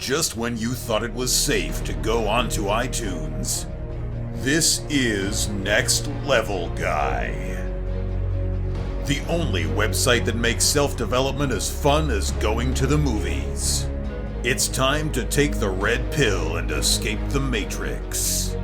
just when you thought it was safe to go onto iTunes. This is Next Level Guy, the only website that makes self-development as fun as going to the movies. It's time to take the red pill and escape the Matrix.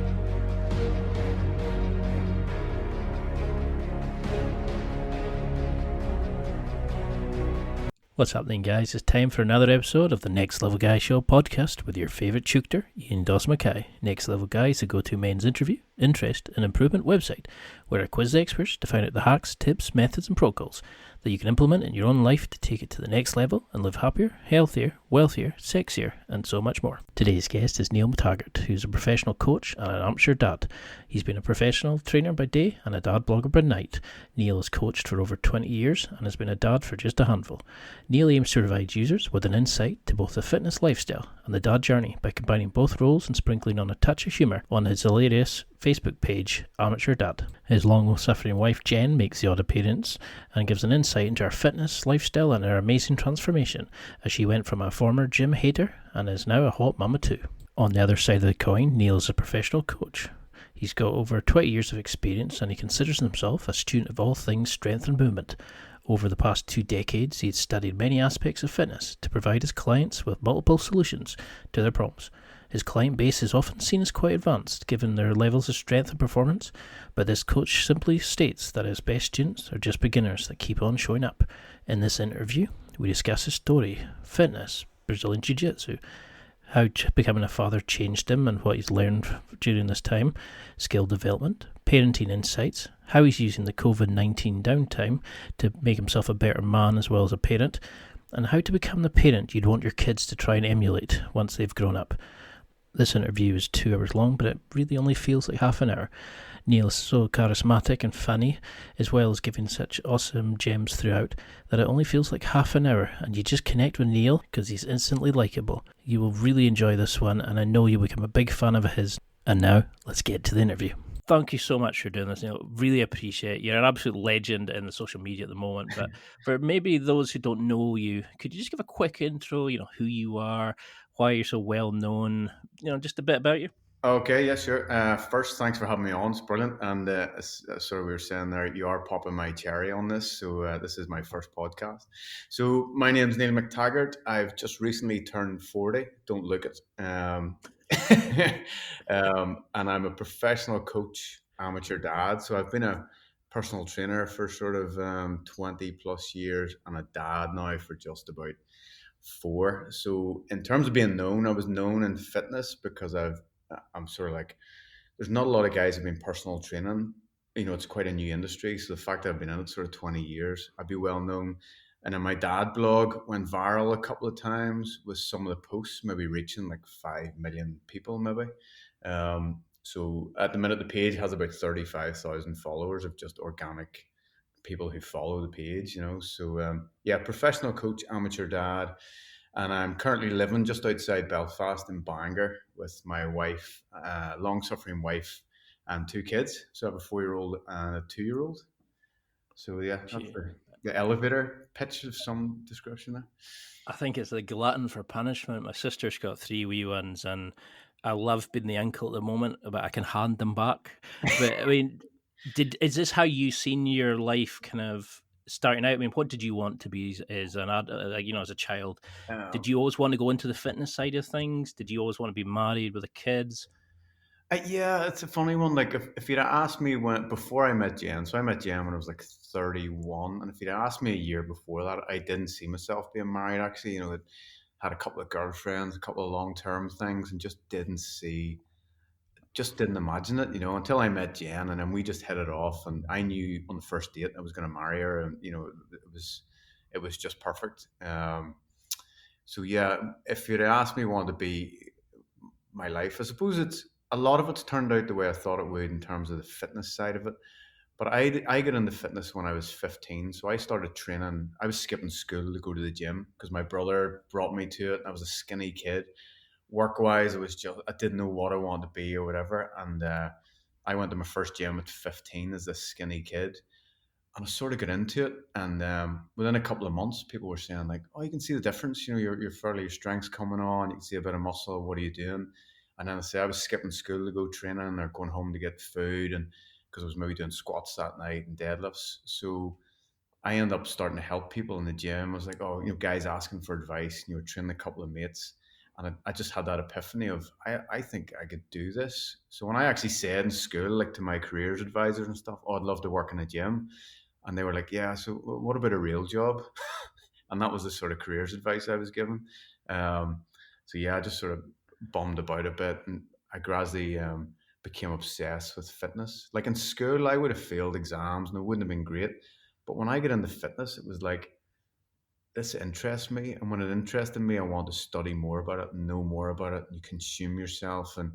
What's happening, guys? It's time for another episode of the Next Level Guy Show podcast with your favourite tutor, Ian Doss Mackay. Next Level Guy is the go-to men's interview, interest and improvement website where I quiz experts to find out the hacks, tips, methods and protocols that you can implement in your own life to take it to the next level and live happier, healthier, wealthier, sexier and so much more. Today's guest is Neil McTeggart, who's a professional coach and an amateur dad. He's been a professional trainer by day and a dad blogger by night. Neil has coached for over 20 years and has been a dad for just a handful. Neil aims to provide users with an insight to both the fitness lifestyle and the dad journey by combining both roles and sprinkling on a touch of humour on his hilarious Facebook page, Amateur Dad. His long-suffering wife Jen makes the odd appearance and gives an insight into her fitness, lifestyle and her amazing transformation as she went from a former gym hater and is now a hot mama too. On the other side of the coin, Neil is a professional coach. He's got over 20 years of experience and he considers himself a student of all things strength and movement. Over the past 2 decades, he has studied many aspects of fitness to provide his clients with multiple solutions to their problems. His client base is often seen as quite advanced, given their levels of strength and performance, but this coach simply states that his best students are just beginners that keep on showing up. In this interview, we discuss his story, fitness, Brazilian Jiu-Jitsu, how becoming a father changed him and what he's learned during this time, skill development, parenting insights, how he's using the COVID-19 downtime to make himself a better man as well as a parent, and how to become the parent you'd want your kids to try and emulate once they've grown up. This interview is 2 hours long, but it really only feels like half an hour. Neil is so charismatic and funny, as well as giving such awesome gems throughout, that it only feels like half an hour, and you just connect with Neil because he's instantly likable. You will really enjoy this one, and I know you'll become a big fan of his. And now, let's get to the interview. Thank you so much for doing this, Neil. Really appreciate it. You're an absolute legend in the social media at the moment, but for maybe those who don't know you, could you just give a quick intro, who you are, why you're so well known, just a bit about you? Okay, yeah, sure. First, thanks for having me on. It's brilliant. And as sort of we were saying there, you are popping my cherry on this. So this is my first podcast. So my name's Neil McTeggart. I've just recently turned 40. Don't look it. And I'm a professional coach, amateur dad. So I've been a personal trainer for sort of 20 plus years and a dad now for just about 4. So in terms of being known, I was known in fitness because I'm sort of like, there's not a lot of guys who've been personal training. It's quite a new industry. So the fact that I've been in it sort of 20 years, I'd be well known. And then my dad blog went viral a couple of times with some of the posts, maybe reaching like 5 million people, maybe. So at the minute, the page has about 35,000 followers of just organic people who follow the page, So yeah, professional coach, amateur dad. And I'm currently living just outside Belfast in Bangor with my wife, long-suffering wife, and 2 kids. So I have a 4-year-old and a 2-year-old. So yeah, that's the elevator pitch of some description there. I think it's a glutton for punishment. My sister's got 3 wee ones, and I love being the uncle at the moment, but I can hand them back. But I mean, is this how you seen your life kind of starting out? I mean, what did you want to be as an as a child? Did you always want to go into the fitness side of things? Did you always want to be married with the kids? Yeah, it's a funny one. Like if you'd asked me before I met Jen, so I met Jen when I was like 31, and if you'd asked me a year before that, I didn't see myself being married. Actually, that had a couple of girlfriends, a couple of long-term things, and just didn't imagine it, until I met Jen, and then we just hit it off, and I knew on the first date I was going to marry her, and it was just perfect. So yeah, if you'd asked me what to be my life, I suppose a lot of it's turned out the way I thought it would in terms of the fitness side of it. But I got into fitness when I was 15, so I started training. I was skipping school to go to the gym because my brother brought me to it. I was a skinny kid. Work wise, I didn't know what I wanted to be or whatever, and I went to my first gym at 15 as a skinny kid, and I sort of got into it. And within a couple of months, people were saying like, "Oh, you can see the difference. You know, your strength's coming on. You can see a bit of muscle. What are you doing?" And then I say I was skipping school to go training, or going home to get food, and because I was maybe doing squats that night and deadlifts. So I ended up starting to help people in the gym. I was like, oh, guys asking for advice, training a couple of mates. And I just had that epiphany of, I think I could do this. So when I actually said in school, like to my careers advisors and stuff, oh, I'd love to work in a gym. And they were like, yeah, so what about a real job? And that was the sort of careers advice I was given. Um, so yeah, I just sort of bummed about a bit, and I gradually became obsessed with fitness. Like in school, I would have failed exams and it wouldn't have been great. But when I get into fitness, it was like, this interests me. And when it interested me, I want to study more about it, know more about it. You consume yourself. And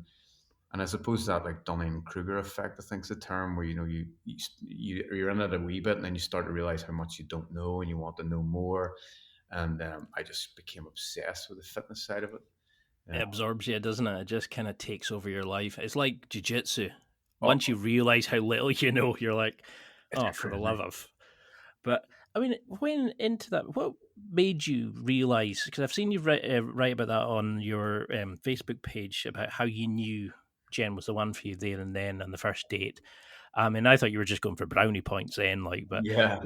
I suppose that like Dunning-Kruger effect, I think is the term, where, you're in it a wee bit and then you start to realize how much you don't know and you want to know more. And I just became obsessed with the fitness side of it. It absorbs you, doesn't it? It just kind of takes over your life. It's like jiu-jitsu. Oh, Once you realize how little you know, you're like, it's oh, for the crazy. love of. But I mean, when into that, what made you realize? Because I've seen you write about that on your Facebook page about how you knew Jen was the one for you there and then on the first date. I mean, I thought you were just going for brownie points then, like, but Yeah.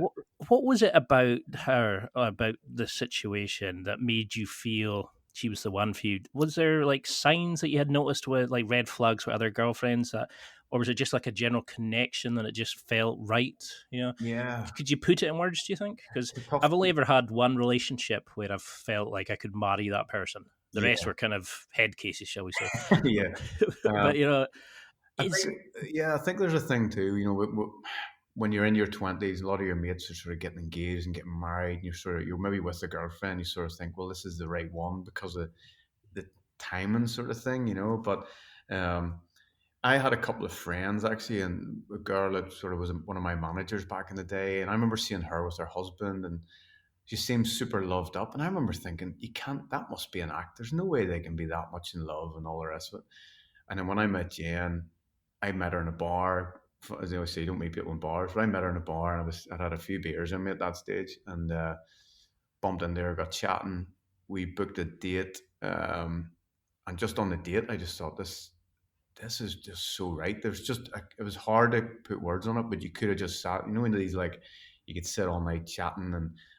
what was it about her, about the situation that made you feel she was the one for you? Was there like signs that you had noticed with like red flags with other girlfriends that, or was it just like a general connection and it just felt right? You know, Yeah. could you put it in words, do you think? Because It's a tough I've only ever had one relationship where I've felt like I could marry that person. The rest Yeah. were kind of head cases, shall we say. Yeah. But, Um, you know, I is think, yeah, I think there's a thing too. When you're in your 20s, a lot of your mates are sort of getting engaged and getting married. And you're maybe with a girlfriend. You sort of think, well, this is the right one because of the timing sort of thing, But um, I had a couple of friends actually, and a girl that sort of was one of my managers back in the day, and I remember seeing her with her husband, and she seemed super loved up. And I remember thinking, you can't. That must be an act. There's no way they can be that much in love and all the rest of it. And then when I met Jen, I met her in a bar. As they always say, you don't meet people in bars. But I met her in a bar, and I'd had a few beers in me at that stage, and bumped in there, got chatting. We booked a date, and just on the date, I just thought this is just so right. There's just it was hard to put words on it, but you could have just sat, in these like you could sit all night chatting,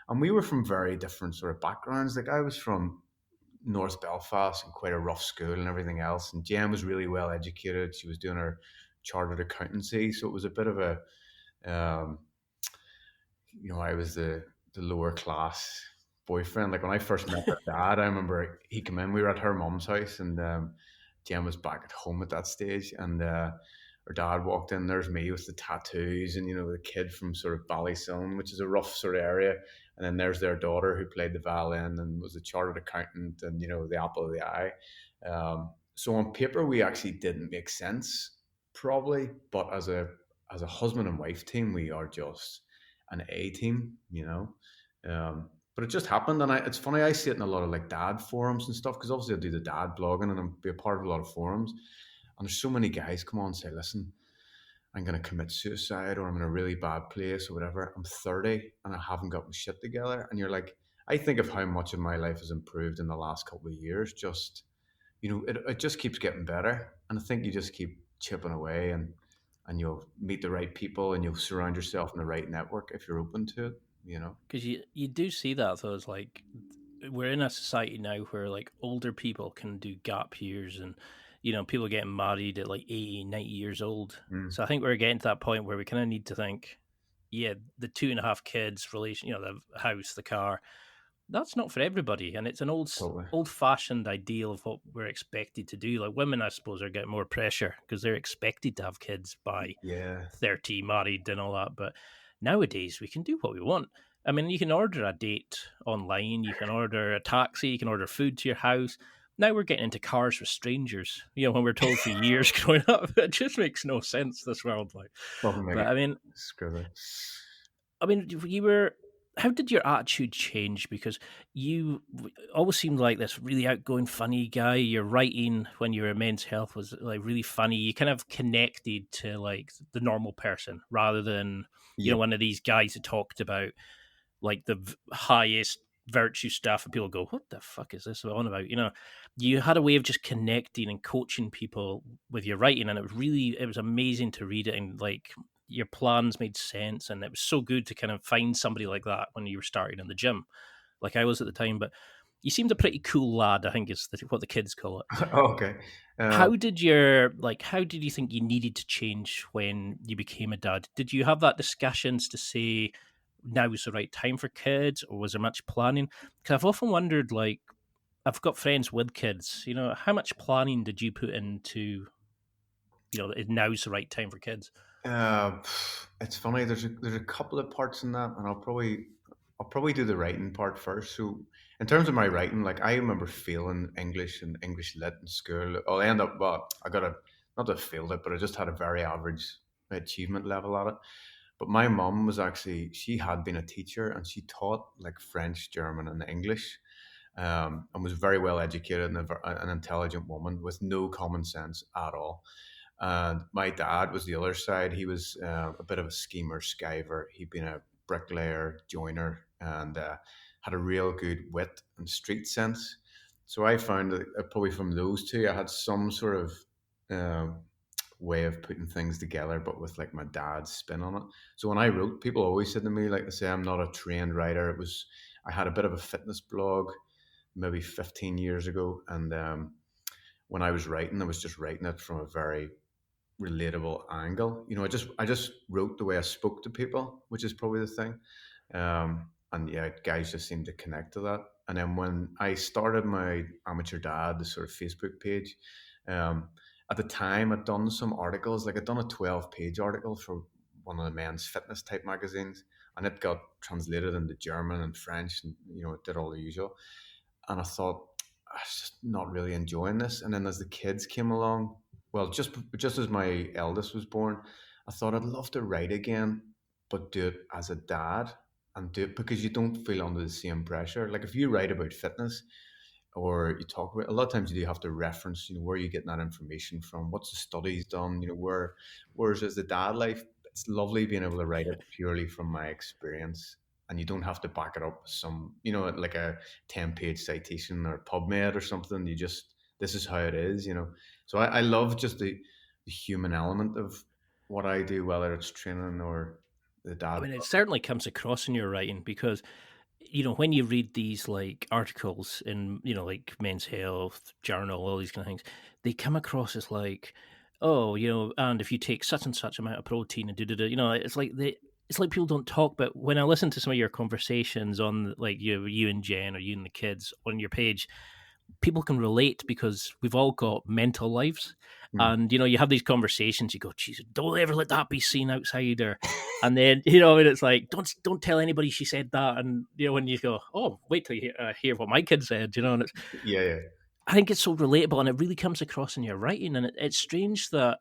and we were from very different sort of backgrounds. Like I was from North Belfast and quite a rough school and everything else. And Jen was really well educated. She was doing her chartered accountancy, so it was a bit of a, um, I was the lower class boyfriend. Like when I first met her dad, I remember he came in. We were at her mom's house, and Jen was back at home at that stage, and her dad walked in. There's me with the tattoos, and the kid from sort of Ballysun, which is a rough sort of area. And then there's their daughter who played the violin and was a chartered accountant, and the apple of the eye. So on paper, we actually didn't make sense, probably, but as a husband and wife team, we are just an A team. But it just happened, and it's funny. I see it in a lot of like dad forums and stuff because obviously I do the dad blogging and I'm be a part of a lot of forums. And there's so many guys come on and say, "Listen, I'm going to commit suicide, or I'm in a really bad place, or whatever. I'm 30 and I haven't got my shit together." And you're like, I think of how much of my life has improved in the last couple of years. Just it just keeps getting better, and I think you just keep chipping away, and you'll meet the right people, and you'll surround yourself in the right network if you're open to it. because you do see that though, it's like we're in a society now where like older people can do gap years and people getting married at like 80, 90 years old. Mm, So I think we're getting to that point where we kind of need to think, yeah, the 2.5 kids relation, the house, the car, that's not for everybody, and it's an totally. old fashioned ideal of what we're expected to do. Like women, I suppose, are getting more pressure because they're expected to have kids by Yeah. 30, married, and all that. But nowadays, we can do what we want. I mean, you can order a date online, you can order a taxi, you can order food to your house. Now we're getting into cars with strangers. When we're told for years growing up, it just makes no sense. This world, like. Doesn't make But it. I mean, Screw that. you were how did your attitude change? Because you always seemed like this really outgoing, funny guy. Your writing when you were in Men's Health was like really funny. You kind of connected to like the normal person rather than Yeah. one of these guys who talked about like the highest virtue stuff, and people go, "What the fuck is this on about?" You had a way of just connecting and coaching people with your writing, and it was amazing to read it, and like your plans made sense, and it was so good to kind of find somebody like that when you were starting in the gym, like I was at the time. But you seemed a pretty cool lad, I think is what the kids call it. Okay. How did you think you needed to change when you became a dad? Did you have that discussions to say now is the right time for kids, or was there much planning? Because I've often wondered, like, I've got friends with kids, how much planning did you put into, now's the right time for kids? Uh, it's funny. There's a couple of parts in that, and I'll probably do the writing part first. So in terms of my writing, like I remember failing English and English lit in school. I'll end up well. I got a not that I failed it, but I just had a very average achievement level at it. But my mum was actually she had been a teacher and she taught like French, German, and English, and was very well educated and an intelligent woman with no common sense at all. And my dad was the other side. He was a bit of a schemer, skiver. He'd been a bricklayer, joiner, and had a real good wit and street sense. So I found that probably from those two, I had some sort of um way of putting things together, but with like my dad's spin on it. So when I wrote, people always said to me, like they say, I'm not a trained writer. I had a bit of a fitness blog maybe 15 years ago, and when I was writing, I was just writing it from a very relatable angle. I just wrote the way I spoke to people, which is probably the thing. And yeah, guys just seemed to connect to that. And then when I started my amateur dad, the sort of Facebook page, um, at the time I'd done some articles, like I'd done a 12-page article for one of the men's fitness type magazines, and it got translated into German and French, and it did all the usual. And I thought, I was just not really enjoying this. And then as the kids came along, well, just as my eldest was born, I thought I'd love to write again, but do it as a dad and do it because you don't feel under the same pressure. Like if you write about fitness or you talk about, a lot of times you do have to reference, where are you getting that information from? What's the studies done? Whereas as the dad life, it's lovely being able to write it purely from my experience, and you don't have to back it up with some, like a 10-page citation or PubMed or something. This is how it is. So I love just the human element of what I do, whether it's training or the I dad. mean, it certainly comes across in your writing because when you read these like articles in, like Men's Health Journal, all these kind of things, they come across as like, oh, and if you take such and such amount of protein and it's like people don't talk. But when I listen to some of your conversations on like you and Jen or you and the kids on your page, people can relate because we've all got mental lives. Hmm. And you have these conversations, you go, Jesus, don't ever let that be seen outside. And then and it's like, don't tell anybody she said that. And when you go, oh, wait till you hear what my kid said, and it's, Yeah, yeah. I think it's so relatable, and it really comes across in your writing. And it's strange that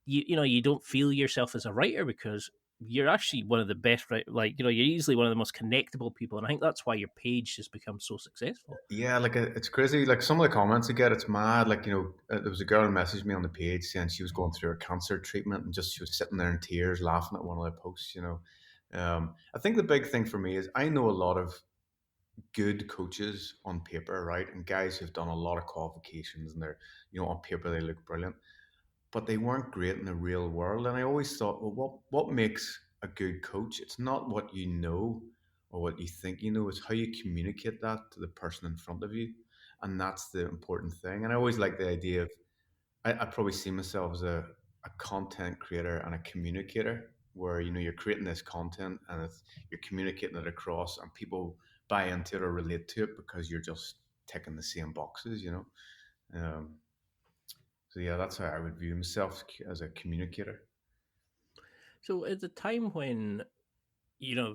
you don't feel yourself as a writer because you're actually one of the best, right? Like you're easily one of the most connectable people, and I think that's why your page has become so successful. Yeah, like it's crazy. Like some of the comments I get, it's mad. Like there was a girl who messaged me on the page saying she was going through her cancer treatment and just she was sitting there in tears, laughing at one of the posts. I think the big thing for me is I know a lot of good coaches on paper, right, and guys who've done a lot of qualifications and they're on paper they look brilliant, but they weren't great in the real world. And I always thought, well, what makes a good coach? It's not what you know or what you think you know, it's how you communicate that to the person in front of you. And that's the important thing. And I always like the idea of I probably see myself as a content creator and a communicator where you're creating this content and you're communicating it across and people buy into it or relate to it because you're just ticking the same boxes. Um, so yeah, that's how I would view myself as a communicator. So at the time when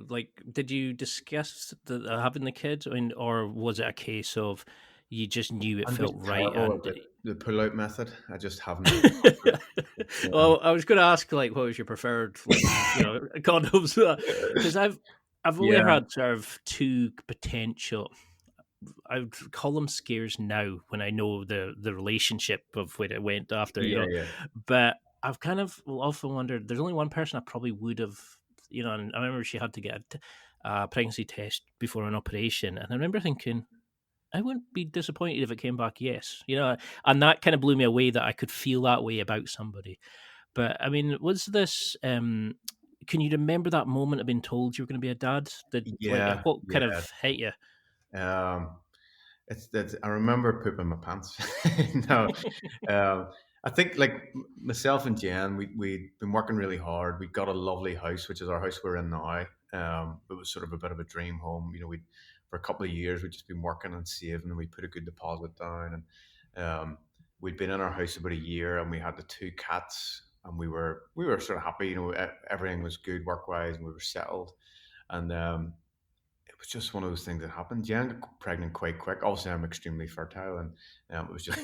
like, did you discuss having the kids? I mean, or was it a case of you just knew it I'm just felt right? terrible And at the pull-out method. I just haven't. well, I was going to ask, like, what was your preferred, like, condoms? Because I've only Yeah, had sort of two potential. I would call them scares now when I know the relationship of where it went after, yeah, yeah, But I've kind of often wondered. There's only one person I probably would have, And I remember she had to get a pregnancy test before an operation, and I remember thinking, I wouldn't be disappointed if it came back yes, and that kind of blew me away that I could feel that way about somebody. But I mean, was this? Can you remember that moment of being told you were going to be a dad? yeah, What kind yeah. of hit you? It's that I remember pooping my pants. No, I think like myself and Jen, we'd been working really hard. We got a lovely house, which is our house we're in now. It was sort of a bit of a dream home. We for a couple of years we'd just been working and saving, and we put a good deposit down. And we'd been in our house about a year, and we had the two cats, and we were sort of happy. Everything was good work wise, and we were settled. And it was just one of those things that happened. Jen got pregnant quite quick. Obviously, I'm extremely fertile, and it was just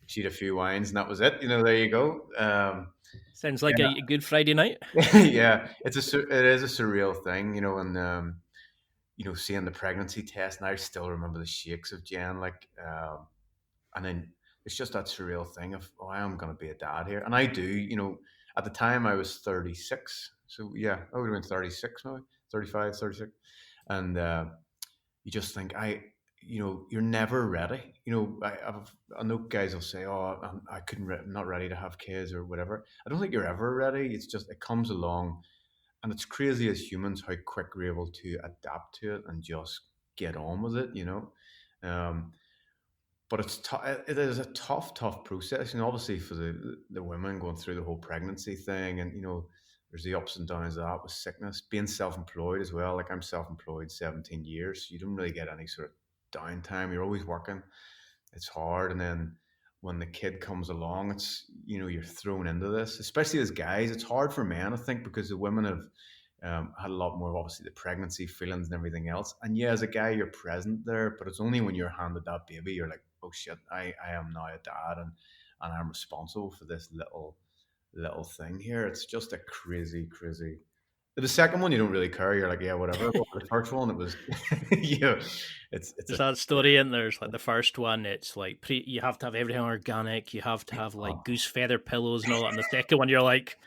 she had a few wines, and that was it. There you go. Sounds like a good Friday night. Yeah, yeah. It is a surreal thing, and seeing the pregnancy test, and I still remember the shakes of Jen, like, and then it's just that surreal thing of, oh, I am going to be a dad here, and I do. At the time I was 36, so yeah, I would have been 36 now, 35, 36, and you just think you're never ready. I know guys will say, "Oh, I couldn't, I'm not ready to have kids or whatever." I don't think you're ever ready. It's just it comes along, and it's crazy as humans how quick we're able to adapt to it and just get on with it. Um, but it is a tough process, and obviously for the women going through the whole pregnancy thing, and there's the ups and downs of that with sickness, being self-employed as well. Like I'm self-employed 17 years, so you don't really get any sort of downtime. You're always working. It's hard, and then when the kid comes along, it's you're thrown into this, especially as guys. It's hard for men, I think, because the women have had a lot more of obviously the pregnancy feelings and everything else. And yeah, as a guy, you're present there, but it's only when you're handed that baby, you're like, oh shit, I am now a dad, and I'm responsible for this little thing here. It's just a crazy. The second one, you don't really care. You're like, yeah, whatever. But the first one, it was, it's There's a that story in there's like the first one, it's like you have to have everything organic, you have to have like oh, goose feather pillows and all that. And the second one, you're like,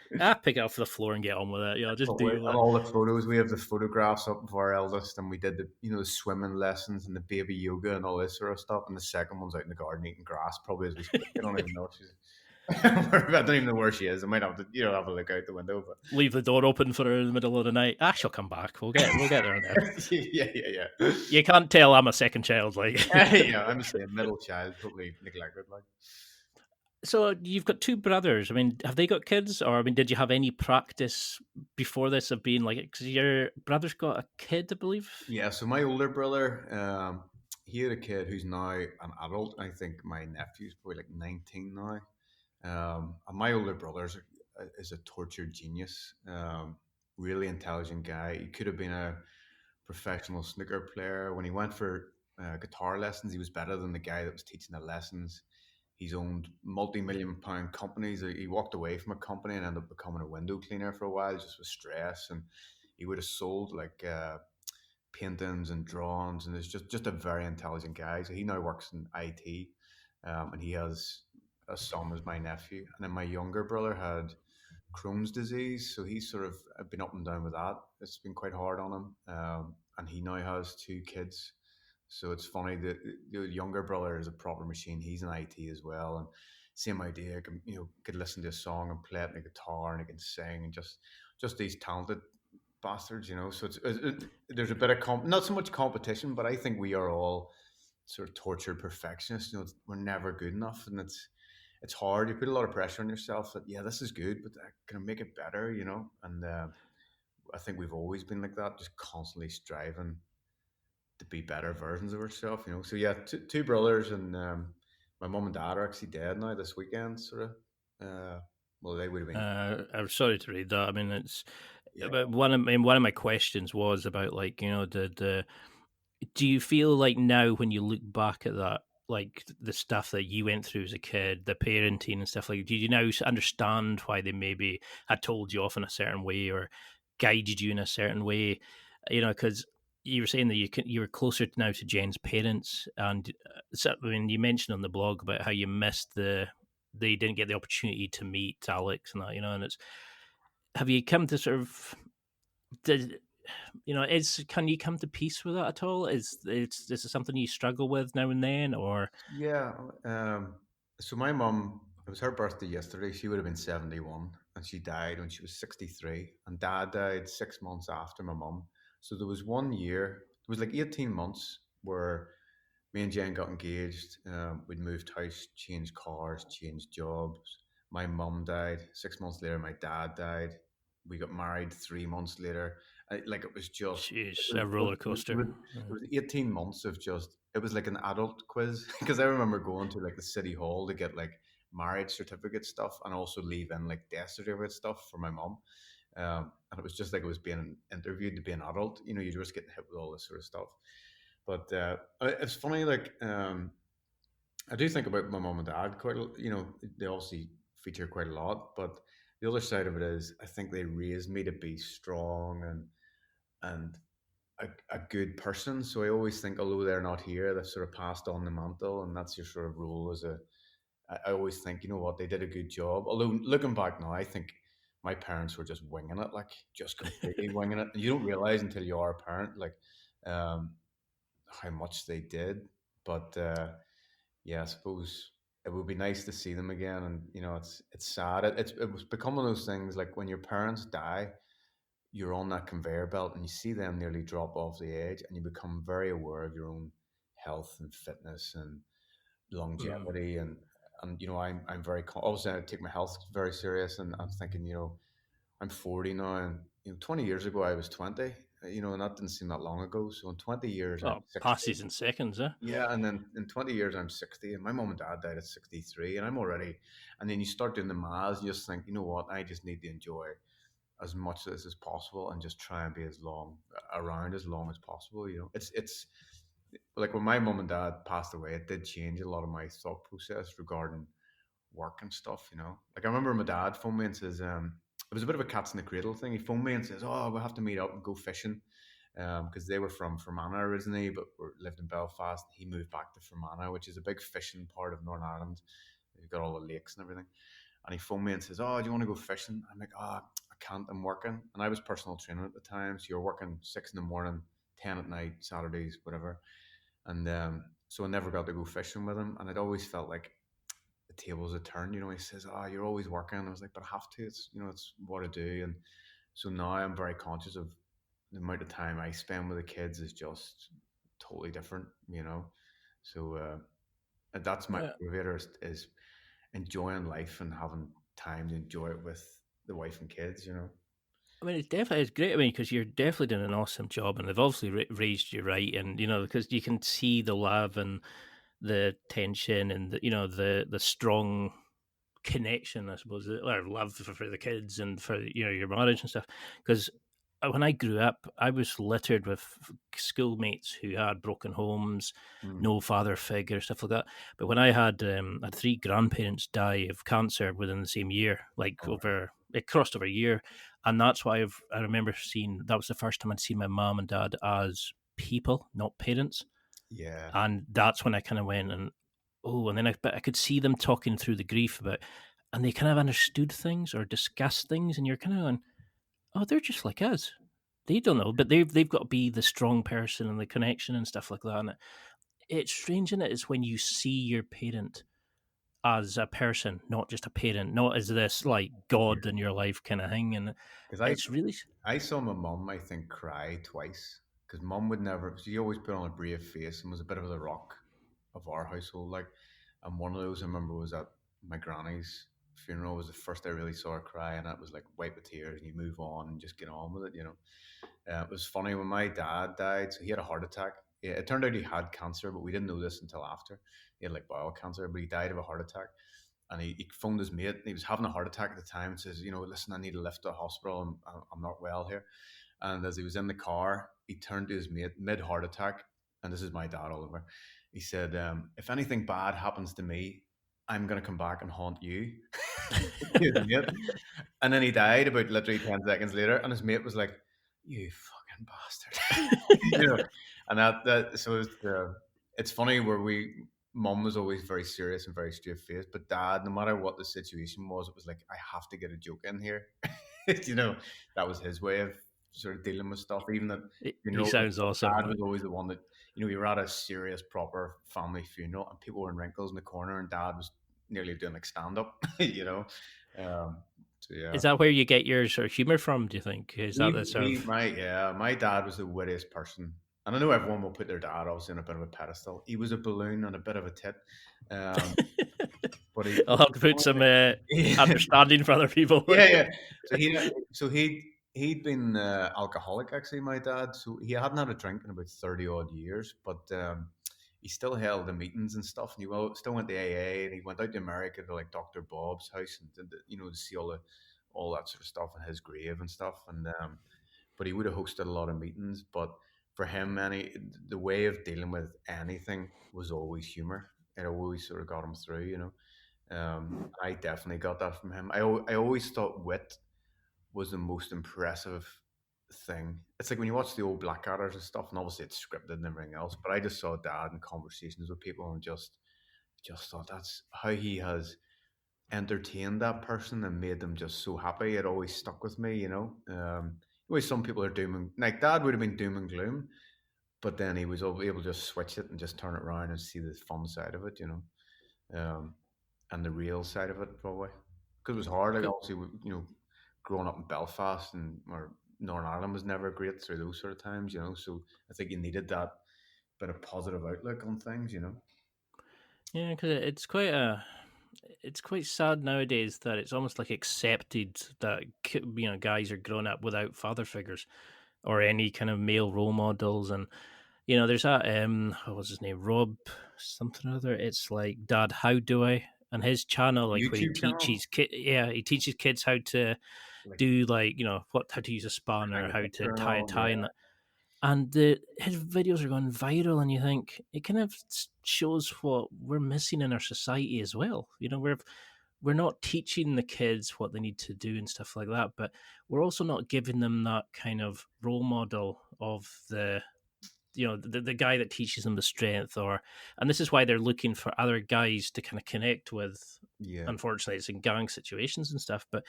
pick it off the floor and get on with it. Just but deal and with all the photos, we have the photographs up of our eldest, and we did the swimming lessons and the baby yoga and all this sort of stuff. And the second one's out in the garden eating grass, probably as we speak. I don't even know if she's. I don't even know where she is. I might have to, have a look out the window. But it. Leave the door open for her in the middle of the night. She'll come back. We'll get there now. yeah. You can't tell I'm a second child, like. Yeah, I'm just saying, middle child, totally neglected, like. So you've got two brothers. I mean, have they got kids, or I mean, did you have any practice before this of being like? Because your brother's got a kid, I believe. Yeah, so my older brother, he had a kid who's now an adult. I think my nephew's probably like 19 now. And my older brother is a tortured genius, really intelligent guy. He could have been a professional snooker player. When he went for guitar lessons, he was better than the guy that was teaching the lessons. He's owned multi-million-pound companies. He walked away from a company and ended up becoming a window cleaner for a while, just with stress. And he would have sold like paintings and drawings, and is just a very intelligent guy. So he now works in IT, and he has a son as my nephew, and then my younger brother had Crohn's disease, so he's sort of been up and down with that. It's been quite hard on him, and he now has two kids. So it's funny that the younger brother is a proper machine. He's in IT as well, and same idea. Could listen to a song and play it on the guitar, and he can sing, and just these talented bastards. So there's a bit of not so much competition, but I think we are all sort of tortured perfectionists. We're never good enough, and it's hard. You put a lot of pressure on yourself that, yeah, this is good, but I can make it better. And I think we've always been like that, just constantly striving to be better versions of ourselves. So yeah, two brothers, and my mum and dad are actually dead now this weekend. Sort of. Well, they would have been. I'm sorry to read that. I mean, it's Yeah. but one of my questions was about like do you feel like now when you look back at that, like the stuff that you went through as a kid, the parenting and stuff like, do you now understand why they maybe had told you off in a certain way or guided you in a certain way? Because you were saying that you were closer now to Jen's parents, and so, I mean, you mentioned on the blog about how you missed they didn't get the opportunity to meet Alex and that, and it's have you come to sort of did is can you come to peace with that at all? Is it something you struggle with now and then, or Yeah. So my mum, it was her birthday yesterday. She would have been 71, and she died when she was 63. And dad died 6 months after my mum. So there was 1 year, it was like 18 months where me and Jen got engaged. We'd moved house, changed cars, changed jobs. My mum died. 6 months later, my dad died. We got married 3 months later. Like it was just, jeez, a roller coaster? it was 18 months of just, it was like an adult quiz. Because I remember going to like the city hall to get like marriage certificate stuff and also leave in like death certificate stuff for my mum. And it was just like it was being interviewed to be an adult. You're just getting hit with all this sort of stuff. But it's funny, like I do think about my mom and dad quite. They obviously feature quite a lot, but the other side of it is, I think they raised me to be strong and a good person. So I always think, although they're not here, they've sort of passed on the mantle, and that's your sort of role as a. I always think, you know what, they did a good job. Although looking back now, I think my parents were just winging it, like just completely winging it. And you don't realize until you are a parent, like um, how much they did. But yeah, I suppose it would be nice to see them again. And it's sad. It was become one of those things like when your parents die, you're on that conveyor belt and you see them nearly drop off the edge, and you become very aware of your own health and fitness and Mm. longevity. And I'm very obviously I take my health very serious, and I'm thinking, I'm 40 now, and 20 years ago I was 20, and that didn't seem that long ago. So in 20 years I'm Oh, 60. passes in seconds, eh? Yeah, and then in 20 years I'm 60, and my mom and dad died at 63, and I'm already. And then you start doing the maths, and you just think, you know what, I just need to enjoy as much of this as possible and just try and be as long around as long as possible. It's like when my mom and dad passed away, it did change a lot of my thought process regarding work and stuff. Like I remember my dad phoned me and says, it was a bit of a cats in the cradle thing. He phoned me and says, "Oh, we'll have to meet up and go fishing," because they were from Fermanagh originally, but lived in Belfast. He moved back to Fermanagh, which is a big fishing part of Northern Ireland. You've got all the lakes and everything. And he phoned me and says, "Oh, do you want to go fishing?" I'm like, "Oh, I can't. I'm working." And I was personal training at the time, so you're working 6 in the morning, 10 at night, Saturdays, whatever. And so I never got to go fishing with him. And it always felt like the tables had turned. He says, "Oh, you're always working." I was like, "But I have to. It's what I do." And so now I'm very conscious of the amount of time I spend with the kids is just totally different. So that's my Yeah. motivator is enjoying life and having time to enjoy it with the wife and kids. I mean, it's great. I mean, because you're definitely doing an awesome job, and they've obviously raised you right, and because you can see the love and the tension and the strong connection, I suppose, or love for the kids and for your marriage and stuff. Because when I grew up, I was littered with schoolmates who had broken homes, Mm. no father figure, stuff like that. But when I had three grandparents die of cancer within the same year, like All right. it crossed over a year, and that's why I remember seeing that was the first time I'd seen my mom and dad as people, not parents, Yeah. and that's when I kind of went and oh, and then but I could see them talking through the grief about, and they kind of understood things or discussed things, and you're kind of going, oh, they're just like us. They don't know, but they've got to be the strong person and the connection and stuff like that. And it's strange, in it is when you see your parent as a person, not just a parent, not as this like God in your life kind of thing. And Because it's really I saw my mum, I think, cry twice. Because mum would never, she always put on a brave face and was a bit of the rock of our household. Like, and one of those I remember was at my granny's funeral. Was the first I really saw her cry, and that was like wipe the tears and you move on and just get on with it. It was funny when my dad died. So he had a heart attack. Yeah, it turned out he had cancer, but we didn't know this until after. He had like bowel cancer, but he died of a heart attack. And he phoned his mate. He was having a heart attack at the time and says, "Listen, I need a lift to the hospital. I'm not well here." And as he was in the car, he turned to his mate mid heart attack. And this is my dad, Oliver. He said, "If anything bad happens to me, I'm going to come back and haunt you." To his mate. And then he died about literally 10 seconds later. And his mate was like, "You fucking fucking bastard. You know, and that so it's funny where mum was always very serious and very straight faced, but dad, no matter what the situation was, it was like I have to get a joke in here. You know, that was his way of sort of dealing with stuff. Even that, you He know, sounds awesome. dad was always the one that, you know, we were at a serious, proper family funeral and people were in wrinkles in the corner and dad was nearly doing like stand up, you know. Um, so yeah. Is that where you get your sort of humor from? Do you think is that the sort of My dad was the wittiest person, and I know everyone will put their dad obviously on a bit of a pedestal. He was a balloon and a bit of a tit, um, but he, I'll have to put some yeah, understanding for other people. yeah. So he'd been alcoholic actually. My dad, so he hadn't had a drink in about 30 odd years, but he still held the meetings and stuff, and still went to AA, and he went out to America to like Dr. Bob's house and you know, to see all that sort of stuff in his grave and stuff, and but he would have hosted a lot of meetings. But for him, the way of dealing with anything was always humor. It always sort of got him through, you know. I definitely got that from him. I always thought wit was the most impressive thing. It's like when you watch the old Blackadder's and stuff, and obviously it's scripted and everything else. But I just saw Dad in conversations with people and just thought that's how he has entertained that person and made them just so happy. It always stuck with me, you know. Always some people are doom and like Dad would have been doom and gloom, but then he was able to just switch it and just turn it around and see the fun side of it, you know. Um, and the real side of it probably because it was hard. Like obviously, you know, growing up in Belfast and or Northern Ireland was never great through those sort of times, you know. So I think you needed that bit of positive outlook on things, you know. Yeah, because it's quite sad nowadays that it's almost like accepted that guys are growing up without father figures or any kind of male role models, and there's that what was his name, Rob something or other. It's like Dad, how do I? And his channel, like where he YouTube channel, teaches he teaches kids how to like do like how to use a hang spanner, a how to picture and tie a all. tie, Yeah, and his videos are going viral, and you think it kind of shows what we're missing in our society as well. We're not teaching the kids what they need to do and stuff like that, but we're also not giving them that kind of role model of the guy that teaches them the strength, and this is why they're looking for other guys to kind of connect with. yeah, Unfortunately, it's in gang situations and stuff, but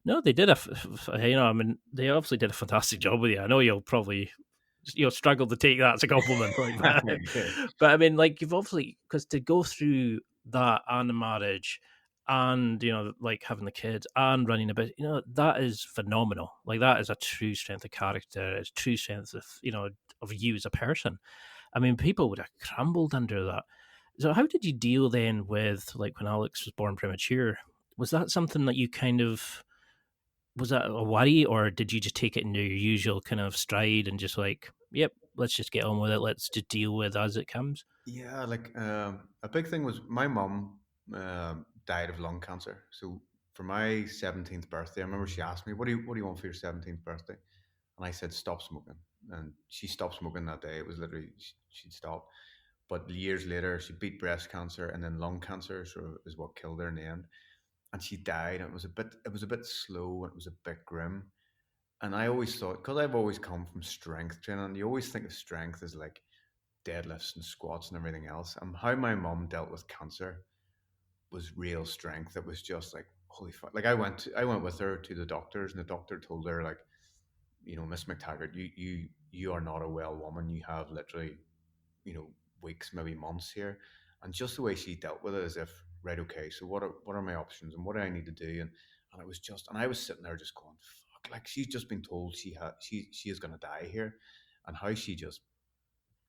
no, they did I mean, they obviously did a fantastic job with you. I know you'll probably struggle to take that as a compliment, like, yeah, but I mean, like, you've obviously, because to go through that and the marriage and like having the kids and running a bit, that is phenomenal. Like, that is a true strength of character. It's true strength of of you as a person. I mean, people would have crumbled under that. So how did you deal then with, like, when Alex was born premature? Was that something that you kind of, was that a worry, or did you just take it into your usual kind of stride and just like, yep, let's just get on with it. Let's just deal with as it comes. yeah. Like a big thing was my mum died of lung cancer. So for my 17th birthday, I remember she asked me, what do you want for your 17th birthday?" And I said, "Stop smoking." And she stopped smoking that day. It was literally she'd stopped. But years later, she beat breast cancer, and then lung cancer sort of is what killed her in the end. And she died. And it was a bit slow, and it was a bit grim. And I always thought, because I've always come from strength training, you always think of strength as like deadlifts and squats and everything else. And how my mom dealt with cancer was real strength. It was just like holy fuck. Like I went with her to the doctors, and the doctor told her like, Miss McTeggart, you are not a well woman. You have literally, you know, weeks, maybe months here. And just the way she dealt with it, as if, right, okay, so what are my options and what do I need to do? And it was just, and I was sitting there just going, fuck, like she's just been told she is gonna die here, and how she just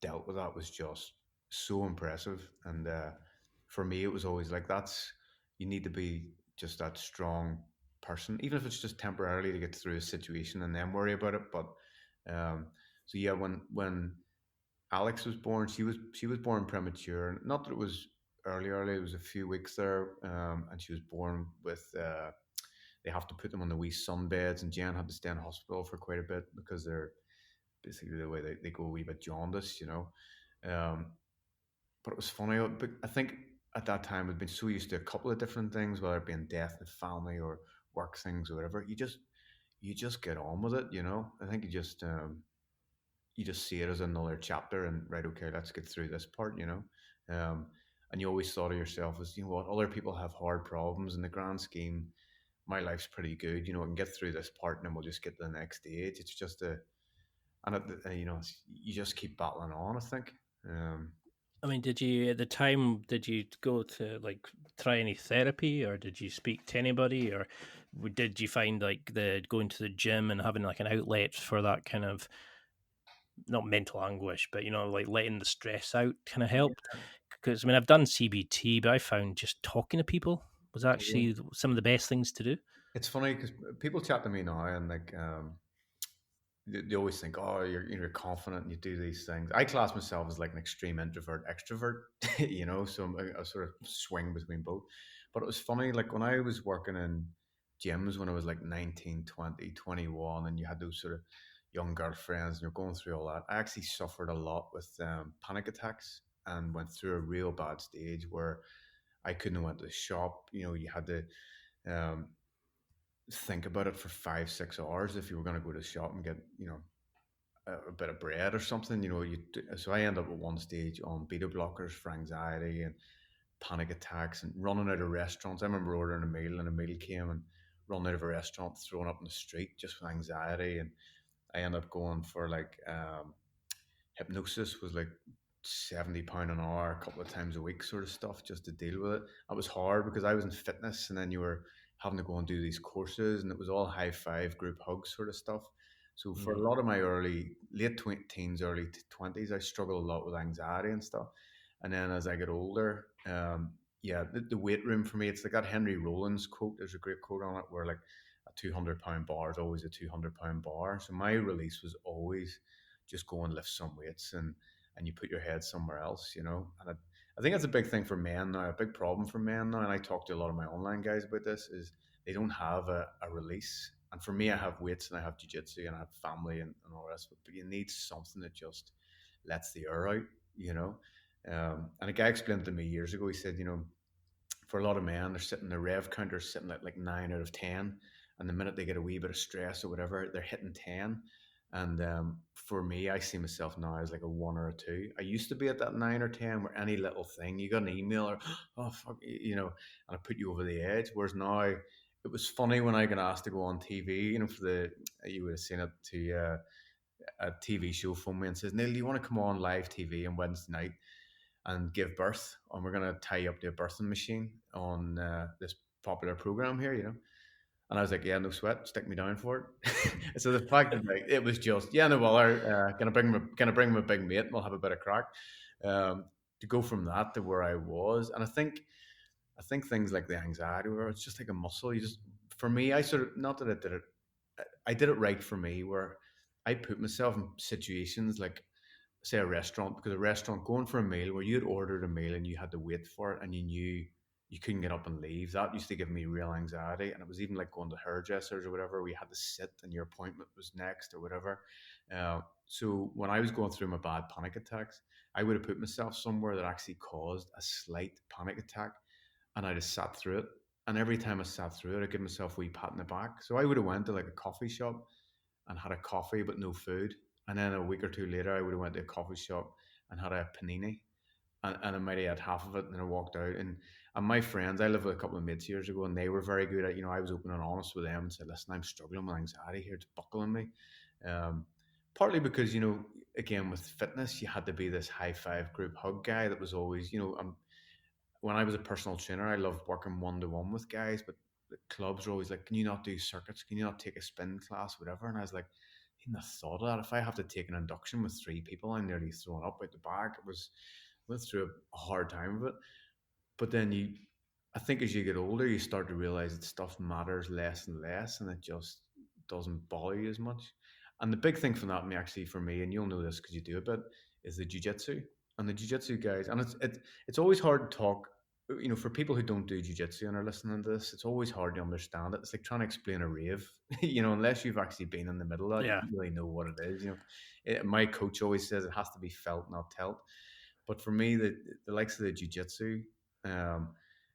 dealt with that was just so impressive. And for me, it was always like you need to be just that strong person, even if it's just temporarily to get through a situation and then worry about it. But so yeah, when Alex was born, she was born premature. Not that it was early. It was a few weeks there, and she was born with. They have to put them on the wee sunbeds, and Jen had to stay in hospital for quite a bit because they're basically the way they go a wee bit jaundice, you know. Um, but it was funny. But I think at that time we'd been so used to a couple of different things, whether it being death in the family or work things or whatever. You just get on with it, you know. I think you just you just see it as another chapter, and right, okay, let's get through this part, and you always thought of yourself as, you know what, other people have hard problems. In the grand scheme, my life's pretty good. I can get through this part, and then we'll just get to the next stage. It's just you just keep battling on, I think. Um, I mean, did you at the time did you go to like try any therapy, or did you speak to anybody, or did you find like the going to the gym and having like an outlet for that kind of not mental anguish, but like letting the stress out kind of helped? Because I mean, I've done CBT, but I found just talking to people was yeah. actually some of the best things to do. It's funny because people chat to me now, and like, they always think, oh, you're confident and you do these things. I class myself as like an extreme introvert, extrovert, so I sort of swing between both. But it was funny, like when I was working in gyms when I was like 19, 20, 21, and you had those sort of young girlfriends and you're going through all that. I actually suffered a lot with panic attacks and went through a real bad stage where I couldn't have went to the shop. You had to um, think about it for 5, 6 hours if you were going to go to the shop and get a bit of bread or something. So I end up at one stage on beta blockers for anxiety and panic attacks and running out of restaurants. I remember ordering a meal and a meal came and running out of a restaurant, throwing up in the street just with anxiety. And I end up going for like hypnosis was like £70 an hour a couple of times a week sort of stuff just to deal with it. That was hard because I was in fitness and then you were having to go and do these courses and it was all high five group hugs sort of stuff. So for a Mm. lot of my late teens, early 20s, I struggled a lot with anxiety and stuff. And then as I get older, yeah, the weight room for me, it's like that Henry Rollins quote. There's a great quote on it where like a £200 bar is always a £200 bar. So my release was always just go and lift some weights and you put your head somewhere else, And I think that's a big thing for men now, a big problem for men now. And I talk to a lot of my online guys about this is they don't have a release. And for me, I have weights and I have jiu-jitsu and I have family and all the rest of it. But you need something that just lets the air out, you know. And a guy explained to me years ago, he said, for a lot of men, they're sitting, the rev counter sitting at like 9 out of 10. And the minute they get a wee bit of stress or whatever, they're hitting 10. And for me, I see myself now as like a 1 or a 2. I used to be at that 9 or 10 where any little thing, you got an email or, oh, fuck, and I put you over the edge. Whereas now, it was funny when I got asked to go on TV, you would have seen it a TV show phone me and says, Neil, do you want to come on live TV on Wednesday night and give birth? And we're going to tie you up to a birthing machine on this popular program here. And I was like, yeah, no sweat, stick me down for it. So the fact that like, it was just, yeah, no bother, gonna bring my big mate and we'll have a bit of crack. To go from that to where I was. And I think things like the anxiety, where it's just like a muscle. For me, I sort of, not that I did it, I did it right for me, where I put myself in situations like, say, a restaurant, because a restaurant going for a meal where you'd ordered a meal and you had to wait for it and you knew you couldn't get up and leave. That used to give me real anxiety. And it was even like going to hairdressers or whatever, where you had to sit and your appointment was next or whatever. So when I was going through my bad panic attacks, I would have put myself somewhere that actually caused a slight panic attack and I just sat through it. And every time I sat through it, I give myself a wee pat in the back. So I would have went to like a coffee shop and had a coffee but no food. And then a week or two later, I would have went to a coffee shop and had a panini, and I might have had half of it, and then I walked out. And my friends, I lived with a couple of mates years ago, and they were very good at, I was open and honest with them and said, listen, I'm struggling with anxiety here, it's buckling me. Um, Partly because, again, with fitness, you had to be this high five group hug guy that was always, when I was a personal trainer, I loved working one to one with guys, but the clubs were always like, "Can you not do circuits? Can you not take a spin class, whatever?" And I was like, I hadn't thought of that. If I have to take an induction with 3 people, I'm nearly thrown up out the back. Went through a hard time of it. But then I think as you get older, you start to realize that stuff matters less and less, and it just doesn't bother you as much. And the big thing from that, actually, for me, and you'll know this because you do a bit, is the jujitsu. And the jujitsu guys, and it's always hard to talk. For people who don't do jujitsu and are listening to this, it's always hard to understand it. It's like trying to explain a rave, unless you've actually been in the middle of that, you Yeah. don't really know what it is. My coach always says it has to be felt, not telt. But for me, the likes of the jujitsu, um,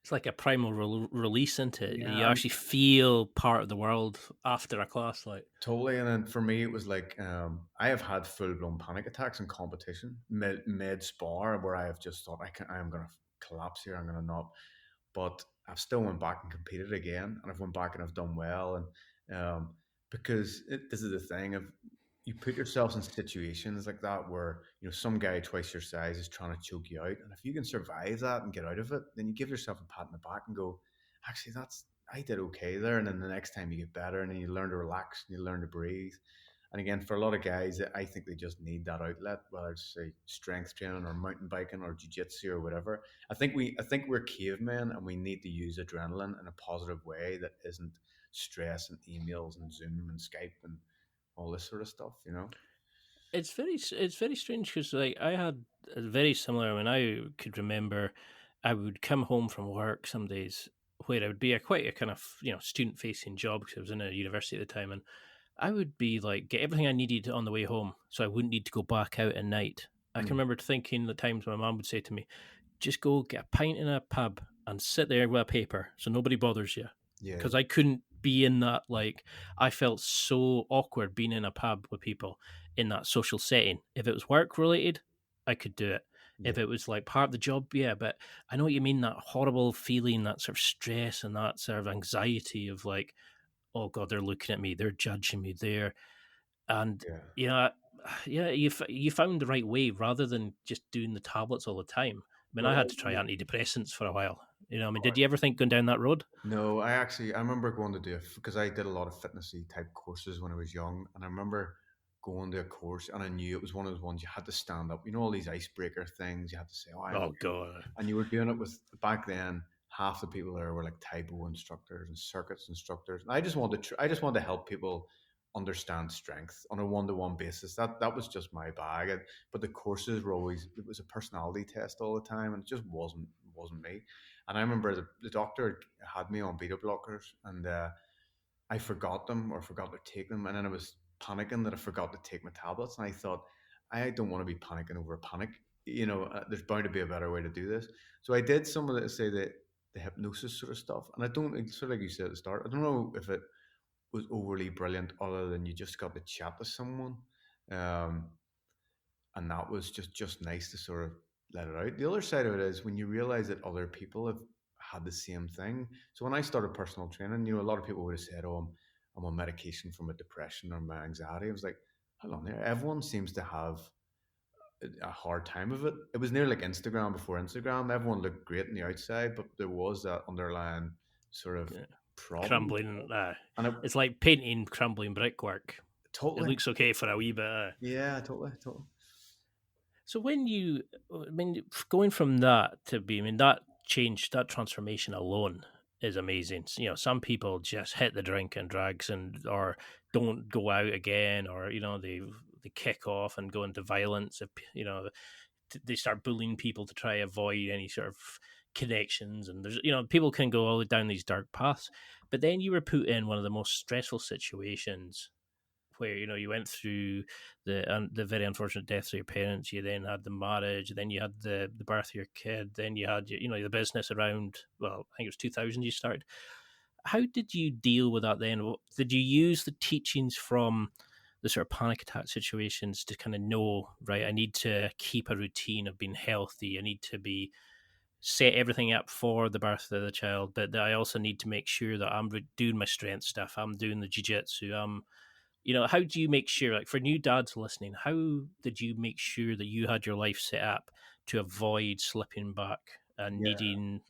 It's like a primal release into it. You Yeah, actually feel part of the world after a class. Like, totally. And then for me, it was like I have had full blown panic attacks in competition mid spar where I have just thought I am going to collapse here. I'm going to not. But I've still went back and competed again, and I've went back and I've done well. And because this is the thing of you put yourselves in situations like that where some guy twice your size is trying to choke you out, and if you can survive that and get out of it, then you give yourself a pat in the back and go, actually, that's I did okay there. And then the next time you get better, and then you learn to relax and you learn to breathe. And again, for a lot of guys, I think they just need that outlet, whether it's say strength training or mountain biking or jiu-jitsu or whatever. I think we're cavemen and we need to use adrenaline in a positive way that isn't stress and emails and Zoom and Skype and all this sort of stuff. it's very strange because like I had a very similar when I could remember I would come home from work some days where I would be a quite a kind of student facing job because I was in a university at the time, and I would be like get everything I needed on the way home so I wouldn't need to go back out at night. I can Mm, remember thinking the times my mum would say to me, just go get a pint in a pub and sit there with a paper so nobody bothers you. yeah, Because I couldn't be in that, like, I felt so awkward being in a pub with people in that social setting. If it was work related, I could do it. yeah, If it was like part of the job, yeah, but I know what you mean, that horrible feeling, that sort of stress and that sort of anxiety of like, oh God, they're looking at me, they're judging me, and yeah. yeah, yeah, you found the right way rather than just doing the tablets all the time. I mean, I had Well, to try yeah. antidepressants for a while. I mean, did you ever think going down that road? No, I remember going to do it because I did a lot of fitnessy type courses when I was young, and I remember going to a course and I knew it was one of those ones you had to stand up. All these icebreaker things. You had to say, "Oh, I'm Oh okay," God, and you were doing it with back then. Half the people there were like Taibo instructors and circuits instructors, and I just wanted to help people understand strength on a one-to-one basis. That was just my bag. But the courses were always it was a personality test all the time, and it just wasn't me. And I remember the doctor had me on beta blockers, and I forgot them or forgot to take them, and then I was panicking that I forgot to take my tablets, and I thought I don't want to be panicking over panic. There's bound to be a better way to do this. So I did some of the say the hypnosis sort of stuff, and I don't sort of like you said at the start. I don't know if it was overly brilliant, other than you just got to chat to someone. Um, and that was just nice to sort of let it out. The other side of it is when you realize that other people have had the same thing. So when I started personal training, a lot of people would have said, "Oh, I'm on medication for my depression or my anxiety." I was like, "Hold on there. Everyone seems to have a hard time of it." It was near like Instagram before Instagram. Everyone looked great on the outside, but there was that underlying sort of yeah. problem. Crumbling. And it It's like painting crumbling brickwork. It totally, looks okay for a wee bit. yeah, totally. So when I mean, going from that to be, I mean, that change, that transformation alone is amazing. Some people just hit the drink and drugs or don't go out again, or they kick off and go into violence. If they start bullying people to try avoid any sort of connections, and there's people can go all down these dark paths. But then you were put in one of the most stressful situations where you went through the very unfortunate deaths of your parents. You then had the marriage, then you had the birth of your kid, then you had the business around. Well, I think it was 2000 you started. How did you deal with that then? Did you use the teachings from the sort of panic attack situations to kind of know, right, I need to keep a routine of being healthy, I need to be set everything up for the birth of the child, but I also need to make sure that I'm doing my strength stuff, I'm doing the jiu-jitsu, how do you make sure, like for new dads listening, how did you make sure that you had your life set up to avoid slipping back and Yeah, needing,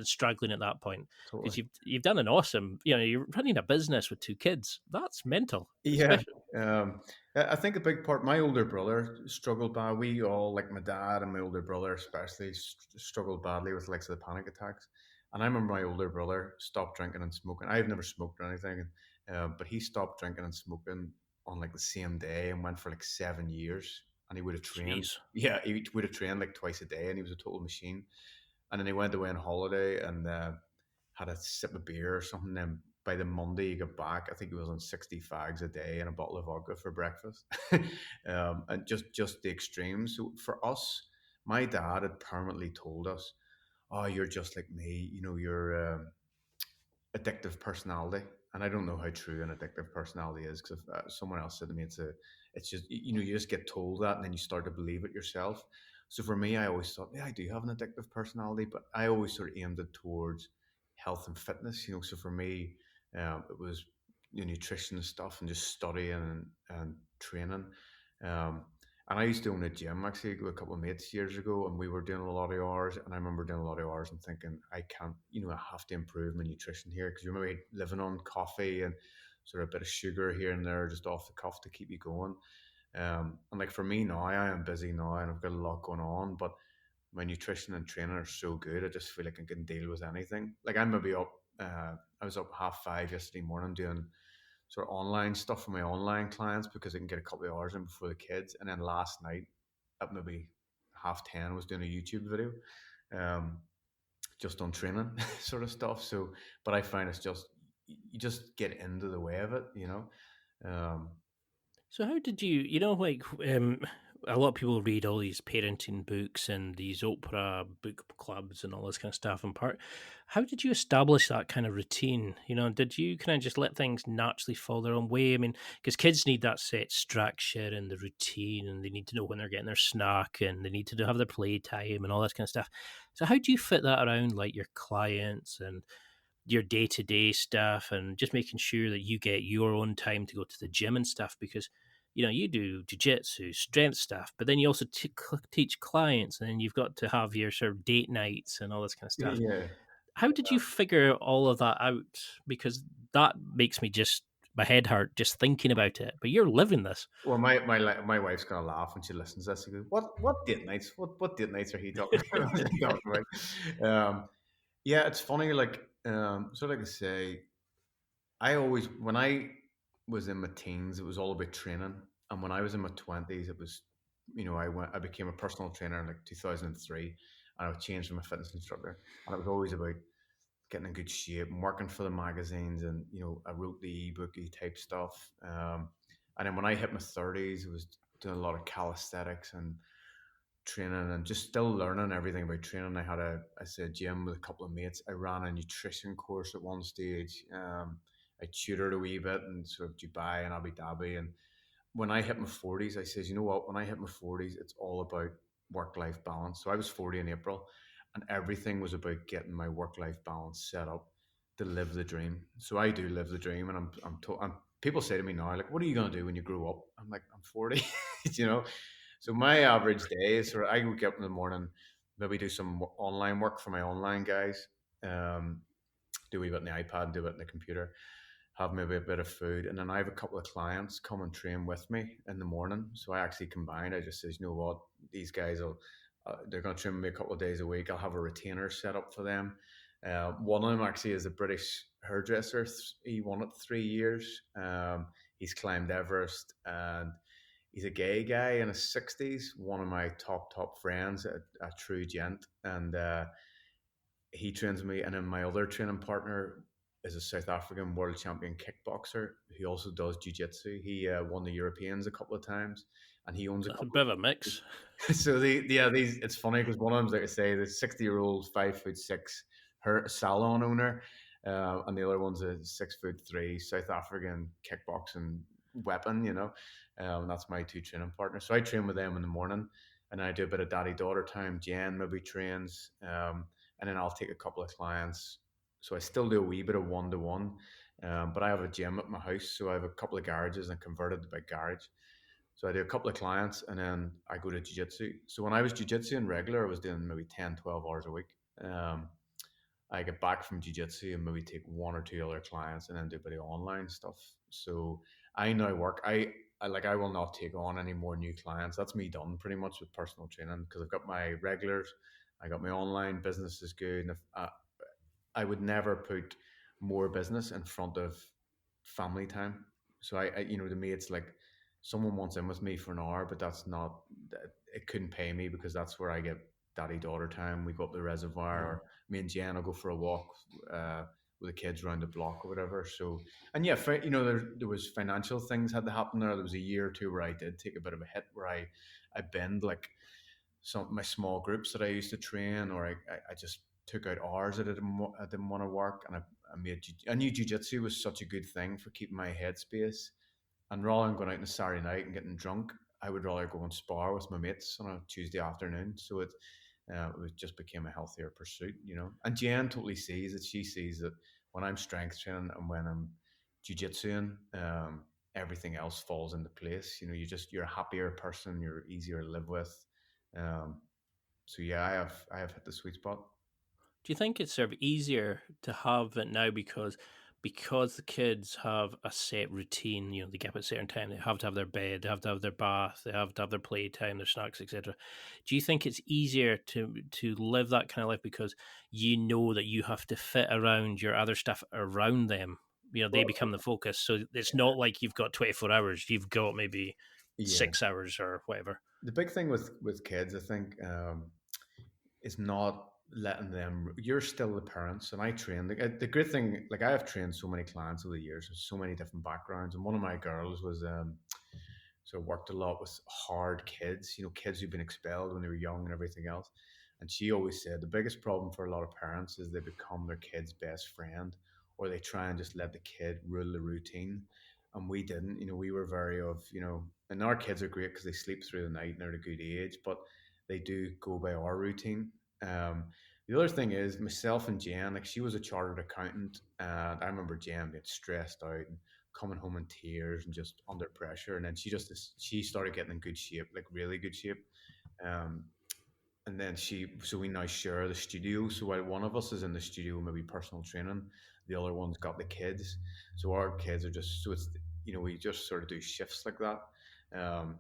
struggling at that point? totally. Because you've done an awesome, you're running a business with two kids. That's mental, Yeah, especially. I think a big part. My older brother struggled bad. We all, like my dad and my older brother especially, struggled badly with like the panic attacks. And I remember my older brother stopped drinking and smoking. I've never smoked or anything, but he stopped drinking and smoking on like the same day and went for like 7 years. And he would have trained. Jeez, Yeah, he would have trained like twice a day, and he was a total machine. And then he went away on holiday and had a sip of beer or something. Then by the Monday he got back, I think he was on 60 fags a day and a bottle of vodka for breakfast. And just the extremes. So for us, my dad had permanently told us, "Oh, you're just like me. You're addictive personality." And I don't know how true an addictive personality is, because someone else said to me, it's just, you just get told that and then you start to believe it yourself. So for me, I always thought, yeah, I do have an addictive personality, but I always sort of aimed it towards health and fitness. So for me, it was nutrition and stuff, and just studying and training. Um, and I used to own a gym actually with a couple of mates years ago, and we were doing a lot of hours. And I remember doing a lot of hours and thinking, I can't, I have to improve my nutrition here, because you're maybe living on coffee and sort of a bit of sugar here and there just off the cuff to keep you going. And like for me now, I am busy now and I've got a lot going on, but my nutrition and training are so good. I just feel like I can deal with anything. Like I'm maybe up, I was up 5:30 yesterday morning doing sort of online stuff for my online clients, because I can get a couple of hours in before the kids. And then last night at maybe 10:30 was doing a YouTube video, um, just on training sort of stuff. So, but I find it's just, you just get into the way of it. Um, So how did like a lot of people read all these parenting books and these Oprah book clubs and all this kind of stuff. And how did you establish that kind of routine? Did you kind of just let things naturally fall their own way? I mean, because kids need that set structure and the routine, and they need to know when they're getting their snack, and they need to have their playtime and all that kind of stuff. So how do you fit that around like your clients and your day to day stuff, and just making sure that you get your own time to go to the gym and stuff? Because you do jujitsu, strength stuff, but then you also teach clients, and then you've got to have your sort of date nights and all this kind of stuff. yeah. How did you figure all of that out? Because that makes me just my head hurt just thinking about it. But you're living this. Well, my wife's gonna laugh when she listens to this. She goes, "What date nights? What date nights are he talking, what's he talking about?" Yeah, it's funny. Like, so like I say, I always, when I was in my teens, it was all about training, and when I was in my twenties, it was, I became a personal trainer in like 2003, and I changed from a fitness instructor, and it was always about getting in good shape and working for the magazines, and I wrote the ebooky type stuff. And then when I hit my 30s, I was doing a lot of calisthenics and training, and just still learning everything about training. I said, gym with a couple of mates. I ran a nutrition course at one stage. I tutored a wee bit in sort of Dubai and Abu Dhabi. And when I hit my 40s, I says, you know what? When I hit my 40s, it's all about work-life balance. So I was 40 in April, and everything was about getting my work-life balance set up to live the dream. So I do live the dream, and I'm people say to me now, like, what are you going to do when you grow up? I'm like, I'm 40, you know? So my average day is sort of, I would get up in the morning, maybe do some online work for my online guys, um, do a wee bit on the iPad, do it on the computer, have maybe a bit of food, and then I have a couple of clients come and train with me in the morning. So I actually combine. I just says, you know what, these guys will, they're going to train with me a couple of days a week. I'll have a retainer set up for them. One of them actually is a British hairdresser. He won it 3 years. He's climbed Everest, and he's a gay guy in his 60s. One of my top friends, a true gent, and he trains me. And then my other training partner is a South African world champion kickboxer who also does jiu-jitsu. He won the Europeans a couple of times, and he owns a That's a couple bit of. of a mix. So these, it's funny because one of them's, like I say, the 60-year-old 5'6" her salon owner, and the other one's a 6'3" South African kickboxing weapon. That's my two training partners. So I train with them in the morning, and I do a bit of daddy daughter time. Jen maybe trains, and then I'll take a couple of clients. So I still do a wee bit of one-to-one, but I have a gym at my house, so I have a couple of garages and converted the big garage. So I do a couple of clients, and then I go to jiu-jitsu. So when I was jiu-jitsu and regular, I was doing maybe 10, 12 hours a week. Um, I get back from jiu-jitsu and maybe take one or two other clients, and then do a bit of online stuff. So I now work. I will not take on any more new clients. That's me done pretty much with personal training, because I've got my regulars. I got my online business is good. And if, I would never put more business in front of family time. So to me, it's like someone wants in with me for an hour, but that's not, it couldn't pay me, because that's where I get daddy daughter time. We go up the reservoir, Mm. or me and Jen will go for a walk uh, with the kids around the block or whatever. So, and yeah, there was financial things had to happen there. There was a year or two where I did take a bit of a hit, where I bend like some my small groups that I used to train, or I just took out hours that I didn't want to work, and I knew jujitsu was such a good thing for keeping my headspace. And rather than going out on a Saturday night and getting drunk, I would rather go and spar with my mates on a Tuesday afternoon. So it just became a healthier pursuit, you know. And Jen totally sees it. She sees that when I'm strength training and when I'm jujitsuing, everything else falls into place. You know, you're a happier person. You're easier to live with. Um, so yeah, I have hit the sweet spot. Do you think it's sort of easier to have it now because the kids have a set routine? You know, they get up at a certain time. They have to have their bed. They have to have their bath. They have to have their playtime, their snacks, etc. Do you think it's easier to live that kind of life because you know that you have to fit around your other stuff around them? You know, they Well, become the focus. So it's not like you've got 24 hours. You've got maybe yeah, 6 hours or whatever. the big thing with kids, I think, is not letting them. You're still the parents, and I train. The great thing, like I have trained so many clients over the years with so many different backgrounds, and one of my girls was so worked a lot with hard kids, you know, kids who've been expelled when they were young and everything else. And she always said the biggest problem for a lot of parents is they become their kid's best friend, or they try and just let the kid rule the routine. And we didn't, you know, we were very of, you know, and our kids are great because they sleep through the night and they're at a good age, but they do go by our routine. Um, the other thing is myself and Jen, like she was a chartered accountant, and I remember Jen being stressed out and coming home in tears and just under pressure. And then she started getting in good shape, like really good shape. Um, and then so we now share the studio. So while one of us is in the studio, maybe personal training, the other one's got the kids. So our kids are just, so it's, you know, we just sort of do shifts like that. Um,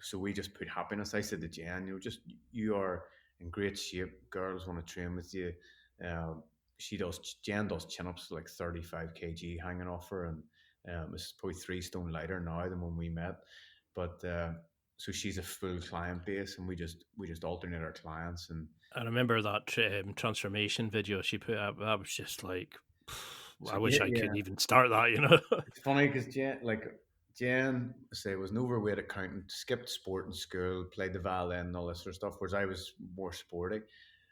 so we just put happiness. I said to Jen, you know, just you are in great shape. Girls want to train with you. Um, Jen does chin ups like 35 kg hanging off her, and it's probably 3 stone lighter now than when we met. But so she's a full client base, and we just alternate our clients. And I remember that transformation video she put up. That was just like, so I yeah, wish I yeah. could even start that, you know? It's funny because Jen, say, was an overweight accountant, skipped sport in school, played the violin and all this sort of stuff, whereas I was more sporty.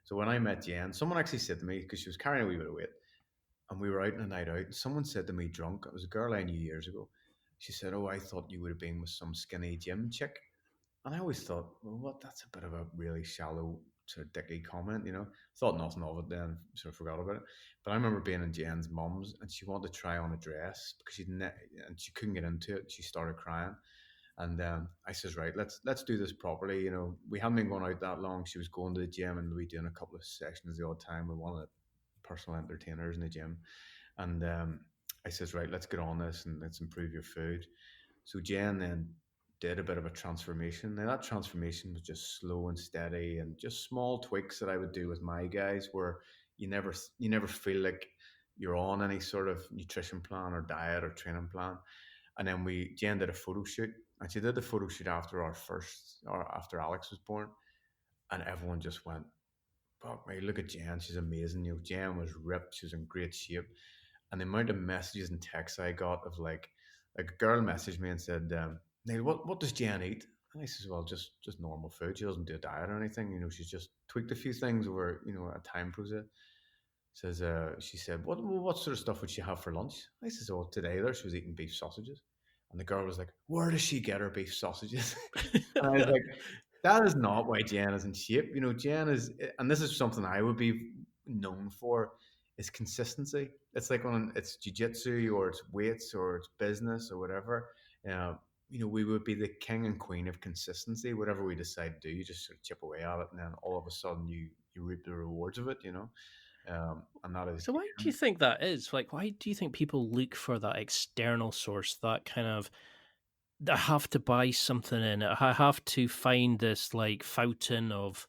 So when I met Jen, someone actually said to me, because she was carrying a wee bit of weight, and we were out on a night out, and someone said to me drunk, it was a girl I knew years ago, she said, "Oh, I thought you would have been with some skinny gym chick." And I always thought, well, what? That's a bit of a really shallow sort of dicky comment, you know. Thought nothing of it then, sort of forgot about it. But I remember being in Jen's mum's, and she wanted to try on a dress because and she couldn't get into it. She started crying, and I says, right, let's do this properly. You know, we hadn't been going out that long. She was going to the gym, and we doing a couple of sessions the odd time with one of the personal entertainers in the gym. And I says, right, let's get on this and let's improve your food. So Jen then did a bit of a transformation. Now that transformation was just slow and steady, and just small tweaks that I would do with my guys, where you never feel like you're on any sort of nutrition plan or diet or training plan. And then Jen did a photo shoot, and she did the photo shoot after after Alex was born, and everyone just went, "Fuck me, look at Jen, she's amazing." You know, Jen was ripped, she was in great shape. And the amount of messages and texts I got of like a girl messaged me and said, "Neil, what does Jen eat?" And I says, "Well, just normal food. She doesn't do a diet or anything. You know, she's just tweaked a few things over, you know, a time process." Says, she said, what sort of stuff would she have for lunch?" I says, "Oh, today there she was eating beef sausages." And the girl was like, "Where does she get her beef sausages?" And I was like, that is not why Jen is in shape. You know, Jen is, and this is something I would be known for, is consistency. It's like when it's jujitsu or it's weights or it's business or whatever. Uh, you know, we would be the king and queen of consistency. Whatever we decide to do, you just sort of chip away at it, and then all of a sudden you reap the rewards of it. You know, and that is So why do you think that is? Like, why do you think people look for that external source, that kind of, I have to buy something in it, I have to find this like fountain of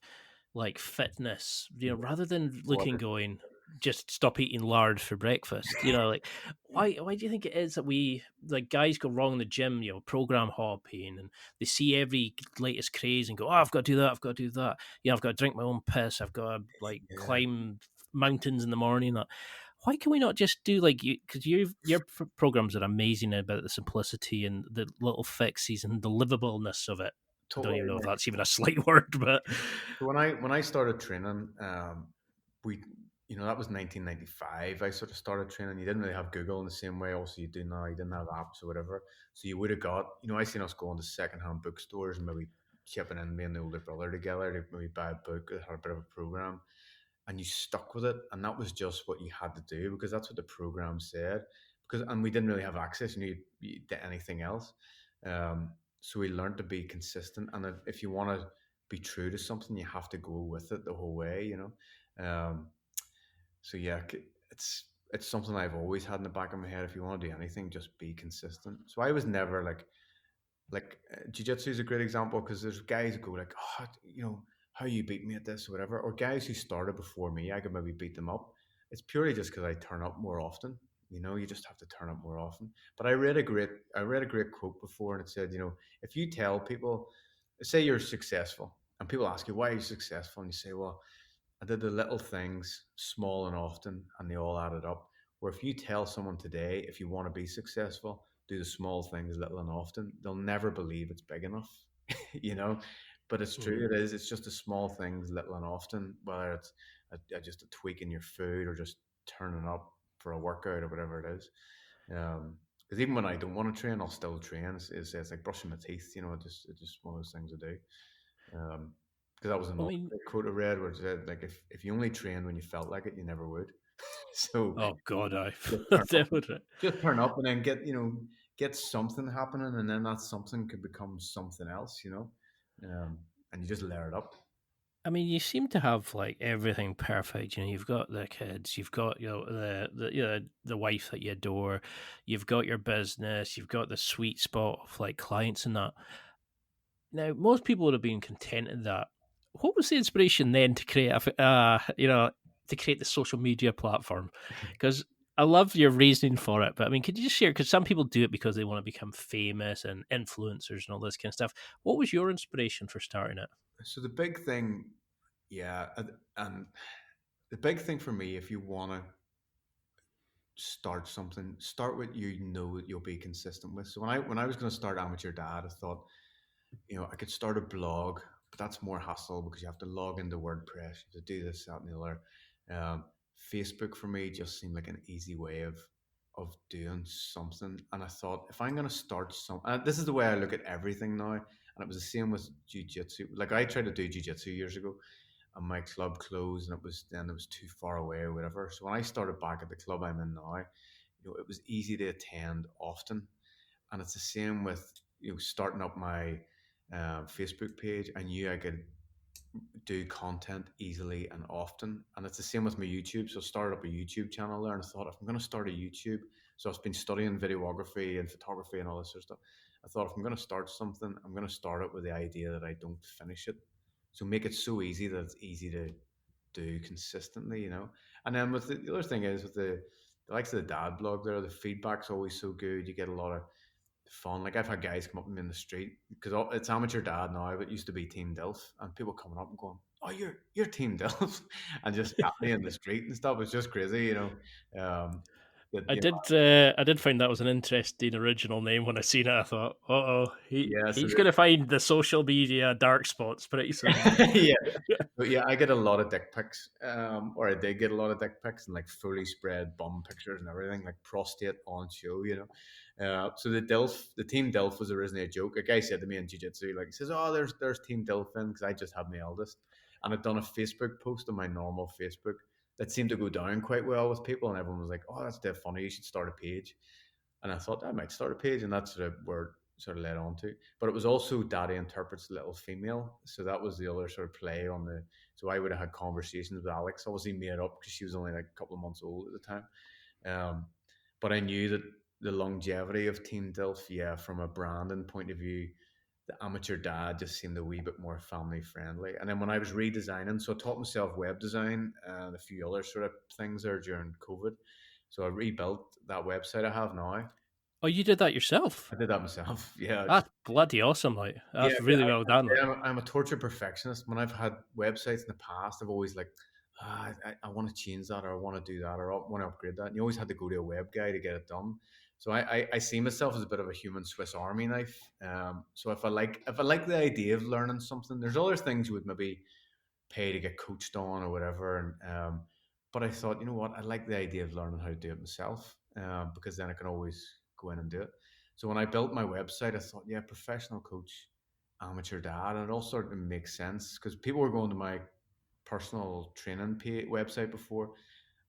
like fitness, you know, rather than looking water. going, just stop eating lard for breakfast, you know, like why do you think it is that we, like, guys go wrong in the gym, you know, program hopping, and they see every latest craze and go, oh, I've got to do that, I've got to do that, you know, I've got to drink my own piss, I've got to like Yeah, climb mountains in the morning, that why can we not just do like you, because your programs are amazing about the simplicity and the little fixes and the livableness of it. I don't even know if totally. that's even a slight word, but So when I started training, we, that was 1995. I sort of started training. You didn't really have Google in the same way. Also, you do now. You didn't have apps or whatever. So you would have got, I seen us going to secondhand bookstores and maybe chipping in, me and the older brother together to maybe buy a book that had a bit of a program, and you stuck with it, and that was just what you had to do because that's what the program said. And we didn't really have access, to anything else. Um, so we learned to be consistent, and if you want to be true to something, you have to go with it the whole way. Um, so yeah, it's something I've always had in the back of my head. If you want to do anything, just be consistent. So I was never jiu-jitsu is a great example because there's guys who go like, oh, how you beat me at this or whatever, or guys who started before me, I could maybe beat them up. It's purely just because I turn up more often. You just have to turn up more often. But I read a great quote before, and it said, if you tell people, say you're successful, and people ask you why are you successful, and you say, well, I did the little things small and often, and they all added up. Where if you tell someone today, if you want to be successful, do the small things little and often, they'll never believe it's big enough, you know. But it's true, Mhm. it is. It's just the small things little and often, whether it's just a tweak in your food or just turning up for a workout or whatever it is. Because even when I don't want to train, I'll still train. It's like brushing my teeth, it's just one of those things I do. Um, because that was I another mean, great quote I read where it said, like, if you only trained when you felt like it, you never would. So oh God, I just turn up, definitely. and then get something happening, and then that something could become something else, and you just layer it up. I mean, you seem to have like everything perfect. You've got the kids, you've got the wife that you adore, you've got your business, you've got the sweet spot of like clients and that. Now, most people would have been content in that. What was the inspiration then to create to create the social media platform? Because I love your reasoning for it, but I mean, could you just share? Because some people do it because they want to become famous and influencers and all this kind of stuff. What was your inspiration for starting it? So the big thing, yeah, and the big thing for me, if you want to start something, start with that you'll be consistent with. So when I was going to start Amateur Dad, I thought, I could start a blog, but that's more hassle because you have to log into WordPress, you have to do this, that, and the other. Um, Facebook for me just seemed like an easy way of doing something, and I thought if I'm going to start this is the way I look at everything now, and it was the same with jujitsu. Like I tried to do jujitsu years ago, and my club closed, and it was too far away or whatever. So when I started back at the club I'm in now, it was easy to attend often, and it's the same with starting up my Facebook page. I knew I could do content easily and often, and it's the same with my YouTube. So I started up a YouTube channel there, and I thought if I'm going to start a YouTube, so I've been studying videography and photography and all this sort of stuff. I thought if I'm going to start something, I'm going to start it with the idea that I don't finish it. So make it so easy that it's easy to do consistently. And then the other thing is with the likes of the dad blog there, the feedback's always so good. You get a lot of fun. Like I've had guys come up to me in the street because it's Amateur Dad now, but it used to be Team Dilf, and people coming up and going, "Oh, you're Team Dilf," and just at me in the street and stuff. It's just crazy. Um, that I you did. I did find that was an interesting original name when I seen it. I thought, oh, yeah, so he's going to find the social media dark spots pretty soon. yeah, but yeah, I get a lot of dick pics, or I did get a lot of dick pics and like fully spread bum pictures and everything, like prostate on show. So the Team Dilf was originally a joke. A guy said to me in jiu-jitsu, like he says, "Oh, there's Team Dilf in," because I just had my eldest, and I'd done a Facebook post on my normal Facebook that seemed to go down quite well with people, and everyone was like, "Oh, that's dead funny. You should start a page." And I thought I might start a page, and that's sort of where it sort of led on to. But it was also Daddy interprets little female, so that was the other sort of play on the. So I would have had conversations with Alex, obviously made up because she was only like a couple of months old at the time. Um, but I knew that the longevity of Team Dilf, yeah, from a branding point of view, the Amateur Dad just seemed a wee bit more family friendly. And then when I was redesigning, so I taught myself web design and a few other sort of things there during COVID. So I rebuilt that website I have now. Oh, you did that yourself? I did that myself. Yeah, That's bloody awesome! Like yeah. that's really well done. Like, I'm a torture perfectionist. When I've had websites in the past, I've always like, I want to change that, or I want to do that, or I want to upgrade that. And you always had to go to a web guy to get it done. So I see myself as a bit of a human Swiss Army knife. So if I like the idea of learning something, there's other things you would maybe pay to get coached on or whatever. But I thought, you know what, I like the idea of learning how to do it myself, because then I can always go in and do it. So when I built my website, I thought, yeah, professional coach, amateur dad, and it all started to make sense because people were going to my personal training website before,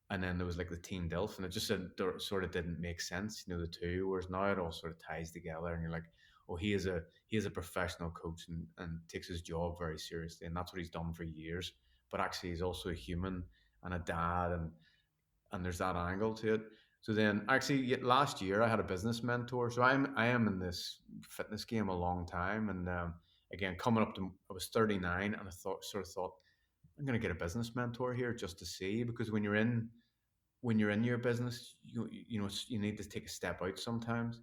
and then there was like the Team Dilf, and it just sort of didn't make sense, the two. Whereas now it all sort of ties together, and you're like, oh, he is a professional coach and takes his job very seriously, and that's what he's done for years. But actually, he's also a human and a dad, and there's that angle to it. So then, actually, last year I had a business mentor. So I am in this fitness game a long time, and again, coming up to I was 39, and I thought I'm going to get a business mentor here just to see, because when you're in your business, you need to take a step out sometimes.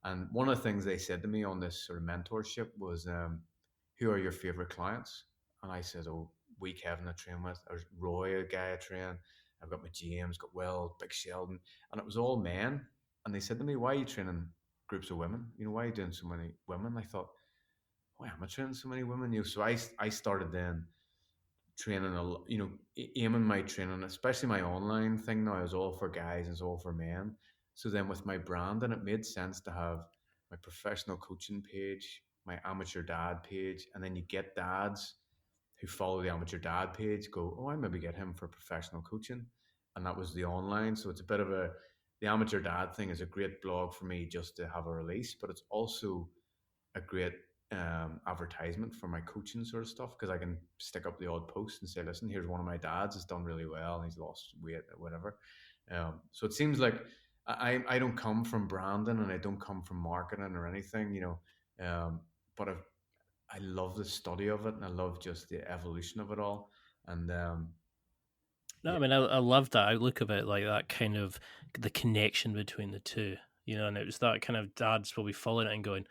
And one of the things they said to me on this sort of mentorship was, "Who are your favorite clients?" And I said, "Oh, we Kevin I train with. There's Roy, a guy I train. I've got my James, got Will, Big Sheldon, and it was all men." And they said to me, "Why are you training groups of women? Why are you doing so many women?" I thought, "Why am I training so many women?" So I started then training aiming my training, especially my online thing now, is all for guys and it's all for men. So then with my brand, and it made sense to have my professional coaching page, my amateur dad page, and then you get dads who follow the amateur dad page go, oh, I maybe get him for professional coaching. And that was the online. So it's a bit of the amateur dad thing is a great blog for me just to have a release, but it's also a great advertisement for my coaching sort of stuff, because I can stick up the odd post and say, listen, here's one of my dads has done really well and he's lost weight or whatever. So it seems like I don't come from branding and I don't come from marketing or anything, but I love the study of it and I love just the evolution of it all. And No, yeah, I mean, I love that outlook of it, like that kind of the connection between the two, and it was that kind of dad's probably following it and going,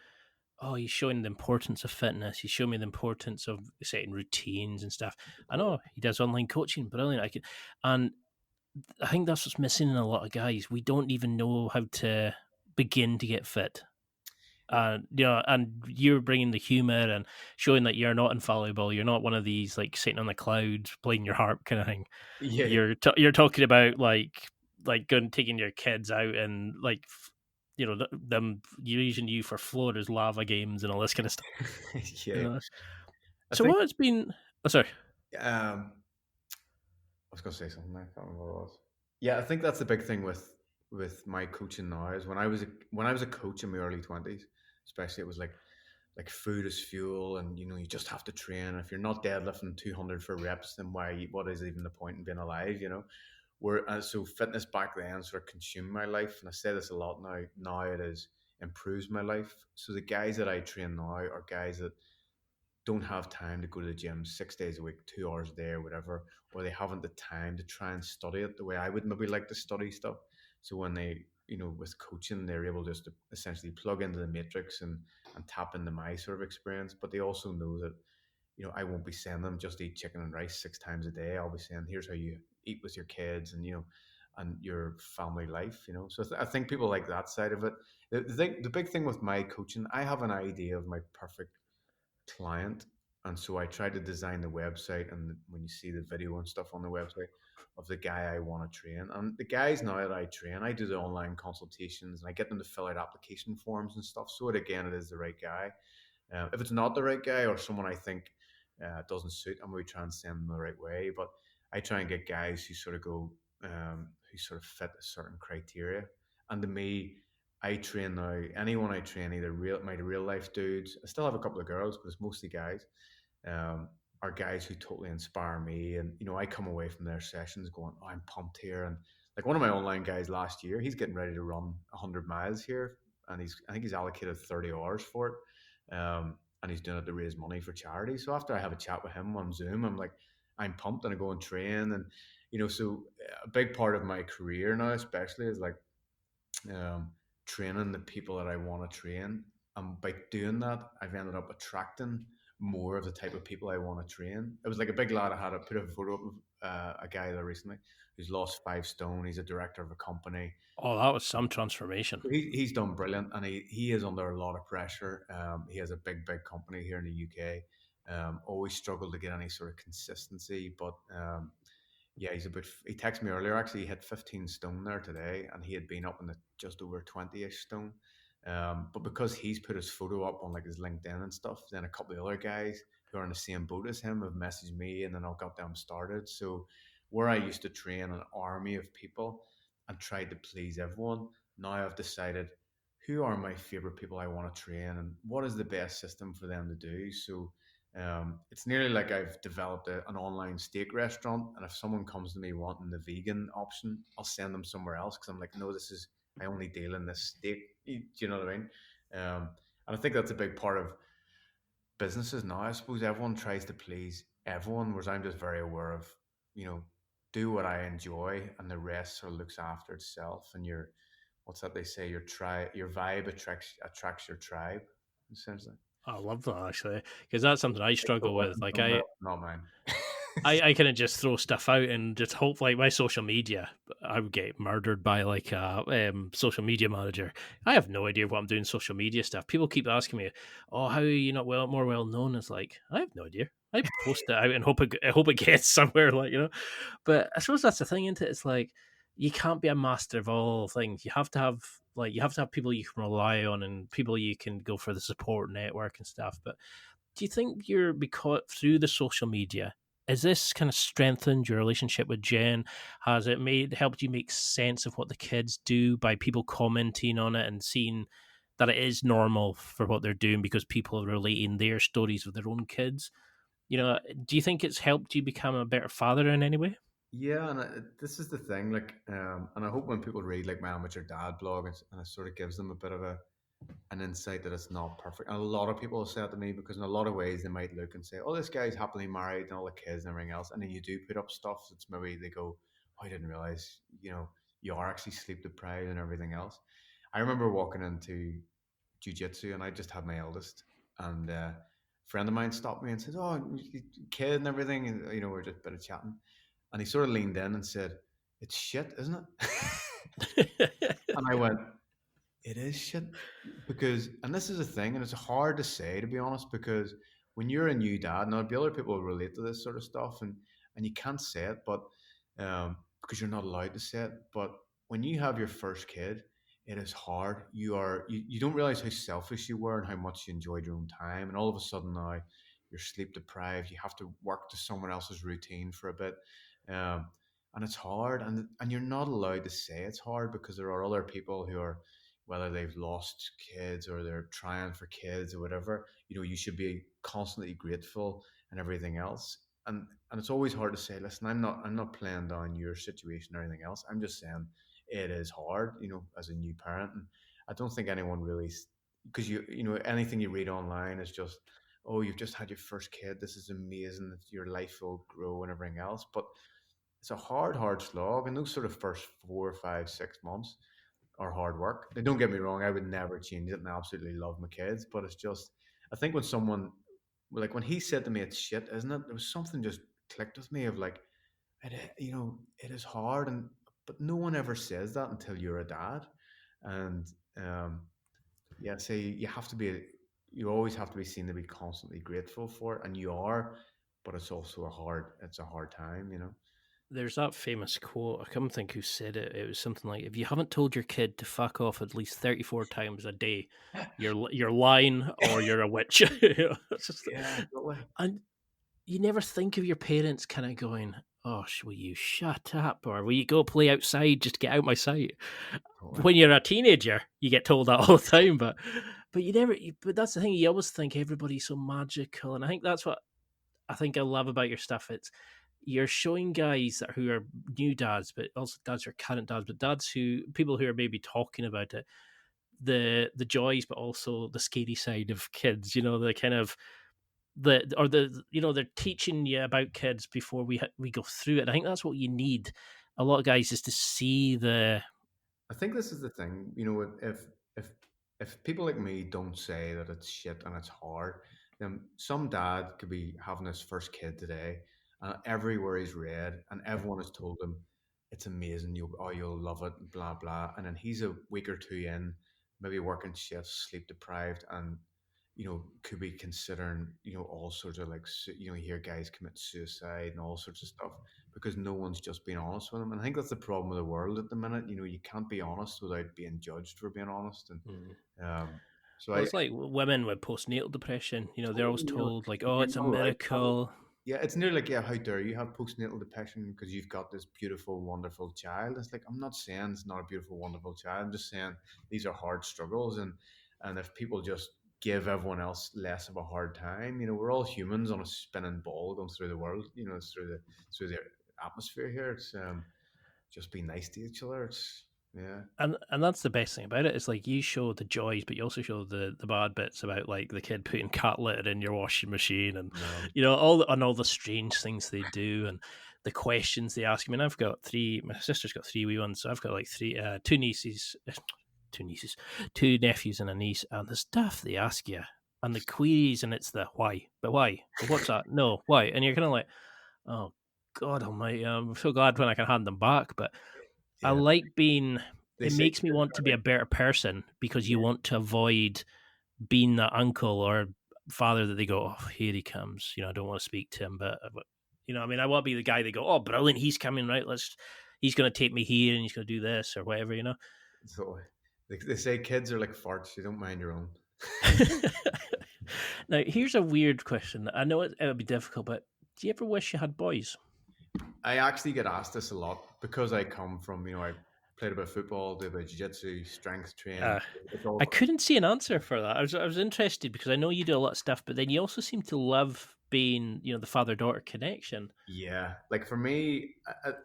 oh, he's showing the importance of fitness. He's showing me the importance of setting routines and stuff. I know he does online coaching, brilliant. And I think that's what's missing in a lot of guys. We don't even know how to begin to get fit. And you're bringing the humor and showing that you're not infallible. You're not one of these like sitting on the clouds playing your harp kind of thing. yeah, You're talking about like going taking your kids out and like them using you for Florida's lava games and all this kind of stuff. You yeah. know? I So think what it's been? Oh, sorry. I was going to say something. I can't remember what it was. Yeah, I think that's the big thing with my coaching now is when I was a coach in my early 20s, especially, it was like food is fuel, and you just have to train. If you're not deadlifting 200 for reps, then what is even the point in being alive? So fitness back then sort of consumed my life, and I say this a lot now. Now it is improves my life. So the guys that I train now are guys that don't have time to go to the gym 6 days a week, 2 hours a day or whatever, or they haven't the time to try and study it the way I would maybe like to study stuff. So when they, with coaching, they're able just to essentially plug into the matrix and tap into my sort of experience. But they also know that, I won't be saying them just eat chicken and rice 6 times a day. I'll be saying, here's how you eat with your kids and your family life. So I think people like that side of it. The big thing with my coaching, I have an idea of my perfect client. And so I try to design the website, and when you see the video and stuff on the website of the guy I want to train, and the guys now that I train, I do the online consultations and I get them to fill out application forms and stuff. So it is the right guy. If it's not the right guy or someone I think doesn't suit, I'm going to try and send them the right way. But I try and get guys who sort of who sort of fit a certain criteria. And to me, I train now. Anyone I train, either my real life dudes. I still have a couple of girls, but it's mostly guys. Um, are guys who totally inspire me, and I come away from their sessions going, "Oh, I'm pumped here." And like one of my online guys last year, he's getting ready to run 100 miles here, and I think he's allocated 30 hours for it, and he's doing it to raise money for charity. So after I have a chat with him on Zoom, I'm like, I'm pumped, and I go and train, and so a big part of my career now, especially, is like um, training the people that I want to train. And by doing that, I've ended up attracting more of the type of people I want to train. It was like a big lad I put a photo up of a guy there recently who's lost 5 stone. He's a director of a company. Oh, that was some transformation. He's done brilliant, and he is under a lot of pressure. He has a big company here in the UK. Always struggled to get any sort of consistency, but Yeah, he's about. He texted me earlier. Actually, he hit 15 stone there today, and he had been up in the just over 20ish stone. But because he's put his photo up on like his LinkedIn and stuff, then a couple of other guys who are in the same boat as him have messaged me, and then I got them started. So where I used to train an army of people and tried to please everyone, now I've decided who are my favorite people I want to train, and what is the best system for them to do. So it's nearly like I've developed an online steak restaurant, and if someone comes to me wanting the vegan option, I'll send them somewhere else because I'm like, no, this is I only deal in this steak. Do you know what I mean? And I think that's a big part of businesses now. I suppose everyone tries to please everyone, whereas I'm just very aware of, you know, do what I enjoy, and the rest sort of looks after itself. And your what's that they say? Your vibe attracts your tribe, essentially. I love that actually, because that's something I It's a struggle with. women Like somewhere, not mine. I kind of just throw stuff out and just hope like my social media, I would get murdered by like a social media manager. I have no idea what I'm doing social media stuff. People keep asking me, "Oh, how are you not more well known?" It's like I have no idea. I post it out and I hope it gets somewhere, like you know. But I suppose that's the thing, isn't it? It's like you can't be a master of all things. You have to have people you can rely on and people you can go for the support network and stuff. But do you think you're because through the social media, is this kind of strengthened your relationship with Jen? Has it made helped you make sense of what the kids do by people commenting on it and seeing that it is normal for what they're doing because people are relating their stories with their own kids? You know, do you think it's helped you become a better father in any way? Yeah, and this is the thing, like, and I hope when people read like my amateur dad blog, and it sort of gives them a bit of an insight that it's not perfect. And a lot of people have said to me because in a lot of ways they might look and say, "Oh, this guy's happily married and all the kids and everything else," and then you do put up stuff that's maybe they go, "Oh, I didn't realize, you are actually sleep deprived and everything else." I remember walking into jujitsu, and I just had my eldest, and a friend of mine stopped me and said, "Oh, kid and everything," and we're just a bit of chatting. And he sort of leaned in and said, "It's shit, isn't it?" And I went, "It is shit." Because, and this is a thing, and it's hard to say, to be honest, because when you're a new dad, now the other people will relate to this sort of stuff, and you can't say it, but because you're not allowed to say it. But when you have your first kid, it is hard. You don't realize how selfish you were and how much you enjoyed your own time, and all of a sudden now you're sleep deprived. You have to work to someone else's routine for a bit. Um, and it's hard, and you're not allowed to say it's hard because there are other people who are, whether they've lost kids or they're trying for kids or whatever, you should be constantly grateful and everything else. And it's always hard to say, listen, I'm not playing down your situation or anything else. I'm just saying it is hard, as a new parent. And I don't think anyone really, because anything you read online is just, oh, you've just had your first kid. This is amazing that your life will grow and everything else. But it's a hard slog. And those sort of first 4, 5, 6 months are hard work. Now, don't get me wrong, I would never change it, and I absolutely love my kids. But it's just, I think when someone, like when he said to me, "It's shit, isn't it?" There was something just clicked with me of like, it is hard, and but no one ever says that until you're a dad, and yeah, say you have to be, you always have to be seen to be constantly grateful for it, and you are, but it's a hard time. There's that famous quote. I can't think who said it. It was something like, "If you haven't told your kid to fuck off at least 34 times a day, you're lying or you're a witch." It's just, Yeah, totally. and you never think of your parents kind of going, "Oh, will you shut up?" or "Will you go play outside? Just get out my sight." Totally. When you're a teenager, you get told that all the time, but you never. But that's the thing. You always think everybody's so magical, and I think that's what I think I love about your stuff. It's you're showing guys who are new dads, but also dads who are current dads, but dads who people who are maybe talking about it, the joys, but also the scary side of kids. You know, the kind of they're teaching you about kids before we go through it. I think that's what you need. A lot of guys is to see the I think this is the thing, if if people like me don't say that it's shit and it's hard, then some dad could be having his first kid today, and everywhere he's read, and everyone has told him it's amazing, you'll love it, blah blah, and then he's a week or two in, maybe working shifts, sleep deprived, and could be considering, all sorts of like, you hear guys commit suicide and all sorts of stuff because no one's just being honest with them. And I think that's the problem with the world at the minute. You can't be honest without being judged for being honest. And Mm. um, so Well, I it's like women with postnatal depression. They're always totally, told like, "Oh, you're it's a not allowed to have it. miracle." Yeah, it's nearly like, yeah, how dare you have postnatal depression because you've got this beautiful, wonderful child. It's like, I'm not saying it's not a beautiful, wonderful child. I'm just saying these are hard struggles, and if people just give everyone else less of a hard time, we're all humans on a spinning ball going through the world, through the atmosphere here. It's just be nice to each other. It's yeah, And that's the best thing about it. It's like you show the joys, but you also show the bad bits about like the kid putting cat litter in your washing machine, and no, all the strange things they do, and the questions they ask. I mean, I've got three. My sister's got three wee ones, so I've got like two nieces, two nieces, two nephews, and a niece, and the stuff they ask you, and the queries, and it's the why, but why, but what's that? No, why, and you're kind of like, oh God Almighty, I'm so glad when I can hand them back, but I yeah. like being. They It say makes me kids want to are be like, a better person because yeah, you want to avoid being that uncle or father that they go, oh, here he comes. I don't want to speak to him, but I mean, I want to be the guy they go, oh, brilliant, he's coming, right? He's going to take me here and he's going to do this or whatever. so they say kids are like farts. You don't mind your own. Now, here's a weird question. I know it would be difficult, but do you ever wish you had boys? I actually get asked this a lot because I come from, I played a bit of football, did a bit of jiu-jitsu, strength training. Uh, It's all I couldn't see an answer for that. I was interested because I know you do a lot of stuff, but then you also seem to love being, the father daughter connection. yeah. Like for me,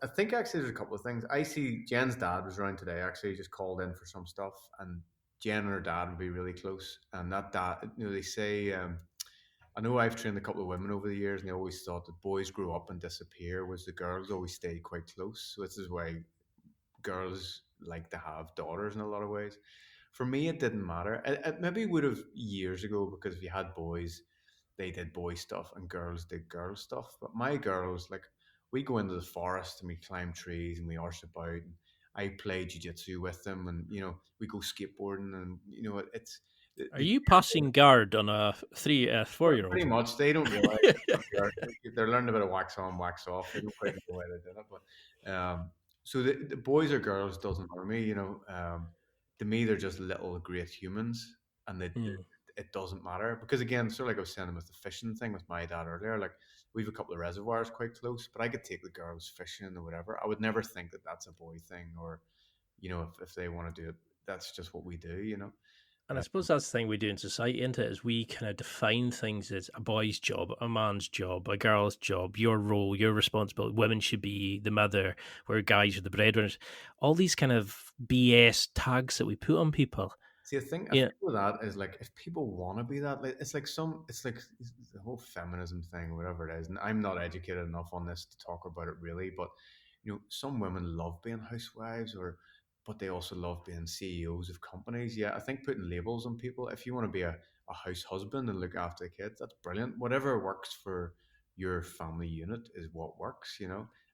I think actually there's a couple of things. I see Jen's dad was around today. Actually, he just called in for some stuff, and Jen and her dad would be really close. And that dad, they say, I know I've trained a couple of women over the years, and they always thought that boys grow up and disappear, whereas the girls always stay quite close. So this is why girls like to have daughters in a lot of ways. For me, it didn't matter. It maybe would have years ago because if you had boys, they did boy stuff and girls did girl stuff. But my girls, like, we go into the forest and we climb trees and we arse about. And I play jiu-jitsu with them, and we go skateboarding, and it's Are the you passing guard on a 4-year-old? pretty much they don't realize they're learning a bit of wax on, wax off. They don't quite know why they're doing it, but so the boys or girls doesn't bother me. To me, they're just little great humans, and Hmm. it doesn't matter because again, sort of like I was saying with the fishing thing with my dad earlier, like we have a couple of reservoirs quite close, but I could take the girls fishing or whatever. I would never think that that's a boy thing, or if they want to do it, that's just what we do. And I Uh, suppose that's the thing we do in society, isn't it? Is we kind of define things as a boy's job, a man's job, a girl's job, your role, your responsibility. Women should be the mother, where guys are the breadwinners. All these kind of BS tags that we put on people. See, I think Yeah, with that is like if people want to be that, like it's like the whole feminism thing, or whatever it is. And I'm not educated enough on this to talk about it really, but some women love being housewives, but they also love being CEOs of companies. Yeah, I think putting labels on people. If you want to be a house husband and look after the kids, that's brilliant. Whatever works for your family unit is what works.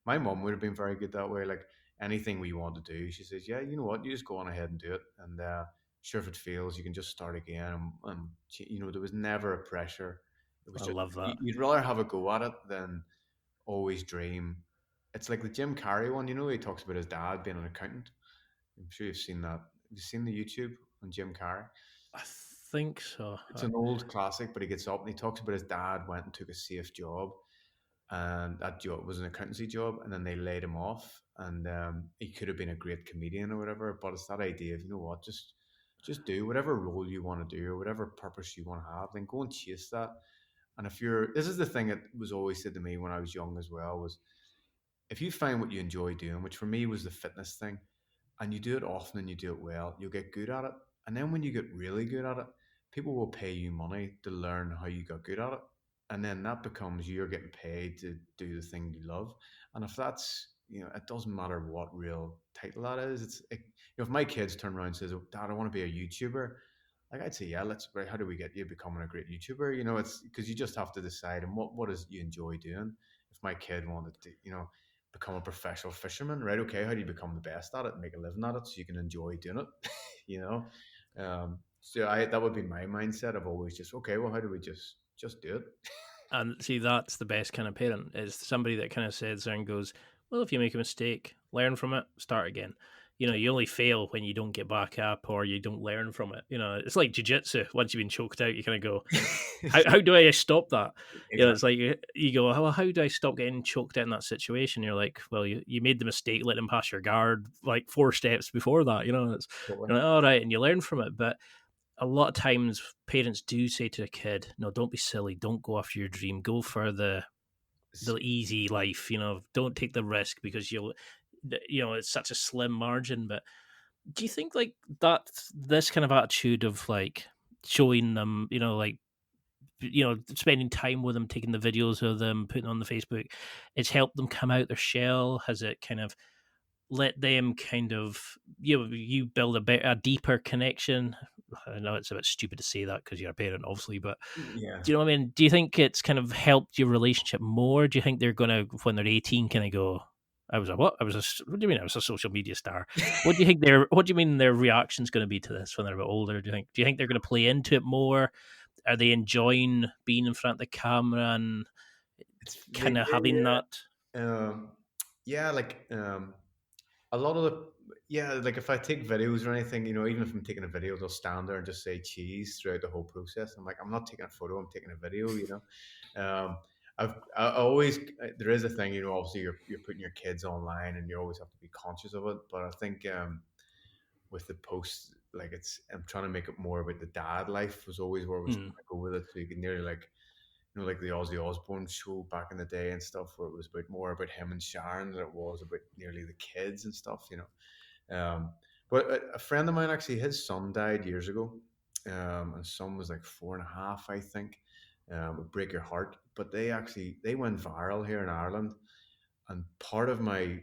My mom would have been very good that way. Like anything we want to do, she says, "Yeah, you know what? You just go on ahead and do it." And sure, if it fails, you can just start again. And there was never a pressure. It was I just love that. you'd rather have a go at it than always dream. It's like the Jim Carrey one. He talks about his dad being an accountant. I'm sure you've seen that. Have you seen the YouTube on Jim Carrey? I think so. It's an old classic, but he gets up and he talks about his dad went and took a safe job, and that job was an accountancy job, and then they laid him off, and he could have been a great comedian or whatever, but it's that idea of, what, just do whatever role you want to do or whatever purpose you want to have, then go and chase that. And if you're this is the thing that was always said to me when I was young as well, was if you find what you enjoy doing, which for me was the fitness thing, and you do it often and you do it well, you'll get good at it. And then when you get really good at it, people will pay you money to learn how you got good at it. And then that becomes you're getting paid to do the thing you love. And if that's, it doesn't matter what real title that is. If my kids turn around and says, "Oh, Dad, I want to be a YouTuber," like I'd say, yeah, right, how do we get you becoming a great YouTuber? It's because you just have to decide and what is you enjoy doing. If my kid wanted to, become a professional fisherman, right? Okay, how do you become the best at it and make a living at it so you can enjoy doing it? you know? So that would be my mindset of always just, okay, well, how do we just do it? And see, that's the best kind of parent is somebody that kind of says there and goes, well, if you make a mistake, learn from it, start again. You know, you only fail when you don't get back up or you don't learn from it. You know, it's like jujitsu. Once you've been choked out, you kind of go, how do I stop that? You know, Exactly. it's like you go, well, how do I stop getting choked out in that situation? You're like, well, you made the mistake, let them pass your guard like 4 steps before that. You know, it's Totally. you're like, all right, and you learn from it. But a lot of times parents do say to a kid, no, don't be silly, don't go after your dream, go for the easy life, you know, don't take the risk because you know, it's such a slim margin. But do you think like that this kind of attitude of like showing them, you know, like, you know, spending time with them, taking the videos of them, putting on the Facebook, it's helped them come out their shell? Has it kind of let them kind of, you know, you build a deeper connection? I know it's a bit stupid to say that because you're a parent, obviously, but Yeah. do you know what I mean? Do you think it's kind of helped your relationship more? Do you think they're gonna, when they're 18, kind of go, "I was a what? What do you mean? I was a social media star." What do you think their What do you mean their reaction's going to be to this when they're a bit older? Do you think? Do you think they're going to play into it more? Are they enjoying being in front of the camera and They kind of do, having that? yeah. Yeah, like a lot of the yeah, like if I take videos or anything, even if I'm taking a video, they'll stand there and just say cheese throughout the whole process. I'm like, I'm not taking a photo, I'm taking a video. Um, I always there is a thing, obviously you're putting your kids online and you always have to be conscious of it. But I think with the posts, like I'm trying to make it more about the dad life was always where I was Mm, trying to go with it. So you can nearly like like the Ozzy Osbourne show back in the day and stuff, where it was more about him and Sharon than it was about nearly the kids and stuff. But a friend of mine actually, his son died years ago, and son was like 4.5, I think. Would break your heart, but they went viral here in Ireland, and part of my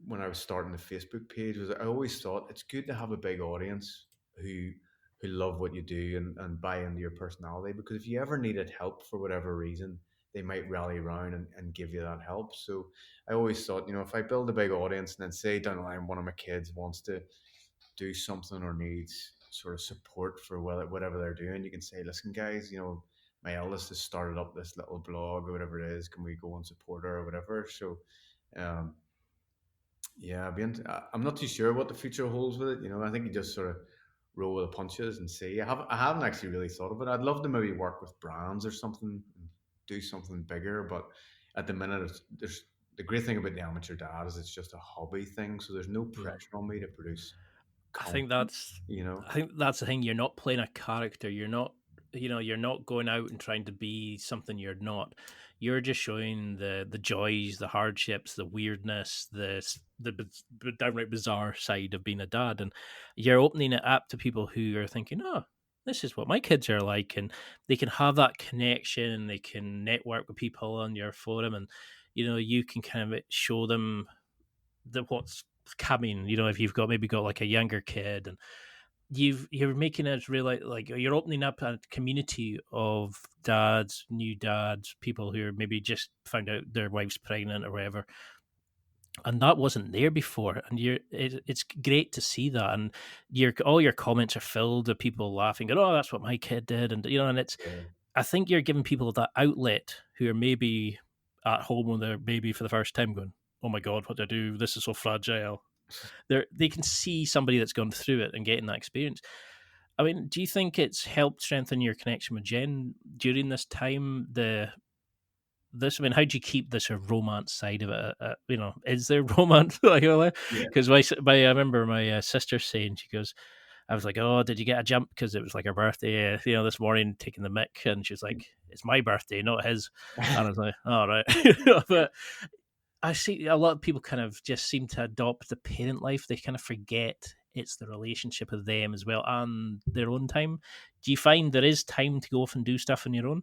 when I was starting the Facebook page was I always thought it's good to have a big audience who love what you do and buy into your personality, because if you ever needed help for whatever reason, they might rally around and give you that help. So I always thought, if I build a big audience and then say down the line one of my kids wants to do something or needs sort of support for whatever they're doing, you can say, listen guys, my eldest has started up this little blog or whatever it is, can we go and support her or whatever. So um, yeah, I'm not too sure what the future holds with it. I think you just sort of roll with the punches and see. I haven't actually really thought of it. I'd love to maybe work with brands or something, and do something bigger. But at the minute, there's the great thing about the amateur dad is it's just a hobby thing. So there's no mm. pressure on me to produce I think content. that's You know. I think that's the thing. You're not playing a character. You're not, you know, you're not going out and trying to be something you're not. You're just showing the joys, the hardships, the weirdness, the downright bizarre side of being a dad, and you're opening it up to people who are thinking, oh, this is what my kids are like, and they can have that connection, and they can network with people on your forum, and you know, you can kind of show them what's coming. You know, if you've got like a younger kid, and you're making us realize, like, you're opening up a community of dads, new dads, people who are maybe just found out their wife's pregnant or whatever, and that wasn't there before. And it's great to see that, and your all your comments are filled with people laughing, going, "Oh, that's what my kid did," and you know, and it's Yeah. I think you're giving people that outlet who are maybe at home with their baby for the first time, going, "Oh my god, what do I do? This is so fragile." They can see somebody that's gone through it and getting that experience. I mean, do you think it's helped strengthen your connection with Jen during this time? I mean, how do you keep this a romance side of it? You know, is there romance? Yeah. Because I remember my sister saying, she goes, I was like, "Oh, did you get a jump?" Because it was like her birthday, you know, this morning taking the mic, and she's like, "It's my birthday, not his." And I was like, "All right," but I see a lot of people kind of just seem to adopt the parent life. They kind of forget it's the relationship with them as well and their own time. Do you find there is time to go off and do stuff on your own?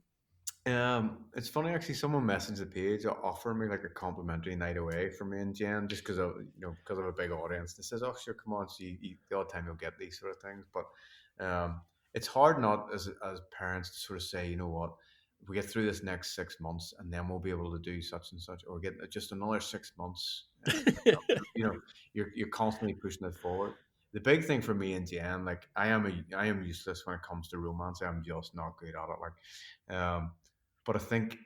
It's funny actually. Someone messaged the page, offer me like a complimentary night away for me and Jen, just because of a big audience. They says, "Oh, sure, come on." So the odd time you'll get these sort of things, but it's hard not as parents to sort of say, you know what, if we get through this next 6 months, and then we'll be able to do such and such, or get just another 6 months. You're constantly pushing it forward. the big thing for me and Jen, like I am useless when it comes to romance. I'm just not good at it. But I think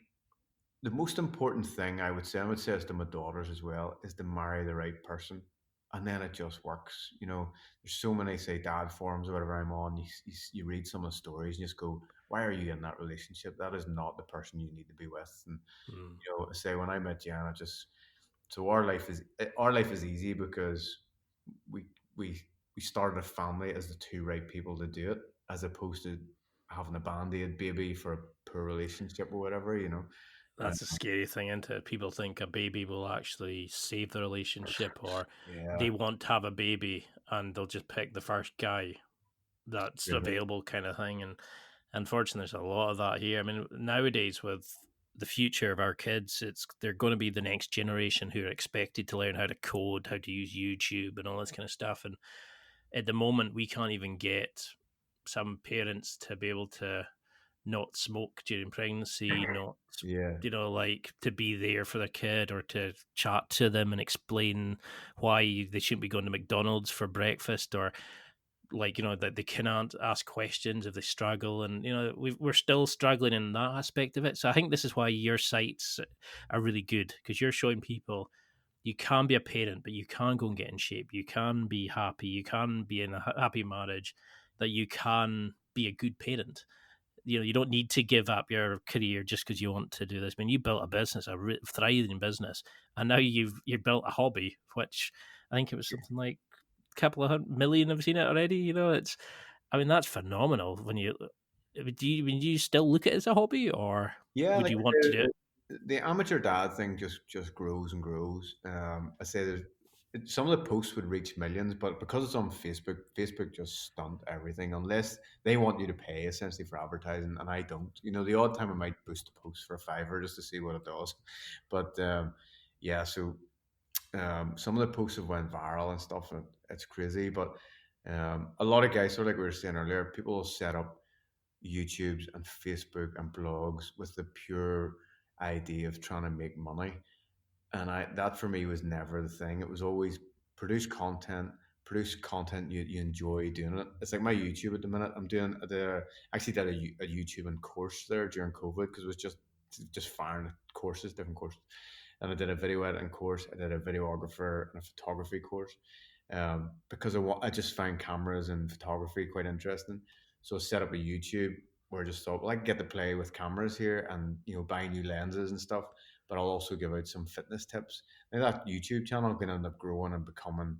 the most important thing I would say this to my daughters as well, is to marry the right person. And then it just works. There's so many, say, dad forums or whatever I'm on. You read some of the stories and you just go, why are you in that relationship? That is not the person you need to be with. And, Mm. say when I met Jan, so our life is easy because we, we, we started a family as the two right people to do it, as opposed to having a band-aid baby for a poor relationship or whatever. And That's a scary thing, isn't it? People think a baby will actually save the relationship, or yeah, they want to have a baby and they'll just pick the first guy that's really. available, kind of thing. And unfortunately, there's a lot of that here. I mean, nowadays with the future of our kids, they're going to be the next generation who are expected to learn how to code, how to use YouTube, and all this kind of stuff. And at the moment, we can't even get some parents to be able to not smoke during pregnancy, not, Yeah. like, to be there for their kid or to chat to them and explain why they shouldn't be going to McDonald's for breakfast, or like, that they cannot ask questions if they struggle. And we're still struggling in that aspect of it. So I think this is why your sites are really good, because you're showing people you can be a parent, but you can go and get in shape, you can be happy, you can be in a happy marriage, that you can be a good parent. You don't need to give up your career just because you want to do this. I mean, you built a business, a thriving business, and now you've built a hobby, which I think it was something like a couple of 100 million have seen it already. I mean, that's phenomenal. Do you still look at it as a hobby, or Yeah, would like you want to do it? the amateur dad thing just grows and grows. I say some of the posts would reach millions, but because it's on Facebook, Facebook just stunt everything unless they want you to pay essentially for advertising, and I don't. The odd time I might boost a post for a fiver just to see what it does, but yeah. So some of the posts have went viral and stuff, and it's crazy. But a lot of guys, sort of like we were saying earlier, people will set up YouTubes and Facebook and blogs with the pure idea of trying to make money. And that for me was never the thing. It was always produce content, you enjoy doing it. It's like my YouTube at the minute. Actually did a YouTube and course there during COVID, because it was just firing courses, different courses. And I did a video editing course, I did a videographer and a photography course, because I just find cameras and photography quite interesting. So I set up a YouTube where I just thought, well, I can get to play with cameras here and buy new lenses and stuff, but I'll also give out some fitness tips. Now that YouTube channel can end up growing and becoming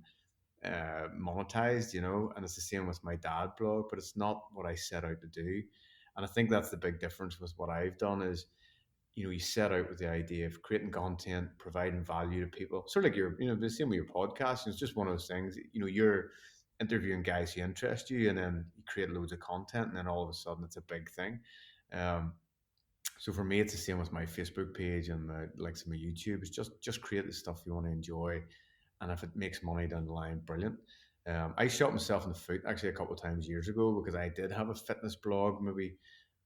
monetized, and it's the same with my dad blog, but it's not what I set out to do. And I think that's the big difference with what I've done is, you set out with the idea of creating content, providing value to people. Sort of like the same with your podcast. It's just one of those things. You're interviewing guys who interest you, and then you create loads of content, and then all of a sudden it's a big thing. So for me, it's the same with my Facebook page and like some of YouTube. It's just create the stuff you want to enjoy, and if it makes money down the line, brilliant. I shot myself in the foot actually a couple of times years ago, because I did have a fitness blog, maybe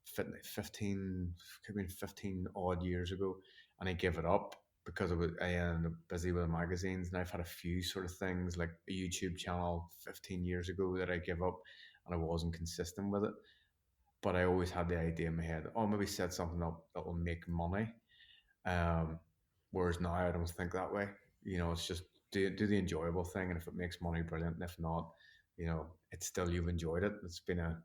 15, could have been 15 odd years ago, and I gave it up because I ended up busy with the magazines, and I've had a few sort of things like a YouTube channel 15 years ago that I gave up, and I wasn't consistent with it. But I always had the idea in my head, oh, maybe set something up that will make money. Whereas now I don't think that way. It's just do the enjoyable thing, and if it makes money, brilliant. And if not, it's still, you've enjoyed it. It's been a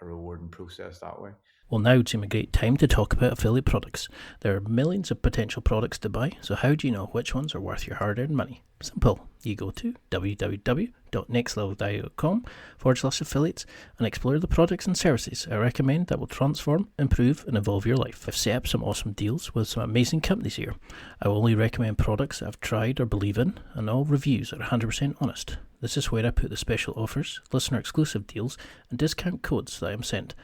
rewarding process that way. Well, now would seem a great time to talk about affiliate products. There are millions of potential products to buy, so how do you know which ones are worth your hard-earned money? Simple. You go to www.nextlevelguy.com/affiliates and explore the products and services I recommend that will transform, improve, and evolve your life. I've set up some awesome deals with some amazing companies here. I will only recommend products I've tried or believe in, and all reviews are 100% honest. This is where I put the special offers, listener-exclusive deals, and discount codes that I am sent.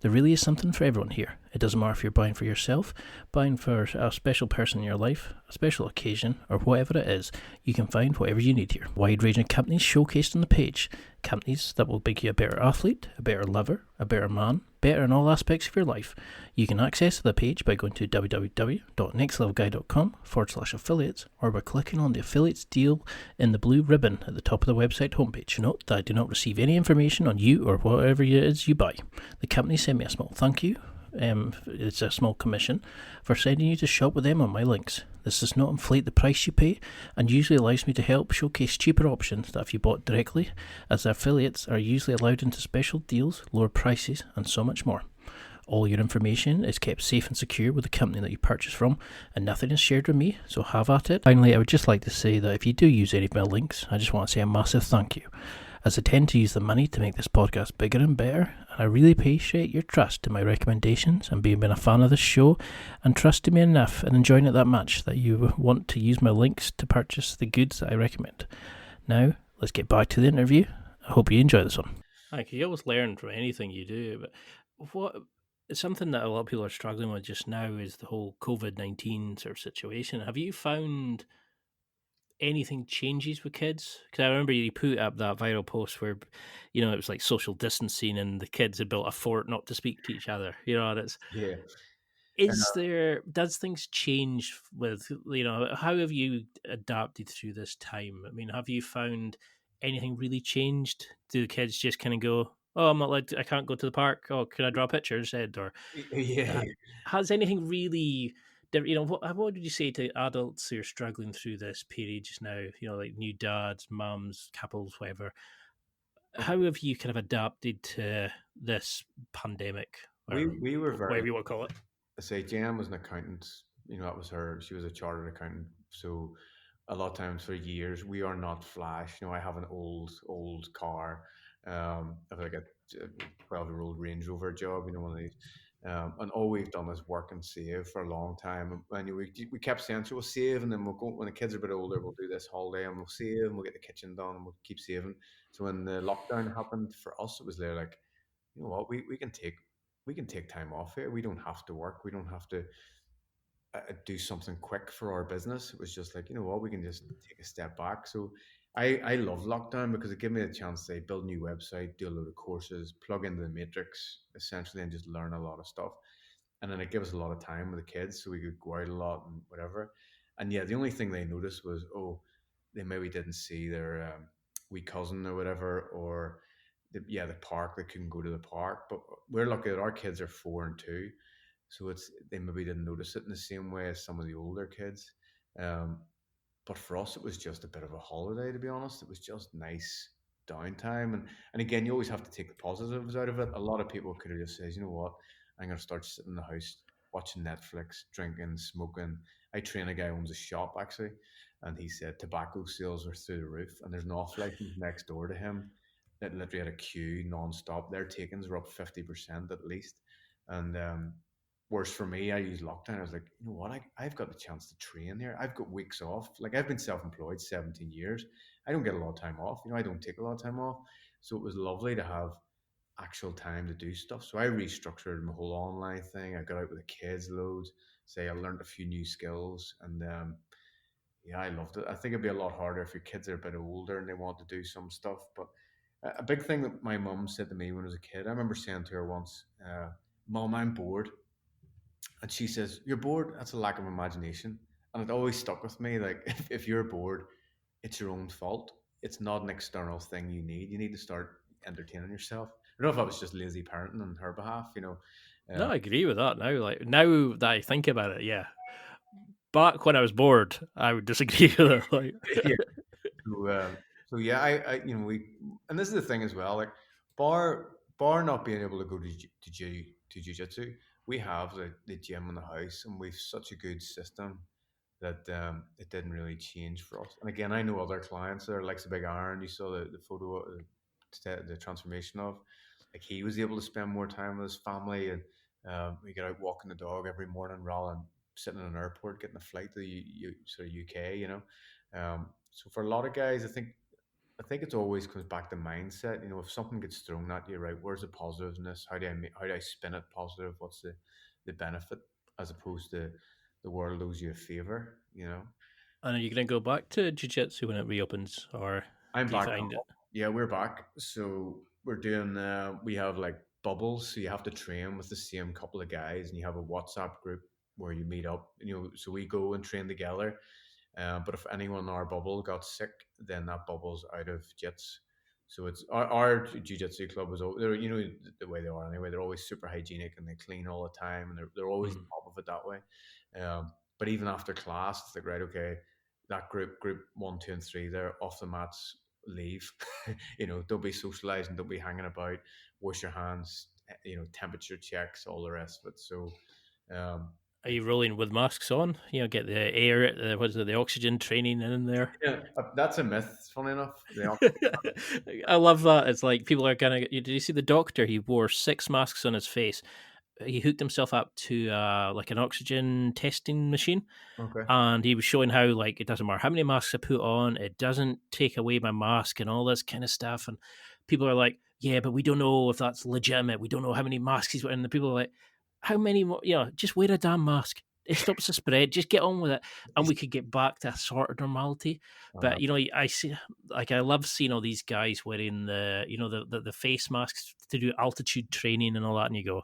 There really is something for everyone here. It doesn't matter if you're buying for yourself, buying for a special person in your life, a special occasion, or whatever it is, you can find whatever you need here. Wide range of companies showcased on the page. Companies that will make you a better athlete, a better lover, a better man, better in all aspects of your life. You can access the page by going to www.nextlevelguy.com/affiliates or by clicking on the affiliates deal in the blue ribbon at the top of the website homepage. Note that I do not receive any information on you or whatever it is you buy. The company sent me a small thank you. It's a small commission for sending you to shop with them on my links. This does not inflate the price you pay and usually allows me to help showcase cheaper options that if you bought directly, as the affiliates are usually allowed into special deals, lower prices, and so much more. All your information is kept safe and secure with the company that you purchase from, and nothing is shared with me, so have at it. Finally, I would just like to say that if you do use any of my links, I just want to say a massive thank you, as I tend to use the money to make this podcast bigger and better, and I really appreciate your trust in my recommendations and being a fan of this show and trusting me enough and enjoying it that much that you want to use my links to purchase the goods that I recommend. Now, let's get back to the interview. I hope you enjoy this one. You always learn from anything you do, but it's something that a lot of people are struggling with just now is the whole COVID-19 sort of situation. Have you found anything changes with kids? Because I remember you put up that viral post where, it was like social distancing and the kids had built a fort not to speak to each other. And it's Yeah. does things change with, how have you adapted through this time? I mean, have you found anything really changed? Do the kids just kind of go, oh, I'm not allowed I can't go to the park. Oh, can I draw a picture instead? Or Yeah. has anything really what did you say to adults who are struggling through this period just now, like new dads, mums, couples, whatever? How have you kind of adapted to this pandemic, or We were very, whatever you want to call it? I say Jan was an accountant. That was her. She was a chartered accountant. So a lot of times for years we are not flash. I have an old car. I've like a 12-year-old Range Rover job. One of these. And all we've done is work and save for a long time. And we kept saying, so we'll save, and then we'll go when the kids are a bit older. We'll do this holiday, and we'll save, and we'll get the kitchen done, and we'll keep saving. So when the lockdown happened for us, it was there like, you know what, we can take time off here. We don't have to work. We don't have to do something quick for our business. It was just like, you know what, we can just take a step back. So I love lockdown because it gave me a chance to build a new website, do a load of courses, plug into the matrix essentially, and just learn a lot of stuff. And then it gave us a lot of time with the kids, so we could go out a lot and whatever. And yeah, the only thing they noticed was, oh, they maybe didn't see their wee cousin or whatever, or the park. They couldn't go to the park. But we're lucky that our kids are 4 and 2, so they maybe didn't notice it in the same way as some of the older kids. Um, but for us, it was just a bit of a holiday, to be honest. It was just nice downtime. And again, you always have to take the positives out of it. A lot of people could have just said, you know what, I'm going to start sitting in the house watching Netflix, drinking, smoking. I train a guy who owns a shop actually, and he said tobacco sales are through the roof, and there's an off license next door to him that literally had a queue non-stop. Their takings were up 50% at least. And whereas for me, I use lockdown. I was like, you know what? I've got the chance to train here. I've got weeks off. Like I've been self-employed 17 years. I don't get a lot of time off. I don't take a lot of time off. So it was lovely to have actual time to do stuff. So I restructured my whole online thing. I got out with the kids loads. Say I learned a few new skills, and yeah, I loved it. I think it'd be a lot harder if your kids are a bit older and they want to do some stuff. But a big thing that my mum said to me when I was a kid, I remember saying to her once, "Mum, I'm bored." And she says, "You're bored? That's a lack of imagination." And it always stuck with me. Like, if you're bored, it's your own fault. It's not an external thing you need. You need to start entertaining yourself. I don't know if I was just lazy parenting on her behalf. No, Uh, I agree with that now. Like, now that I think about it, yeah. Back when I was bored, I would disagree with her. Like, yeah. So yeah, and this is the thing as well. Like, bar not being able to go to jiu-jitsu, we have the gym in the house, and we've such a good system that it didn't really change for us. And again, I know other clients there, like the Big Iron. You saw the photo, the transformation of, like, he was able to spend more time with his family, and we get out walking the dog every morning rather than sitting in an airport getting a flight to the sort of UK. So for a lot of guys, I think it's always comes back to mindset. If something gets thrown at you, right, where's the positiveness? How do I spin it positive? What's the benefit, as opposed to the world owes you a favor. and are you going to go back to jiu-jitsu when it reopens, or I'm do you back find now. it? Yeah, we're back. So we're doing. We have like bubbles, so you have to train with the same couple of guys, and you have a WhatsApp group where you meet up. So we go and train together. But if anyone in our bubble got sick, then that bubble's out of jits. So it's our jiu-jitsu club is, the way they are anyway. They're always super hygienic and they clean all the time, and they're always on Mm. top of it that way. But even after class, it's like, right, okay, that group 1, 2, and 3, they're off the mats. Leave, don't be socializing, don't be hanging about. Wash your hands, temperature checks, all the rest of it. So, um, Are you rolling with masks on? Get the air, what is it, the oxygen training in there. yeah, that's a myth. Funny enough, I love that. It's like people are gonna. Did you see the doctor? He wore 6 masks on his face. He hooked himself up to like an oxygen testing machine, okay. and he was showing how like it doesn't matter how many masks I put on, it doesn't take away my mask and all this kind of stuff. And people are like, yeah, but we don't know if that's legitimate. We don't know how many masks he's wearing. And the people are like, how many more? Just wear a damn mask. It stops the spread. Just get on with it, and we could get back to a sort of normality. Uh, But I see, like, I love seeing all these guys wearing the face masks to do altitude training and all that, and you go,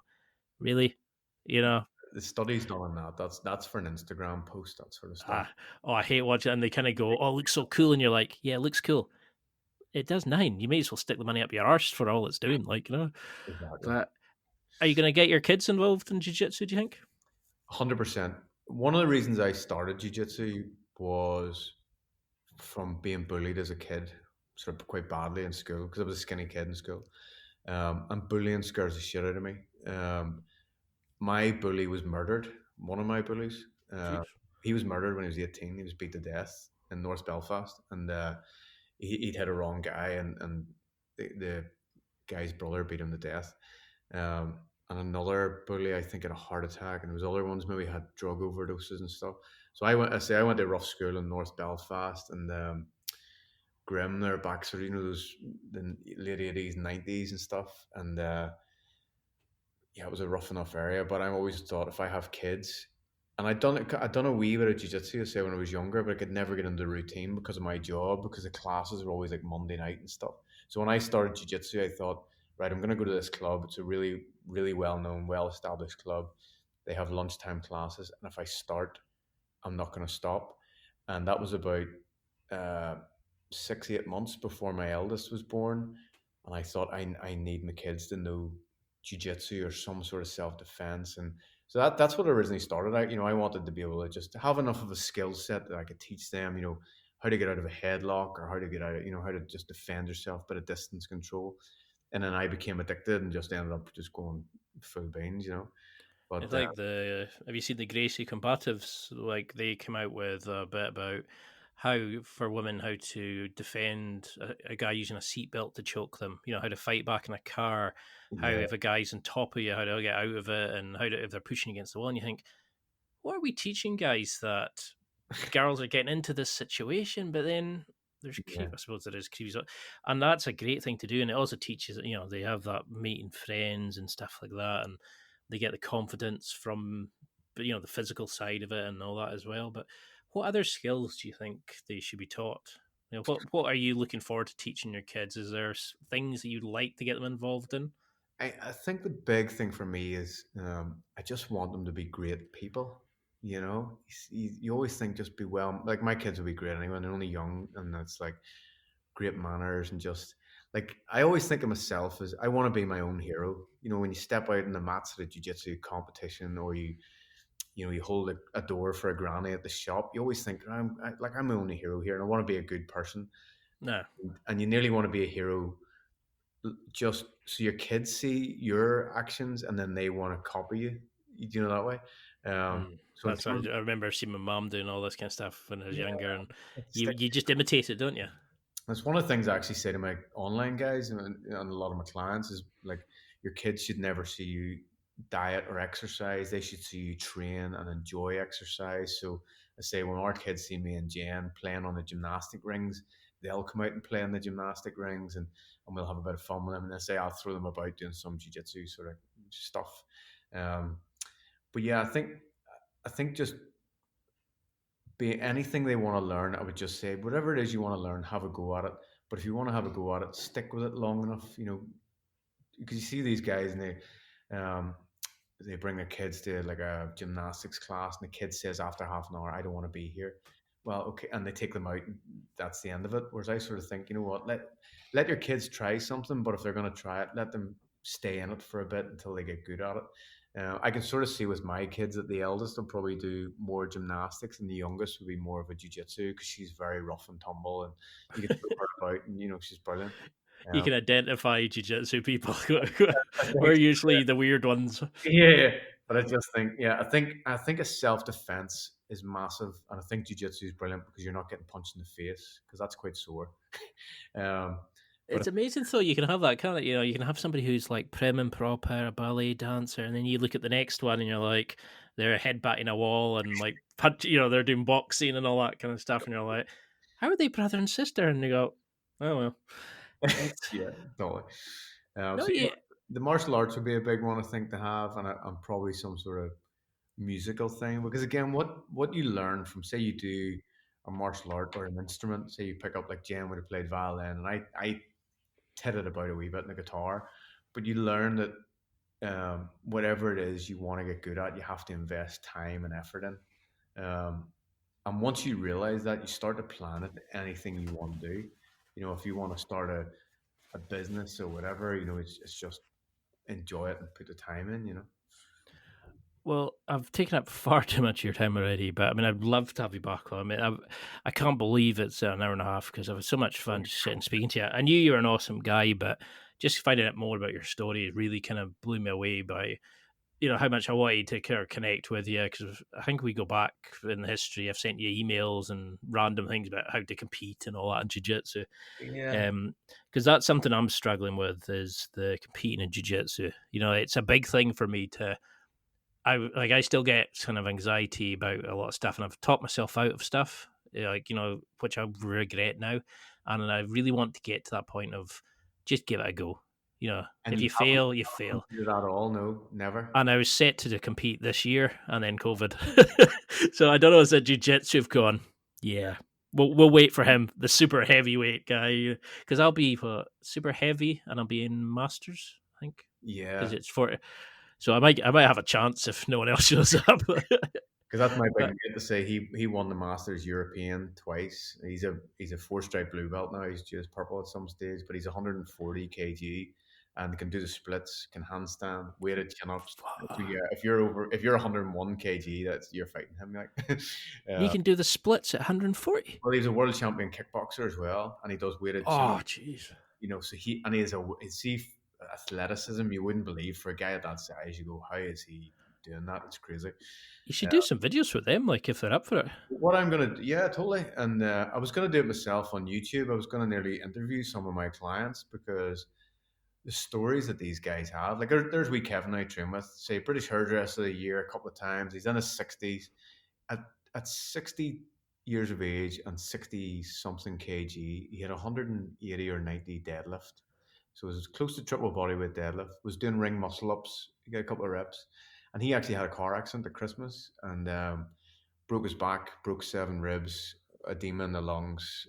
really, you know, the study's done on that. That's for an Instagram post, that sort of stuff. ah, oh, I hate watching it. And they kind of go, oh, it looks so cool. And you're like, yeah, it looks cool. It does nine. You may as well stick the money up your arse for all it's doing, like. Exactly. But are you going to get your kids involved in jiu-jitsu, do you think? 100%. One of the reasons I started jiu-jitsu was from being bullied as a kid, sort of quite badly in school, because I was a skinny kid in school. And bullying scares the shit out of me. My bully was murdered. One of my bullies. Jeez. He was murdered when he was 18. He was beat to death in North Belfast, and he'd hit a wrong guy, and the guy's brother beat him to death. Um, and another bully, I think, had a heart attack, and there was other ones maybe had drug overdoses and stuff. So I went to rough school in North Belfast, and grim there back, so those the late 80s, 90s and stuff, and yeah, it was a rough enough area. But I always thought, if I have kids, and I'd done a wee bit of jiu-jitsu, say, when I was younger, but I could never get into the routine because of my job, because the classes were always like Monday night and stuff. So when I started jiu-jitsu, I thought, right, I'm going to go to this club. It's a really, really well-known, well-established club. They have lunchtime classes, and if I start, I'm not going to stop. And that was about uh, 6, 8 months before my eldest was born. And I thought, I need my kids to know jujitsu or some sort of self defense. And so that's what originally started. I wanted to be able to just have enough of a skill set that I could teach them, how to get out of a headlock, or how to get out of, how to just defend yourself, bit of distance control. And then I became addicted and just ended up just going full beans. It's But like have you seen the Gracie Combatives? Like they come out with a bit about how for women how to defend a guy using a seatbelt to choke them. How to fight back in a car. How yeah, if a guy's on top of you, how to get out of it, and how to if they're pushing against the wall. And you think, what are we teaching guys that girls are getting into this situation? But then there's yeah, I suppose there is creeps, and that's a great thing to do. And it also teaches they have that meeting friends and stuff like that, and they get the confidence from the physical side of it and all that as well. But what other skills do you think they should be taught? What are you looking forward to teaching your kids? Is there things that you'd like to get them involved in? I think the big thing for me is I just want them to be great people. You always think just be well. Like my kids will be great anyway. They're only young, and that's like great manners and just like I always think of myself as I want to be my own hero. When you step out in the mats at a jiu-jitsu competition, or you hold a door for a granny at the shop, you always think I'm my own hero here, and I want to be a good person. No. And you nearly want to be a hero just so your kids see your actions and then they want to copy you. You know that way. So in That's I terms, remember seeing my mom doing all this kind of stuff when I was yeah, younger, and it's you just imitate it, don't you? That's one of the things I actually say to my online guys and a lot of my clients is like, your kids should never see you diet or exercise. They should see you train and enjoy exercise. So I say, when our kids see me and Jen playing on the gymnastic rings, they'll come out and play on the gymnastic rings, and we'll have a bit of fun with them. And I say I'll throw them about doing some jiu-jitsu sort of stuff. Um, but yeah, I think just be anything they want to learn. I would just say, whatever it is you want to learn, have a go at it. But if you want to have a go at it, stick with it long enough. because you see these guys and um, they bring their kids to like a gymnastics class, and the kid says after half an hour, "I don't want to be here." Well, okay, and they take them out, and that's the end of it. Whereas I sort of think, you know what, let your kids try something, but if they're going to try it, let them stay in it for a bit until they get good at it. I can sort of see with my kids that the eldest will probably do more gymnastics, and the youngest will be more of a jujitsu because she's very rough and tumble, and you can throw her about, and she's brilliant. You Um, can identify jiu-jitsu people. I We're think usually the weird ones. yeah, but I just think, yeah, I think a self defense is massive, and I think jujitsu is brilliant because you're not getting punched in the face because that's quite sore. um, but It's amazing, though. You can have that kind of, you can have somebody who's like prim and proper, a ballet dancer, and then you look at the next one and you're like, they're headbutting a wall and like punch, they're doing boxing and all that kind of stuff, and you're like, how are they brother and sister? And you go, oh well, it's yeah, totally. no, So yeah, the martial arts would be a big one, I think, to have, and probably some sort of musical thing because again, what you learn from, say you do a martial art or an instrument, say you pick up like Jen would have played violin, and I titted about a wee bit in the guitar, but you learn that whatever it is you want to get good at, you have to invest time and effort in. And once you realize that, you start to plan it, anything you want to do. If you want to start a business or whatever, it's just enjoy it and put the time in. well, I've taken up far too much of your time already, but I mean, I'd love to have you back on. I mean, I can't believe it's an hour and a half because it was so much fun just sitting speaking to you. I knew you were an awesome guy, but just finding out more about your story really kind of blew me away by how much I wanted to kind of connect with you because I think we go back in the history. I've sent you emails and random things about how to compete and all that in jiu-jitsu. Yeah. Because that's something I'm struggling with is the competing in jiu-jitsu. It's a big thing for me to. I still get kind of anxiety about a lot of stuff, and I've talked myself out of stuff, which I regret now, and I really want to get to that point of just give it a go. And If you you haven't fail, you fail. considered that at all? No, never. And I was set to compete this year, and then COVID. So I don't know. Is that jiu-jitsu have gone? Yeah, we'll wait for him, the super heavyweight guy, because I'll be super heavy, and I'll be in masters, I think, because Yeah. it's for. So I might have a chance if no one else shows up. Because that's my big But mate to say. He won the Masters European twice. He's a four-stripe blue belt now. He's just purple at some stage, but he's 140 kg and can do the splits, can handstand, weighted chin-ups. So yeah, if you're 101 kg, you're fighting him. Like, he uh, can do the splits at 140. well, he's a world champion kickboxer as well, and he does weighted Oh, chin-ups. jeez. So he has athleticism you wouldn't believe for a guy at that size. You go, how is he doing that? It's crazy. You should do some videos with them, like if they're up for it. What I'm gonna, yeah, totally. And I was gonna do it myself on YouTube. I was gonna nearly interview some of my clients because the stories that these guys have, like there's wee Kevin I train with, say British hairdresser of the year a couple of times. He's in his 60s. At 60 years of age and 60 something kg, he had 180 or 90 deadlift. So it was close to triple body weight deadlift. Was doing ring muscle ups. He got a couple of reps, and he actually had a car accident at Christmas and broke his back, broke 7 ribs, edema in the lungs,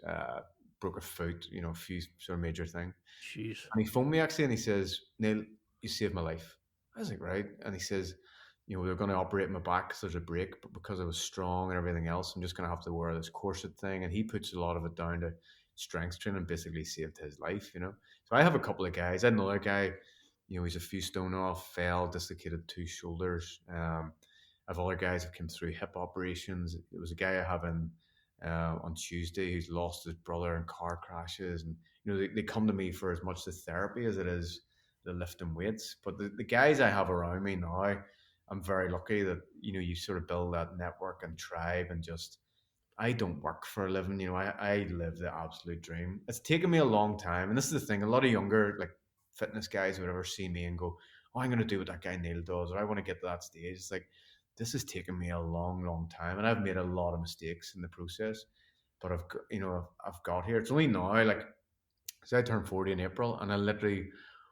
broke a foot. A few sort of major things. Jeez. And he phoned me actually, and he says, "Neil, you saved my life." I was like, "Right," and he says, they're going to operate my back because there's a break, but because I was strong and everything else, I'm just going to have to wear this corset thing. And he puts a lot of it down to strength training, basically saved his life. So I have a couple of guys. I had another guy, he's a few stone off, fell, dislocated 2 shoulders. I have other guys that came through hip operations. There was a guy I have in on Tuesday who's lost his brother in car crashes. And, they come to me for as much the therapy as it is the lifting weights. But the guys I have around me now, I'm very lucky that you sort of build that network and tribe and just I don't work for a living. I live the absolute dream. It's taken me a long time, and this is the thing. A lot of younger like fitness guys would ever see me and go, "Oh, I'm going to do what that guy Neil does," or "I want to get to that stage." It's like this has taken me a long, long time, and I've made a lot of mistakes in the process. But I've got here. It's only now, like, so I turned 40 in April, and I literally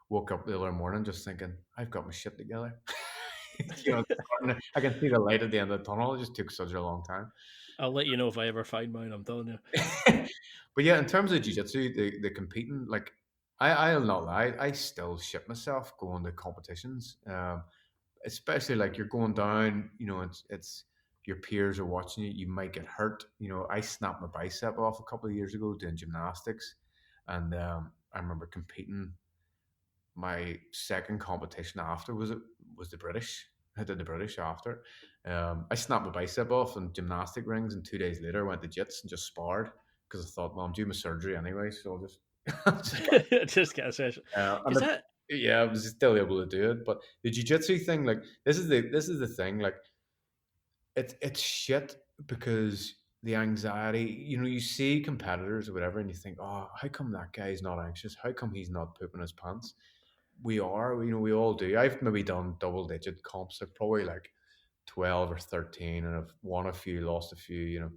woke up the other morning just thinking, I've got my shit together. I can see the light at the end of the tunnel. It just took such a long time. I'll let you know if I ever find mine. I'm telling you. But yeah, in terms of jiu-jitsu, the competing, like I'll not lie. I still shit myself going to competitions. Especially like you're going down, it's your peers are watching you. You might get hurt. I snapped my bicep off a couple of years ago doing gymnastics, and I remember competing. My second competition after was the British. I did the British after. I snapped my bicep off in gymnastic rings, and 2 days later I went to jits and just sparred because I thought, well, I'm doing my surgery anyway, so I'll just just Just get a session. and Because that, yeah, I was still able to do it. But the jiu-jitsu thing, like this is the thing, like it's shit because the anxiety, you see competitors or whatever, and you think, oh, how come that guy's not anxious? How come he's not pooping his pants? We are, we all do. I've maybe done double digit comps, like probably like 12 or 13, and I've won a few, lost a few,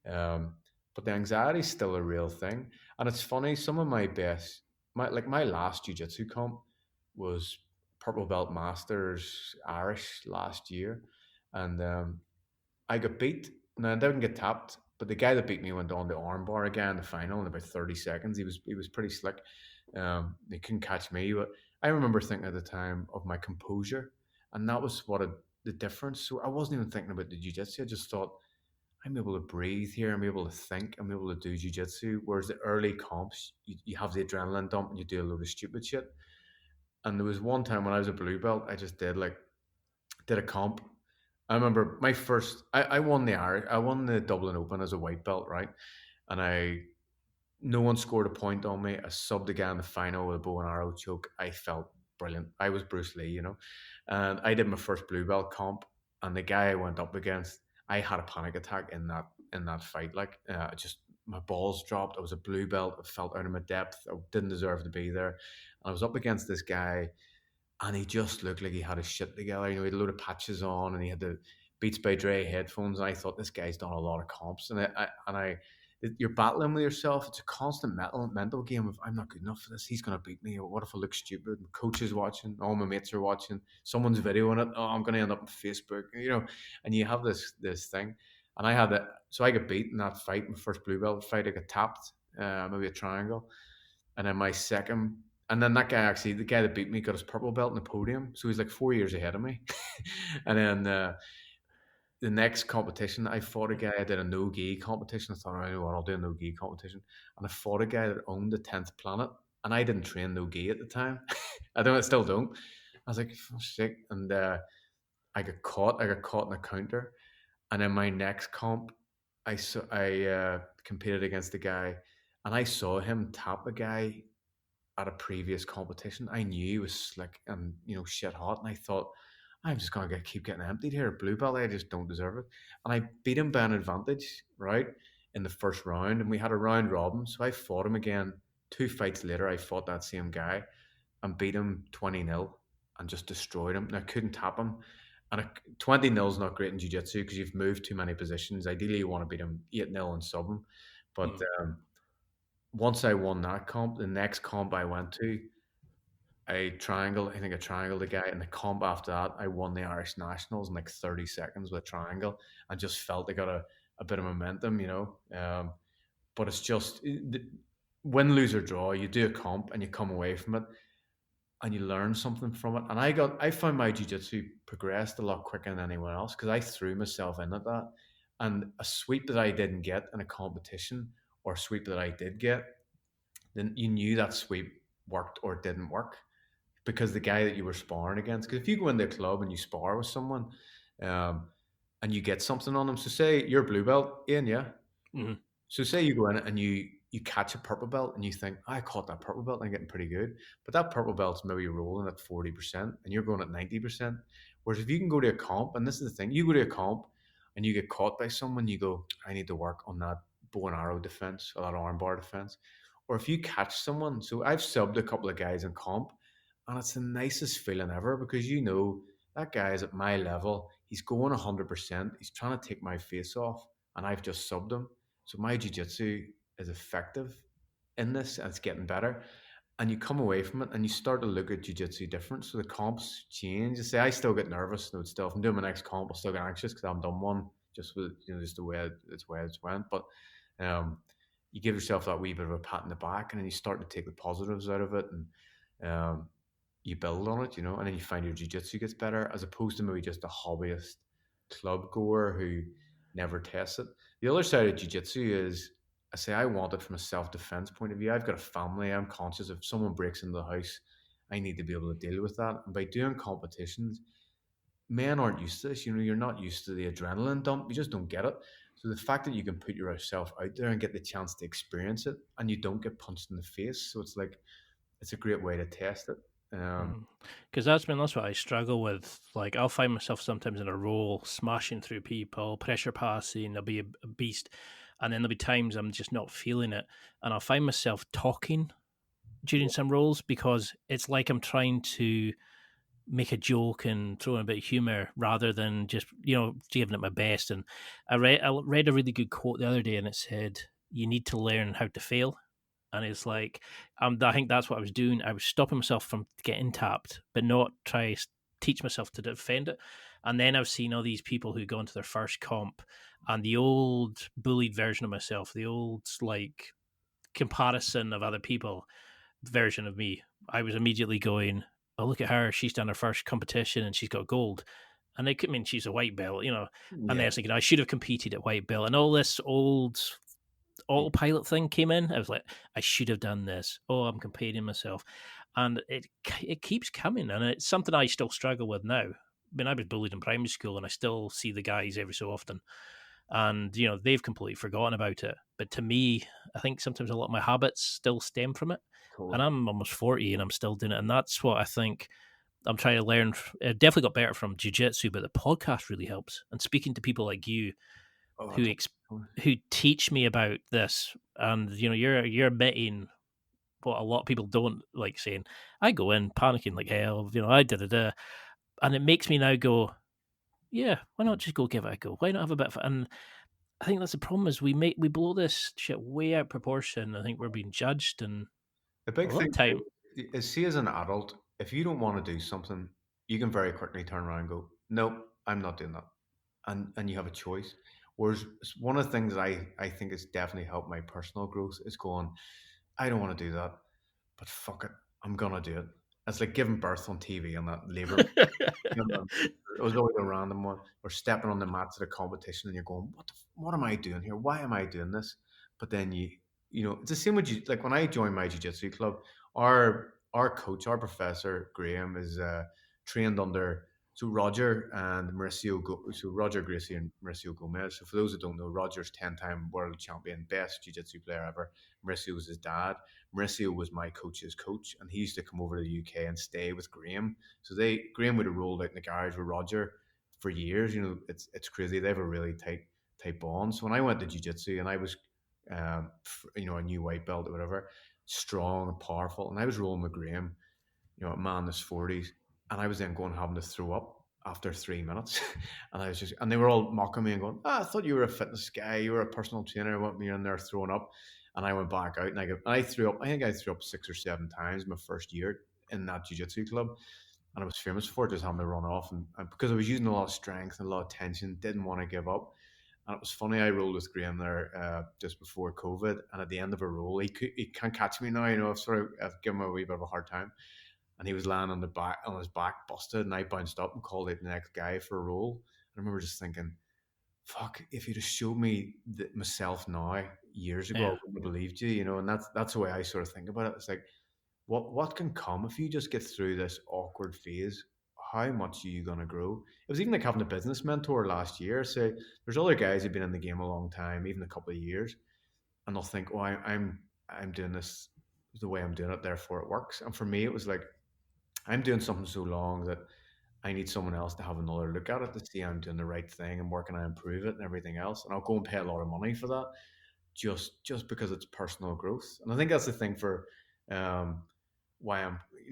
but the anxiety is still a real thing. And it's funny, some of my best, my last jiu-jitsu comp was purple belt masters Irish last year, and I got beat. Now I didn't get tapped, but the guy that beat me went on the armbar again in the final in about 30 seconds. He was pretty slick. He couldn't catch me, but I remember thinking at the time of my composure, and that was the difference. So I wasn't even thinking about the jiu-jitsu. I just thought, I'm able to breathe here. I'm able to think. I'm able to do jiu-jitsu. Whereas the early comps, you have the adrenaline dump and you do a load of stupid shit. And there was one time when I was a blue belt, I just did a comp. I remember my first. I won I won the Dublin Open as a white belt, right? And no one scored a point on me. I subbed again in the final with a bow and arrow choke. I felt brilliant. I was Bruce Lee, and I did my first blue belt comp. And the guy I went up against, I had a panic attack in that fight. Like, just my balls dropped. I was a blue belt. I felt out of my depth. I didn't deserve to be there. And I was up against this guy, and he just looked like he had his shit together. He had a load of patches on, and he had the Beats by Dre headphones. And I thought, this guy's done a lot of comps, you're battling with yourself. It's a constant mental game of, I'm not good enough for this. He's gonna beat me. Or what if I look stupid? My coach is watching. All my mates are watching. Someone's videoing it. Oh, I'm gonna end up on Facebook. And you have this thing. And I had that. So I got beat in that fight. My first blue belt fight, I got tapped. Maybe a triangle. And then my second, and then that guy actually, the guy that beat me, got his purple belt in the podium. So he's like 4 years ahead of me. And then the next competition, I fought a guy. I did a no gi competition. I thought, I know what, I'll do a no gi competition. And I fought a guy that owned the 10th planet. And I didn't train no gi at the time. I still don't. I was like, oh, sick. And I got caught. I got caught in a counter. And in my next comp, I competed against a guy, and I saw him tap a guy at a previous competition. I knew he was slick and shit hot, and I thought, I'm just gonna keep getting emptied here. Blue belt, I just don't deserve it. And I beat him by an advantage, right, in the first round, and we had a round robin. So I fought him again. 2 fights later, I fought that same guy and beat him 20-0 and just destroyed him. And I couldn't tap him. And 20-0 is not great in jiu-jitsu because you've moved too many positions. Ideally, you want to beat him 8-0 and sub him. But once I won that comp, the next comp I went to, I think I triangled the guy. And the comp after that, I won the Irish Nationals in like 30 seconds with a triangle and just felt I got a bit of momentum. But it's just win, lose, or draw. You do a comp and you come away from it and you learn something from it. And I found my jiu-jitsu progressed a lot quicker than anyone else because I threw myself in at that. And a sweep that I didn't get in a competition or a sweep that I did get, then you knew that sweep worked or didn't work because the guy that you were sparring against. Because if you go into a club and you spar with someone, and you get something on them, so say you're blue belt, Ian, yeah. Mm-hmm. So say you go in and you catch a purple belt and you think, I caught that purple belt and I'm getting pretty good. But that purple belt's maybe rolling at 40% and you're going at 90%. Whereas if you can go to a comp, and this is the thing, you go to a comp and you get caught by someone, you go, I need to work on that bow and arrow defense or that armbar defense. Or if you catch someone, so I've subbed a couple of guys in comp, and it's the nicest feeling ever because that guy is at my level. He's going 100%. He's trying to take my face off, and I've just subbed him. So my jiu-jitsu is effective in this, and it's getting better. And you come away from it, and you start to look at jiu-jitsu different. So the comps change. You say, I still get nervous. No, still, if I'm doing my next comp, I'll still get anxious because I haven't done one. Just with just the way it's went. But um, you give yourself that wee bit of a pat in the back, and then you start to take the positives out of it, and you build on it, and then you find your jiu-jitsu gets better, as opposed to maybe just a hobbyist club goer who never tests it. The other side of jiu-jitsu is, I say, I want it from a self-defense point of view. I've got a family. I'm conscious if someone breaks into the house, I need to be able to deal with that. And by doing competitions, men aren't used to this. You're not used to the adrenaline dump. You just don't get it. So the fact that you can put yourself out there and get the chance to experience it, and you don't get punched in the face, so it's like it's a great way to test it. Because that's what I struggle with. Like, I'll find myself sometimes in a role, smashing through people, pressure passing, I'll be a beast. And then there'll be times I'm just not feeling it. And I'll find myself talking during some roles because it's like I'm trying to make a joke and throw in a bit of humor rather than just, giving it my best. And I read a really good quote the other day, and it said, you need to learn how to fail. And it's like, I think that's what I was doing. I was stopping myself from getting tapped, but not try to teach myself to defend it. And then I've seen all these people who go into their first comp, and the old bullied version of myself, the old like comparison of other people version of me, I was immediately going, oh, look at her. She's done her first competition and she's got gold. And it could mean she's a white belt, And then I Yeah, was thinking, I should have competed at white belt. And all this old autopilot thing came in. I was like, I should have done this. Oh, I'm comparing myself. And it keeps coming. And it's something I still struggle with now. I mean, I was bullied in primary school, and I still see the guys every so often. And, they've completely forgotten about it. But to me, I think sometimes a lot of my habits still stem from it. And totally. I'm almost 40 and I'm still doing it. And that's what I think I'm trying to learn. It definitely got better from jiu-jitsu, but the podcast really helps. And speaking to people like you Oh, who who teach me about this, and you're admitting what a lot of people don't like saying. I go in panicking like hell, I did it, and it makes me now go, yeah, why not just go give it a go? Why not have a bit of? And I think that's the problem is we blow this shit way out proportion. I think we're being judged, and the a big lot thing of time, is, see, as an adult, if you don't want to do something, you can very quickly turn around and go, "No, I'm not doing that," and you have a choice. Whereas one of the things I think has definitely helped my personal growth is going, I don't want to do that, but fuck it, I'm gonna do it. It's like giving birth on TV on that labor. It was always a random one, or stepping on the mats at a competition, and you're going, what am I doing here? Why am I doing this?" But then it's the same with you. Like when I joined my jiu-jitsu club, our coach, our professor Graham, is trained under so Roger Gracie and Mauricio Gomez. So for those that don't know, Roger's 10-time world champion, best jiu-jitsu player ever. Mauricio was his dad. Mauricio was my coach's coach, and he used to come over to the UK and stay with Graham. So Graham would have rolled out in the garage with Roger for years. It's crazy. They have a really tight bond. So when I went to jiu-jitsu and I was a new white belt or whatever, strong and powerful, and I was rolling with Graham, a man in his 40s, and I was then going having to throw up after 3 minutes. And they were all mocking me and going, I thought you were a fitness guy, you were a personal trainer, what me in there throwing up. And I went back out, and I threw up. I think I threw up 6 or 7 times my first year in that jiu-jitsu club, and I was famous for it, just having to run off, and because I was using a lot of strength and a lot of tension, didn't want to give up. And it was funny. I rolled with Graham there just before COVID, and at the end of a roll, he can't catch me now. I've given him a wee bit of a hard time, and he was lying on his back, busted, and I bounced up and called out the next guy for a roll. I remember just thinking, "Fuck! If you'd have showed me myself now years ago, I yeah, wouldn't have believed you." And that's the way I sort of think about it. It's like, what can come if you just get through this awkward phase? How much are you going to grow? It was even like having a business mentor last year. So there's other guys who've been in the game a long time, even a couple of years, and they'll think, "Oh, I'm doing this the way I'm doing it, therefore it works." And for me, it was like, I'm doing something so long that I need someone else to have another look at it to see I'm doing the right thing and working to improve it and everything else. And I'll go and pay a lot of money for that just because it's personal growth. And I think that's the thing for um, why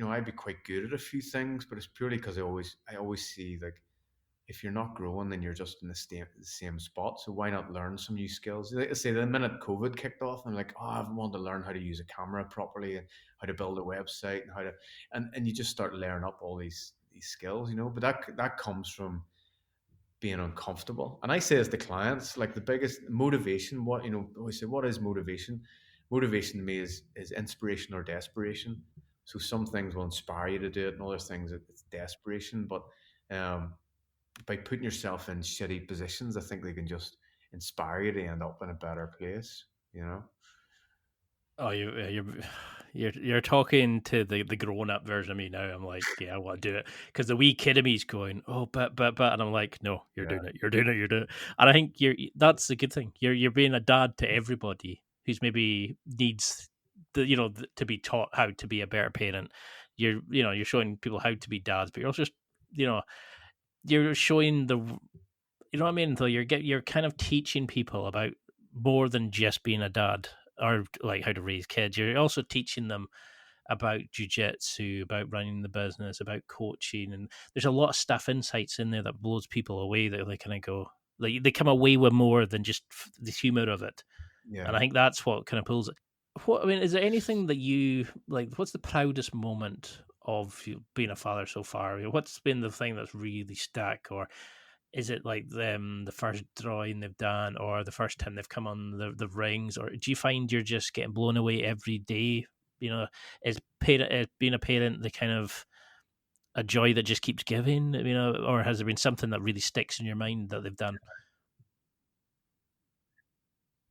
I'd be quite good at a few things, but it's purely because I always see, like, if you're not growing, then you're just in the same spot. So why not learn some new skills? Like I say, the minute COVID kicked off, I'm like, oh, I want to learn how to use a camera properly and how to build a website and how to, and you just start layering up all these skills. But that comes from being uncomfortable. And I say as the clients, like the biggest motivation, what, we say, what is motivation? Motivation to me is inspiration or desperation. So some things will inspire you to do it, and other things it's desperation. But um, by putting yourself in shitty positions, I think they can just inspire you to end up in a better place. You know? Oh, you're talking to the grown up version of me now. I'm like, yeah, I want to do it because the wee kid of me's going, oh, but, and I'm like, no, you're Yeah, doing it, you're doing it, you're doing it. And I think that's the good thing. You're being a dad to everybody who's maybe needs to be taught how to be a better parent. You're showing people how to be dads, but you're also you know you're showing you know what I mean? Though you're kind of teaching people about more than just being a dad or like how to raise kids. You're also teaching them about jujitsu, about running the business, about coaching, and there's a lot of stuff insights in there that blows people away. That they kind of go like they come away with more than just the humor of it, and yeah. I think that's what kind of pulls it. What I mean, is there anything that you like? What's the proudest moment of you being a father so far? What's been the thing that's really stuck, or is it like them the first drawing they've done, or the first time they've come on the rings, or do you find you're just getting blown away every day? You know, is being a parent the kind of a joy that just keeps giving? Or has there been something that really sticks in your mind that they've done?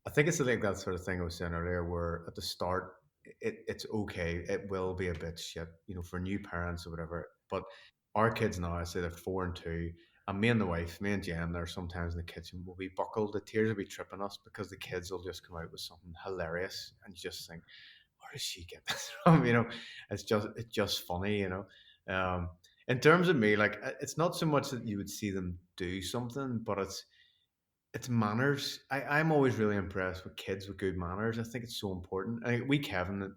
I think it's like that sort of thing I was saying earlier, where at the start it's okay. It will be a bit shit, for new parents or whatever. But our kids now, I say they're 4 and 2, and me and the wife, me and Jen, are sometimes in the kitchen. Will be buckled. The tears will be tripping us because the kids will just come out with something hilarious, and you just think, where does she get this from? It's just funny. In terms of me, like it's not so much that you would see them do something, but it's manners. I'm always really impressed with kids with good manners. I think it's so important. We Kevin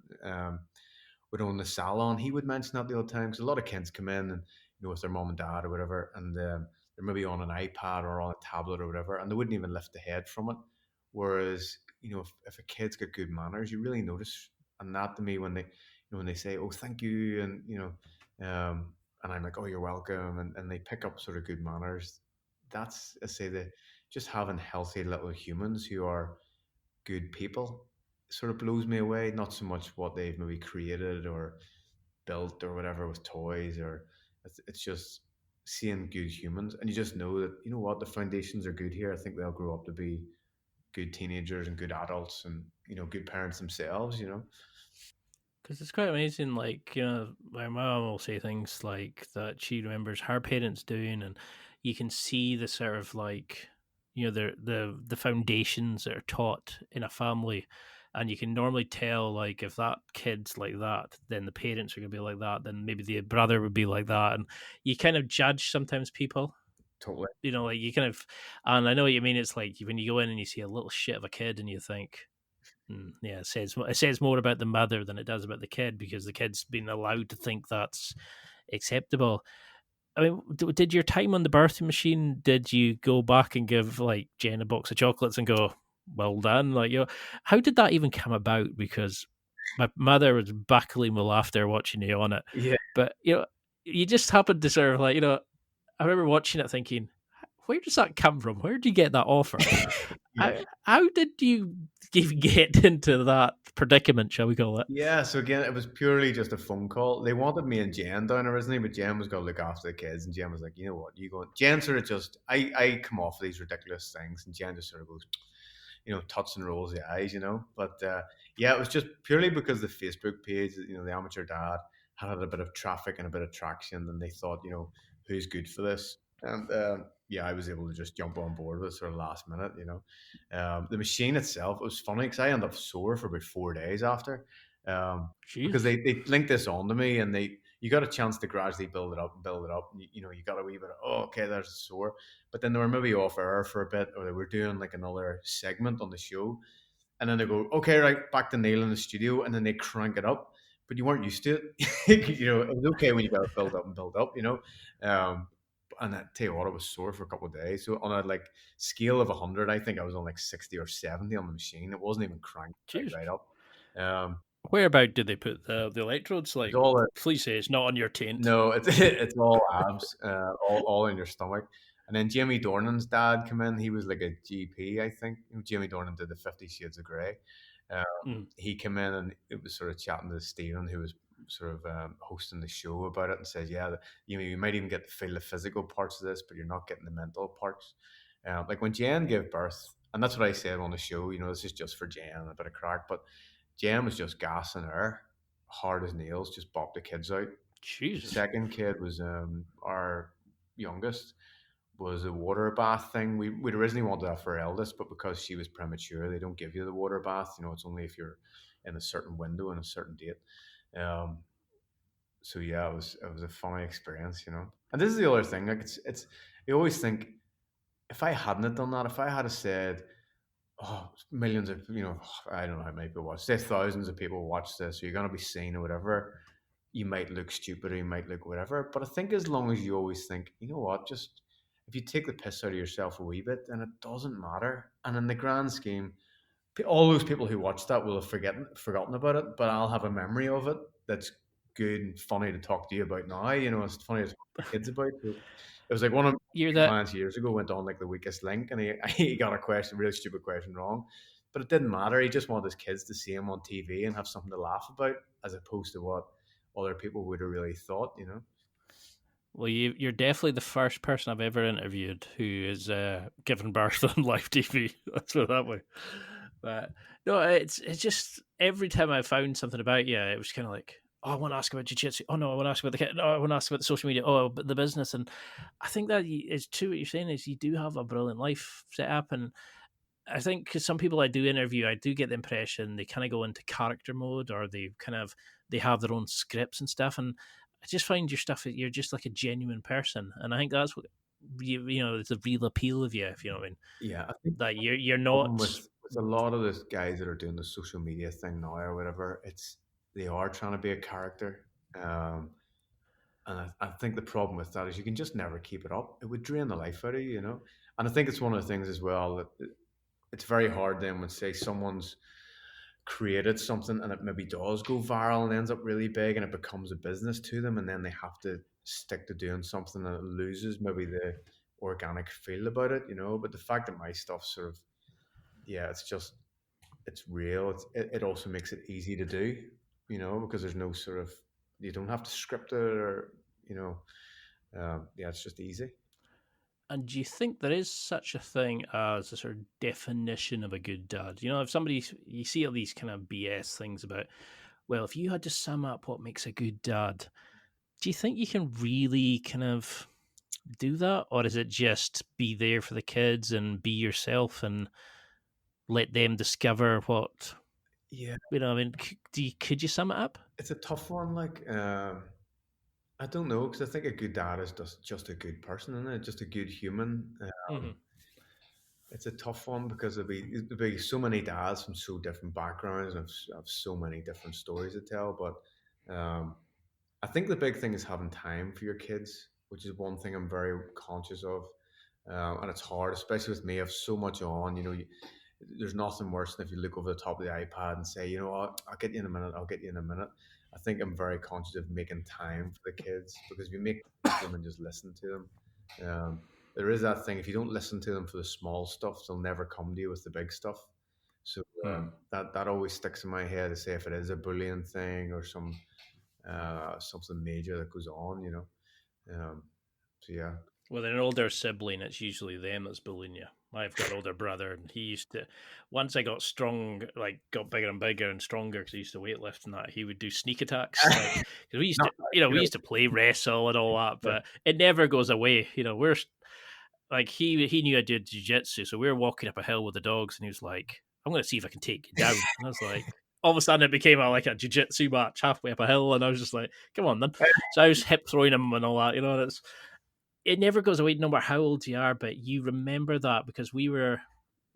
would own the salon. He would mention that the other time because a lot of kids come in and with their mom and dad or whatever, and they're maybe on an iPad or on a tablet or whatever, and they wouldn't even lift the head from it. Whereas if a kid's got good manners, you really notice. And that to me when they say, "Oh, thank you," and I'm like, "Oh, you're welcome," and they pick up sort of good manners. That's I say the just having healthy little humans who are good people sort of blows me away. Not so much what they've maybe created or built or whatever with toys, or it's just seeing good humans, and you just know that what the foundations are good here. I think they'll grow up to be good teenagers and good adults, and good parents themselves. Because it's quite amazing, like, my mom will say things like that she remembers her parents doing, and you can see the sort of like, the foundations that are taught in a family, and you can normally tell like if that kid's like that, then the parents are gonna be like that, then maybe the brother would be like that, and you kind of judge sometimes people. Totally. Like you kind of, and I know what you mean. It's like when you go in and you see a little shit of a kid, and you think, yeah, it says more about the mother than it does about the kid because the kid's been allowed to think that's acceptable. I mean, did your time on the birthing machine? Did you go back and give like Jen a box of chocolates and go, "Well done"? Like, how did that even come about? Because my mother was buckling with laughter watching you on it, Yeah. but you just happened to sort of like, I remember watching it thinking, where does that come from? Where did you get that offer? Yeah. How did you even get into that predicament, shall we call it? Yeah, so again, it was purely just a phone call. They wanted me and Jen down originally, but Jen was going to look after the kids, and Jen was like, "You know what? You go." Jen sort of just, I come off these ridiculous things, and Jen just sort of goes, touch and rolls the eyes. But yeah, it was just purely because the Facebook page, the amateur dad, had a bit of traffic and a bit of traction, and they thought, who's good for this? And yeah, I was able to just jump on board with it sort of last minute. The machine itself, it was funny because I ended up sore for about 4 days after, because Jeez. they linked this on to me, and you got a chance to gradually build it up and build it up. And you got a wee bit of, oh, okay, there's a sore, but then they were maybe off air for a bit, or they were doing like another segment on the show, and then they go, okay, right, back to Neil in the studio, and then they crank it up, but you weren't used to it. It was okay when you got to build up and build up. Um, and I tell you what, I was sore for a couple of days. So on a like scale of 100, I think I was on like 60 or 70 on the machine. It wasn't even cranked Jeez. right up. Um, Whereabout did they put the electrodes? it's Like, all please say it's not on your taint. no, it's it's all abs, all in your stomach. And then Jamie Dornan's dad came in. He was like a GP, I think. Jamie Dornan did the 50 Shades of Grey. Mm. He came in and it was sort of chatting to Stephen, who was sort of hosting the show about it, and says, "Yeah, you might even get to feel the physical parts of this, but you're not getting the mental parts." Like when Jen gave birth, and that's what I said on the show. This is just for Jen, a bit of crack, but Jen was just gassing her, hard as nails, just bopped the kids out. Jesus. Second kid was our youngest, was a water bath thing. We'd originally wanted that for our eldest, but because she was premature, they don't give you the water bath. It's only if you're in a certain window and a certain date. Um, so yeah, it was a funny experience. And this is the other thing. Like it's you always think, if I hadn't have done that, if I had have said, oh, millions of I don't know how many people watch, say thousands of people watch this, or you're gonna be seen or whatever, you might look stupid or you might look whatever. But I think as long as you always think, you know what, just if you take the piss out of yourself a wee bit, then it doesn't matter. And in the grand scheme, all those people who watched that will have forgotten about it, but I'll have a memory of it that's good and funny to talk to you about now. It's funny to talk to kids about. So it was like one of You're my that. clients years ago went on like the weakest link, and he got a question, really stupid question wrong, but it didn't matter. He just wanted his kids to see him on TV and have something to laugh about, as opposed to what other people would have really thought. Well, you're definitely the first person I've ever interviewed who is given birth on live TV. Let's put it that way. But no, it's just every time I found something about you, it was kind of like, oh, I want to ask about jiu-jitsu. Oh no, I want to ask about the kid. No, I want to ask about the social media. Oh, but the business. And I think that is true. What you're saying is you do have a brilliant life set up, and I think because some people I do interview, I do get the impression they kind of go into character mode, or they have their own scripts and stuff. And I just find your stuff, you're just like a genuine person, and I think that's what it's the real appeal of you, if you know what I mean. Yeah, I think That you're the problem not. with a lot of the guys that are doing the social media thing now or whatever, it's they are trying to be a character. And I think the problem with that is you can just never keep it up. It would drain the life out of you. And I think it's one of the things as well that it's very hard then when, say, someone's created something and it maybe does go viral and ends up really big and it becomes a business to them, and then they have to stick to doing something and it loses maybe the organic feel about it. But the fact that my stuff sort of, yeah, it's real. It also makes it easy to do, because there's no sort of, you don't have to script it or, yeah, it's just easy. And do you think there is such a thing as a sort of definition of a good dad? If somebody, you see all these kind of BS things about, well, if you had to sum up what makes a good dad, do you think you can really kind of do that, or is it just be there for the kids and be yourself and let them discover what Yeah, I mean? Could you sum it up? it's a tough one. Like, I don't know, because I think a good dad is just a good person, isn't it? Just a good human. Hmm. It's a tough one because there'll be so many dads from so different backgrounds and have so many different stories to tell. But I think the big thing is having time for your kids, which is one thing I'm very conscious of. And it's hard, especially with me. I have so much on. There's nothing worse than if you look over the top of the iPad and say, you know what, I'll get you in a minute. I'll get you in a minute. I think I'm very conscious of making time for the kids, because if you make time for them and just listen to them, there is that thing. If you don't listen to them for the small stuff, they'll never come to you with the big stuff. So Hmm. that always sticks in my head, to say if it is a bullying thing or something major that goes on. So yeah, With an older sibling, it's usually them that's bullying you. I've got an older brother, and he used to. Once I got strong, like got bigger and bigger and stronger, because I used to weightlift and that, he would do sneak attacks. Like, because we used not to, we good. used to play wrestle and all that, but it never goes away. We're like he knew I did jujitsu, so we were walking up a hill with the dogs, and he was like, "I'm going to see if I can take you down." And I was like, all of a sudden, it became like a jujitsu match halfway up a hill, and I was just like, "Come on, then!" So I was hip throwing him and all that. And it never goes away, no matter how old you are. But you remember that because we were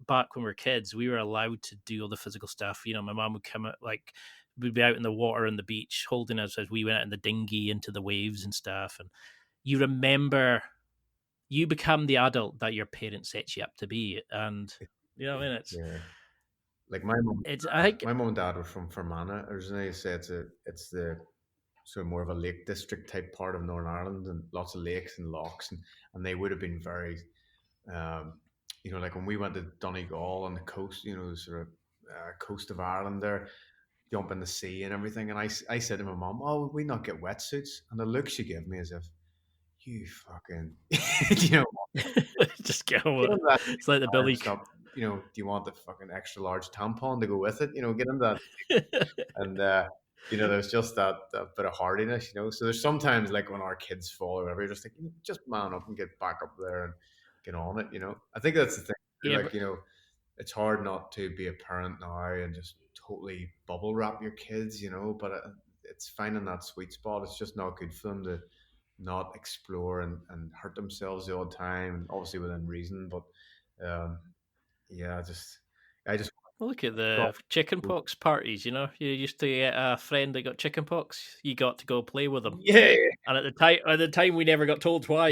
back when we were kids, we were allowed to do all the physical stuff. My mom would come out, like, we'd be out in the water on the beach holding us as we went out in the dinghy into the waves and stuff. And you remember you become the adult that your parents set you up to be. And what I mean? Yeah, like my I think, mom and dad were from Fermanagh originally. So it's the sort of more of a Lake District type part of Northern Ireland, and lots of lakes and lochs, and they would have been very, um, like when we went to Donegal on the coast, sort of coast of Ireland there, jump in the sea and everything. And I said to my mom, "Oh, would we not get wetsuits?" And the look she gave me as if, "You fucking, you know, Just get on get with him it. that It's like the Billy. large up. Do you want the fucking extra large tampon to go with it? Get him that." And there's just that bit of hardiness. So there's sometimes like when our kids fall or whatever, you're just like, just man up and get back up there and get on it. I think that's the thing. Yeah, Like, it's hard not to be a parent now and just totally bubble wrap your kids. But it's finding that sweet spot. It's just not good for them to not explore and hurt themselves the odd time, and obviously within reason. But um, yeah, I just well, look at got the chickenpox parties. You used to get a friend that got chickenpox. You got to go play with them, yeah, and at the time, we never got told why.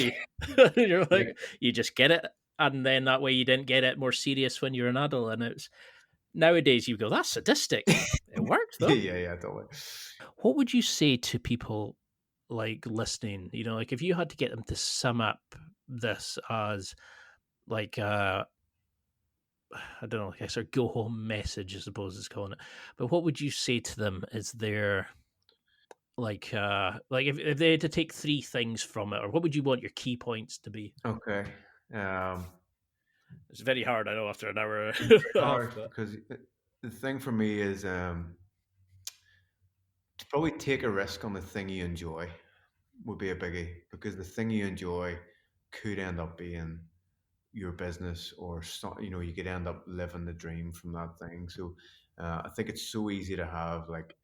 You're yeah, like, you just get it, and then that way you didn't get it more serious when you're an adult. And it's nowadays you go, that's sadistic. It worked yeah, though. yeah, yeah, totally. What would you say to people like listening? Like if you had to get them to sum up this as like I don't know, like a sort of go home message, I suppose is calling it. But what would you say to them is their like if they had to take three things from it, or what would you want your key points to be? Okay. Um, It's very hard, I know, after an hour it's off, hard but because the thing for me is to probably take a risk on the thing you enjoy would be a biggie, because the thing you enjoy could end up being your business, or you could end up living the dream from that thing. So I think it's so easy to have like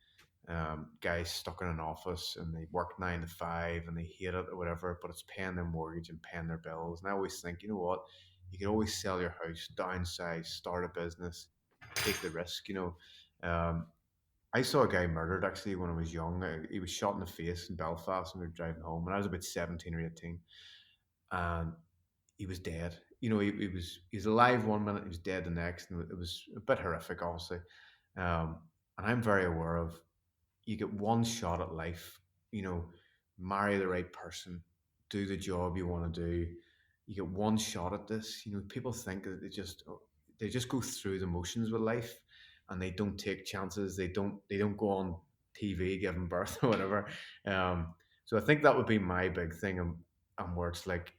guys stuck in an office and they work 9 to 5 and they hate it or whatever, but it's paying their mortgage and paying their bills. And I always think, you know what, you can always sell your house, downsize, start a business, take the risk. I saw a guy murdered actually when I was young. He was shot in the face in Belfast, and we were driving home, and I was about 17 or 18, and he was dead. He was alive one minute, he was dead the next, and it was a bit horrific, obviously. And I'm very aware of, you get one shot at life. You know, marry the right person, do the job you want to do. You get one shot at this. People think that they just go through the motions with life, and they don't take chances. They don't go on TV giving birth or whatever. So I think that would be my big thing, and where it's like,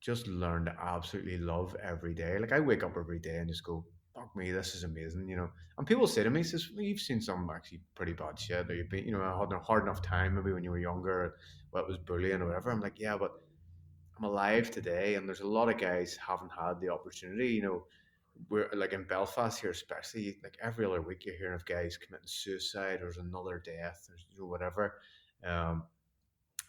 just learn to absolutely love every day. Like, I wake up every day and just go, fuck me, this is amazing. And people say to me, says, well, you've seen some actually pretty bad shit, or you've been, had a hard enough time maybe when you were younger, well, it was bullying or whatever. I'm like, yeah, but I'm alive today, and there's a lot of guys haven't had the opportunity. We're like in Belfast here, especially, like every other week you're hearing of guys committing suicide, or there's another death, or whatever. Um,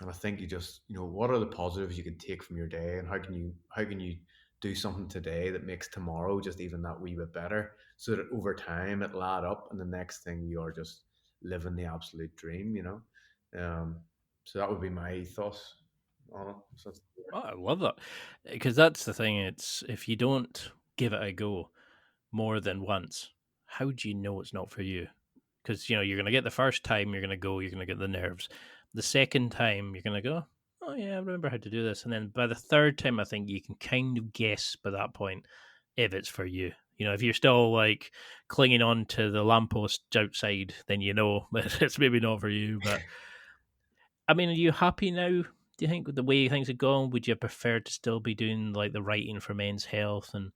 and I think you just, what are the positives you can take from your day, and how can you do something today that makes tomorrow just even that wee bit better, so that over time it'll add up, and the next thing you are just living the absolute dream. Um, so that would be my thoughts on it. So oh, I love that, because that's the thing. It's if you don't give it a go more than once, how do you know it's not for you? Because you're going to get the first time, you're going to go, you're going to get the nerves. The second time, you're going to go, oh yeah, I remember how to do this. And then by the third time, I think you can kind of guess by that point if it's for you. If you're still like clinging on to the lamppost outside, then it's maybe not for you. But I mean, are you happy now? Do you think with the way things are going, would you prefer to still be doing like the writing for Men's Health? And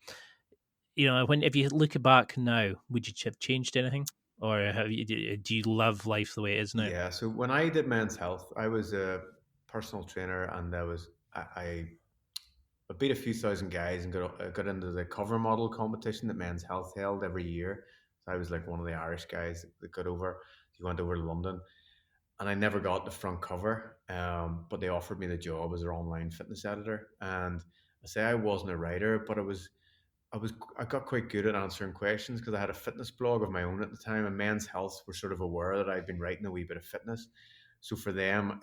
if you look back now, would you have changed anything, or do you love life the way it is now? yeah, so when I did Men's Health, I was a personal trainer, and I beat a few thousand guys and got into the cover model competition that Men's Health held every year. So I was like one of the Irish guys that got over. He went over to London, and I never got the front cover, but they offered me the job as their online fitness editor. And I say I wasn't a writer, but I got quite good at answering questions, because I had a fitness blog of my own at the time, and Men's Health were sort of aware that I'd been writing a wee bit of fitness. So for them,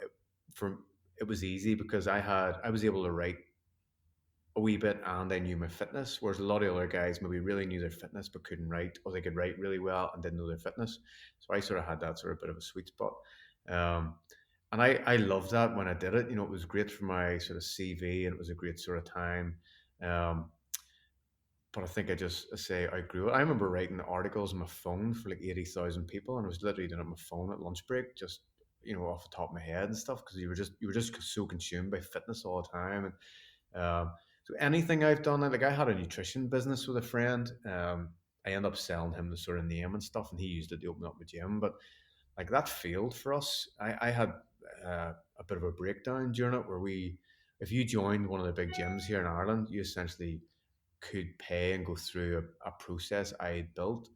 it was easy, because I was able to write a wee bit, and I knew my fitness, whereas a lot of other guys maybe really knew their fitness but couldn't write, or they could write really well and didn't know their fitness. So I sort of had that sort of bit of a sweet spot. Um, And I loved that when I did it. You know, it was great for my sort of CV, and it was a great sort of time. Um, but I think I say I grew it. I remember writing articles on my phone for like 80,000 people, and I was literally doing it on my phone at lunch break, just off the top of my head and stuff, because you were just so consumed by fitness all the time. And so anything I've done, like I had a nutrition business with a friend. I ended up selling him the sort of name and stuff, and he used it to open up my gym. But like that failed for us. I had a bit of a breakdown during it, where if you joined one of the big gyms here in Ireland, you essentially could pay and go through a process I had built.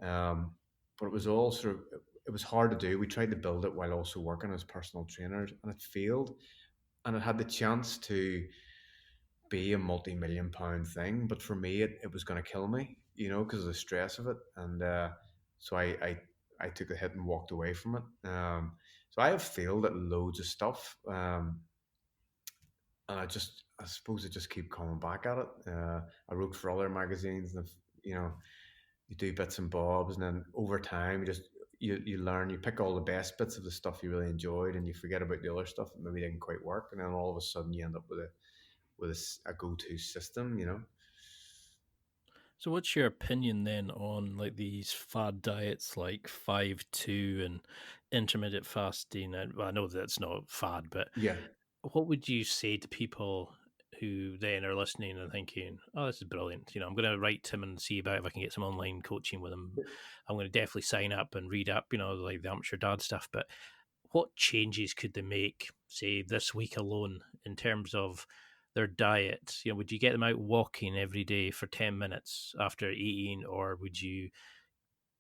Um, but it was all sort of, it was hard to do. We tried to build it while also working as personal trainers, and it failed. And it had the chance to be a multi-million pound thing, but for me, it was going to kill me, because of the stress of it. And so I took a hit and walked away from it. So I have failed at loads of stuff. And I suppose I just keep coming back at it. I wrote for other magazines, and you know, you do bits and bobs, and then over time, you learn, you pick all the best bits of the stuff you really enjoyed, and you forget about the other stuff that maybe didn't quite work, and then all of a sudden you end up with a go to system. So, what's your opinion then on like these fad diets like 5-2 and intermittent fasting? And well, I know that's not fad, but Yeah, what would you say to people who then are listening and thinking, "Oh, this is brilliant"? I'm going to write Tim and see about if I can get some online coaching with him. I'm going to definitely sign up and read up, like the amateur dad stuff. But what changes could they make, say, this week alone in terms of their diet? Would you get them out walking every day for 10 minutes after eating, or would you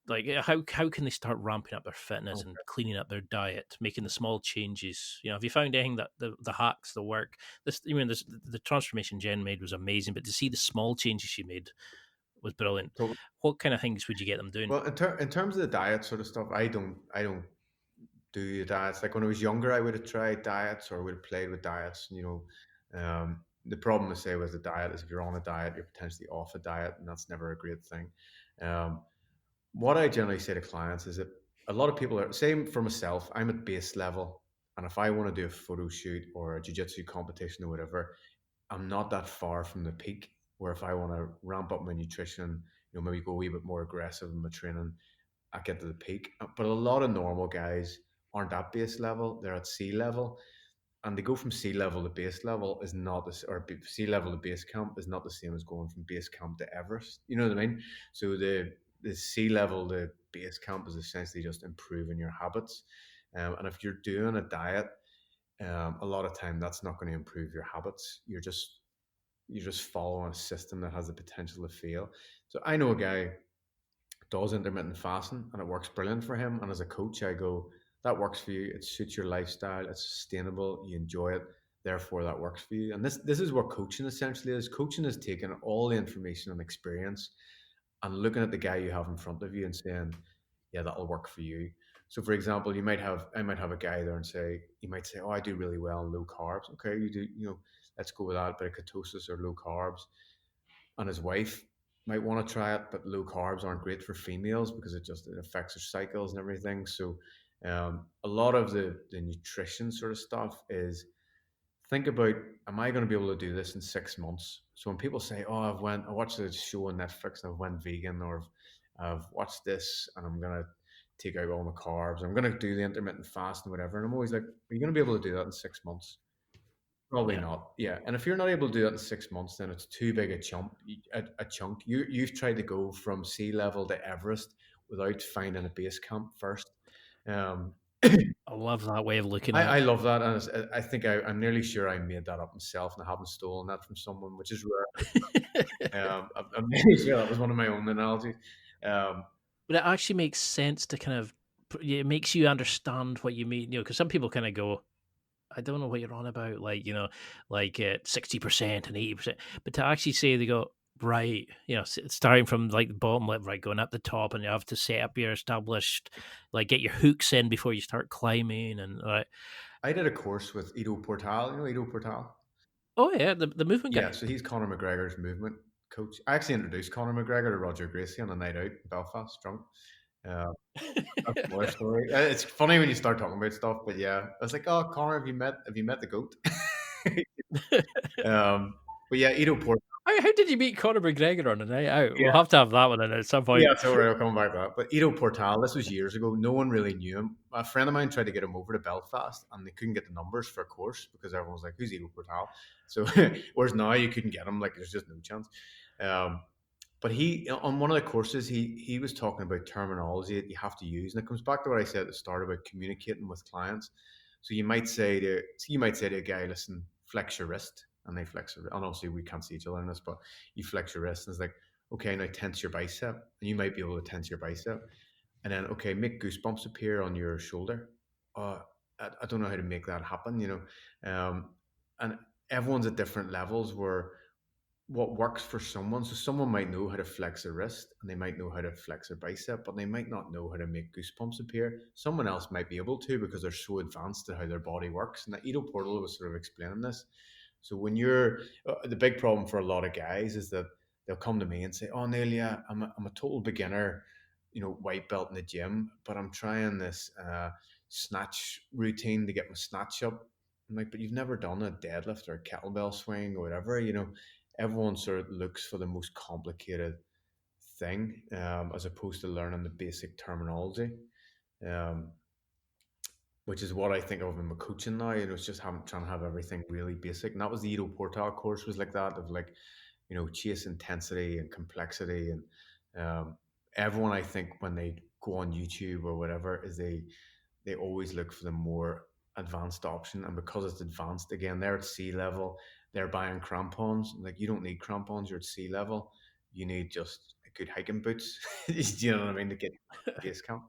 how can they start ramping up their fitness and okay. cleaning up their diet, making the small changes? Have you found anything that the hacks, the work, the transformation Jen made was amazing, but to see the small changes she made was brilliant. Totally. What kind of things would you get them doing? Well, in terms of the diet sort of stuff, I don't do the diets. Like when I was younger, I would have tried diets or would have played with diets. The problem I say with the diet is if you're on a diet, you're potentially off a diet, and that's never a great thing. Um, what I generally say to clients is that a lot of people are same for myself. I'm at base level, and if I want to do a photo shoot or a jiu-jitsu competition or whatever, I'm not that far from the peak. Where if I want to ramp up my nutrition, maybe go a wee bit more aggressive in my training, I get to the peak. But a lot of normal guys aren't at base level; they're at sea level, and they go from sea level to base level is not this, or sea level to base camp is not the same as going from base camp to Everest. You know what I mean? So the sea level to base camp is essentially just improving your habits. And if you're doing a diet, a lot of time that's not going to improve your habits. You're just following a system that has the potential to fail. So I know a guy does intermittent fasting and it works brilliant for him. And as a coach, I go, that works for you. It suits your lifestyle. It's sustainable. You enjoy it. Therefore, that works for you. And this is what coaching essentially is. Coaching is taking all the information and experience and looking at the guy you have in front of you and saying, yeah, that'll work for you. So, for example, I might have a guy there and you might say, oh, I do really well on low carbs. Okay, you do, let's go with that. But ketosis or low carbs, and his wife might want to try it, but low carbs aren't great for females because it affects their cycles and everything. So a lot of the nutrition sort of stuff is think about, am I going to be able to do this in 6 months? So when people say, oh, I watched a show on Netflix and I've went vegan, or I've watched this and I'm going to take out all my carbs, I'm going to do the intermittent fast and whatever. And I'm always like, are you going to be able to do that in 6 months? Probably Yeah. not. Yeah, and if you're not able to do that in 6 months, then it's too big a chunk. A chunk. You've tried to go from sea level to Everest without finding a base camp first. Um, I love that way of looking I at love that, and I think I'm nearly sure I made that up myself, and I haven't stolen that from someone, which is rare. it. I'm nearly sure that was one of my own analogies. Um, But it actually makes sense to kind of, it makes you understand what you mean, because some people kind of go, I don't know what you're on about, like 60% and 80%. But to actually say, they go, right, starting from like the bottom lip, right, going up the top, and you have to set up your established, like get your hooks in before you start climbing. And right. I did a course with Ido Portal. You know Ido Portal? Oh, yeah, the movement Yeah, guy. so he's Conor McGregor's movement coach. I actually introduced Conor McGregor to Roger Gracie on a night out in Belfast, drunk. Uh, that's another story. It's funny when you start talking about stuff, but yeah, I was like, "Oh, Connor, have you met the goat?" um, but yeah, Edo Port. How did you meet Conor McGregor on a night out? We'll Yeah, have to have that one in at some point. yeah, so I'll come back to that. But Edo Portal, this was years ago. No one really knew him. A friend of mine tried to get him over to Belfast, and they couldn't get the numbers for a course because everyone was like, "Who's Edo Portal?" So, whereas now you couldn't get him, like there's just no chance. Um, but he on one of the courses he was talking about terminology that you have to use, and it comes back to what I said at the start about communicating with clients. So you might say to a guy, listen, flex your wrist, and they flex their, and obviously we can't see each other in this, but you flex your wrist and it's like, okay, now tense your bicep, and you might be able to tense your bicep, and then okay, make goosebumps appear on your shoulder. uh, I don't know how to make that happen, and everyone's at different levels where what works for someone. So someone might know how to flex a wrist and they might know how to flex their bicep, but they might not know how to make goosebumps appear. Someone else might be able to because they're so advanced at how their body works. And the Edo Portal was sort of explaining this. So when you're the big problem for a lot of guys is that they'll come to me and say, "Oh, Neil, yeah, I'm a total beginner, white belt in the gym, but I'm trying this snatch routine to get my snatch up." I'm like, "But you've never done a deadlift or a kettlebell swing or whatever, everyone sort of looks for the most complicated thing, as opposed to learning the basic terminology, um, which is what I think of in my coaching now. It's just trying to have everything really basic. And that was the Edo Portal course was like that, of like, chase intensity and complexity. And everyone, I think, when they go on YouTube or whatever, is they always look for the more advanced option. And because it's advanced, again, they're at sea level, they're buying crampons. Like, you don't need crampons, you're at sea level. You need just good hiking boots. Do you know what I mean? To get base camp.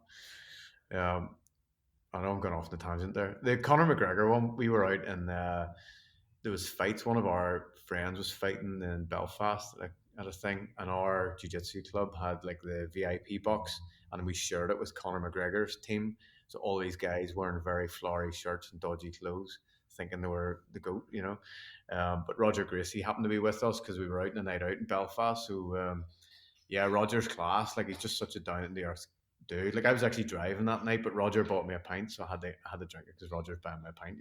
Um, I know I'm going off the tangent there. The Conor McGregor one, we were out and there was fights. One of our friends was fighting in Belfast, like, at a thing, and our jiu-jitsu club had like the VIP box, and we shared it with Conor McGregor's team. So all these guys wearing very flowery shirts and dodgy clothes, thinking they were the goat, But Roger Gracie happened to be with us because we were out in a night out in Belfast. So yeah, Roger's class. Like, he's just such a down to earth dude. Like, I was actually driving that night, but Roger bought me a pint, so I had to drink it because Roger's buying me a pint.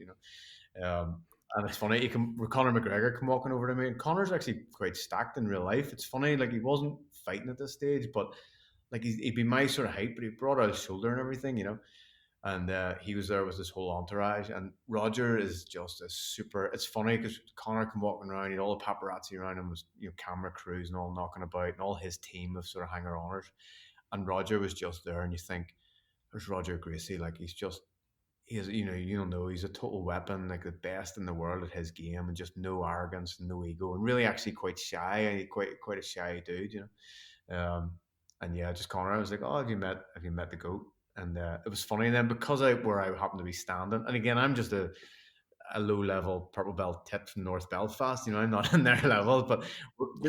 And it's funny, Conor McGregor come walking over to me, and Conor's actually quite stacked in real life. It's funny, like, he wasn't fighting at this stage, but like, he'd be my sort of height, but he brought out his shoulder and everything. And he was there with his whole entourage, and Roger is just a super. It's funny because Connor come walking around, all the paparazzi around him was, camera crews and all knocking about, and all his team of sort of hanger oners, and Roger was just there, and you think, there's Roger Gracie, like, he is, you don't know, he's a total weapon, like the best in the world at his game, and just no arrogance, no ego, and really actually quite shy, quite a shy dude. And yeah, just Connor, I was like, "Oh, have you met the goat?" And it was funny then, because where I happened to be standing, and again, I'm just a low level purple belt tit from North Belfast. I'm not in their level, but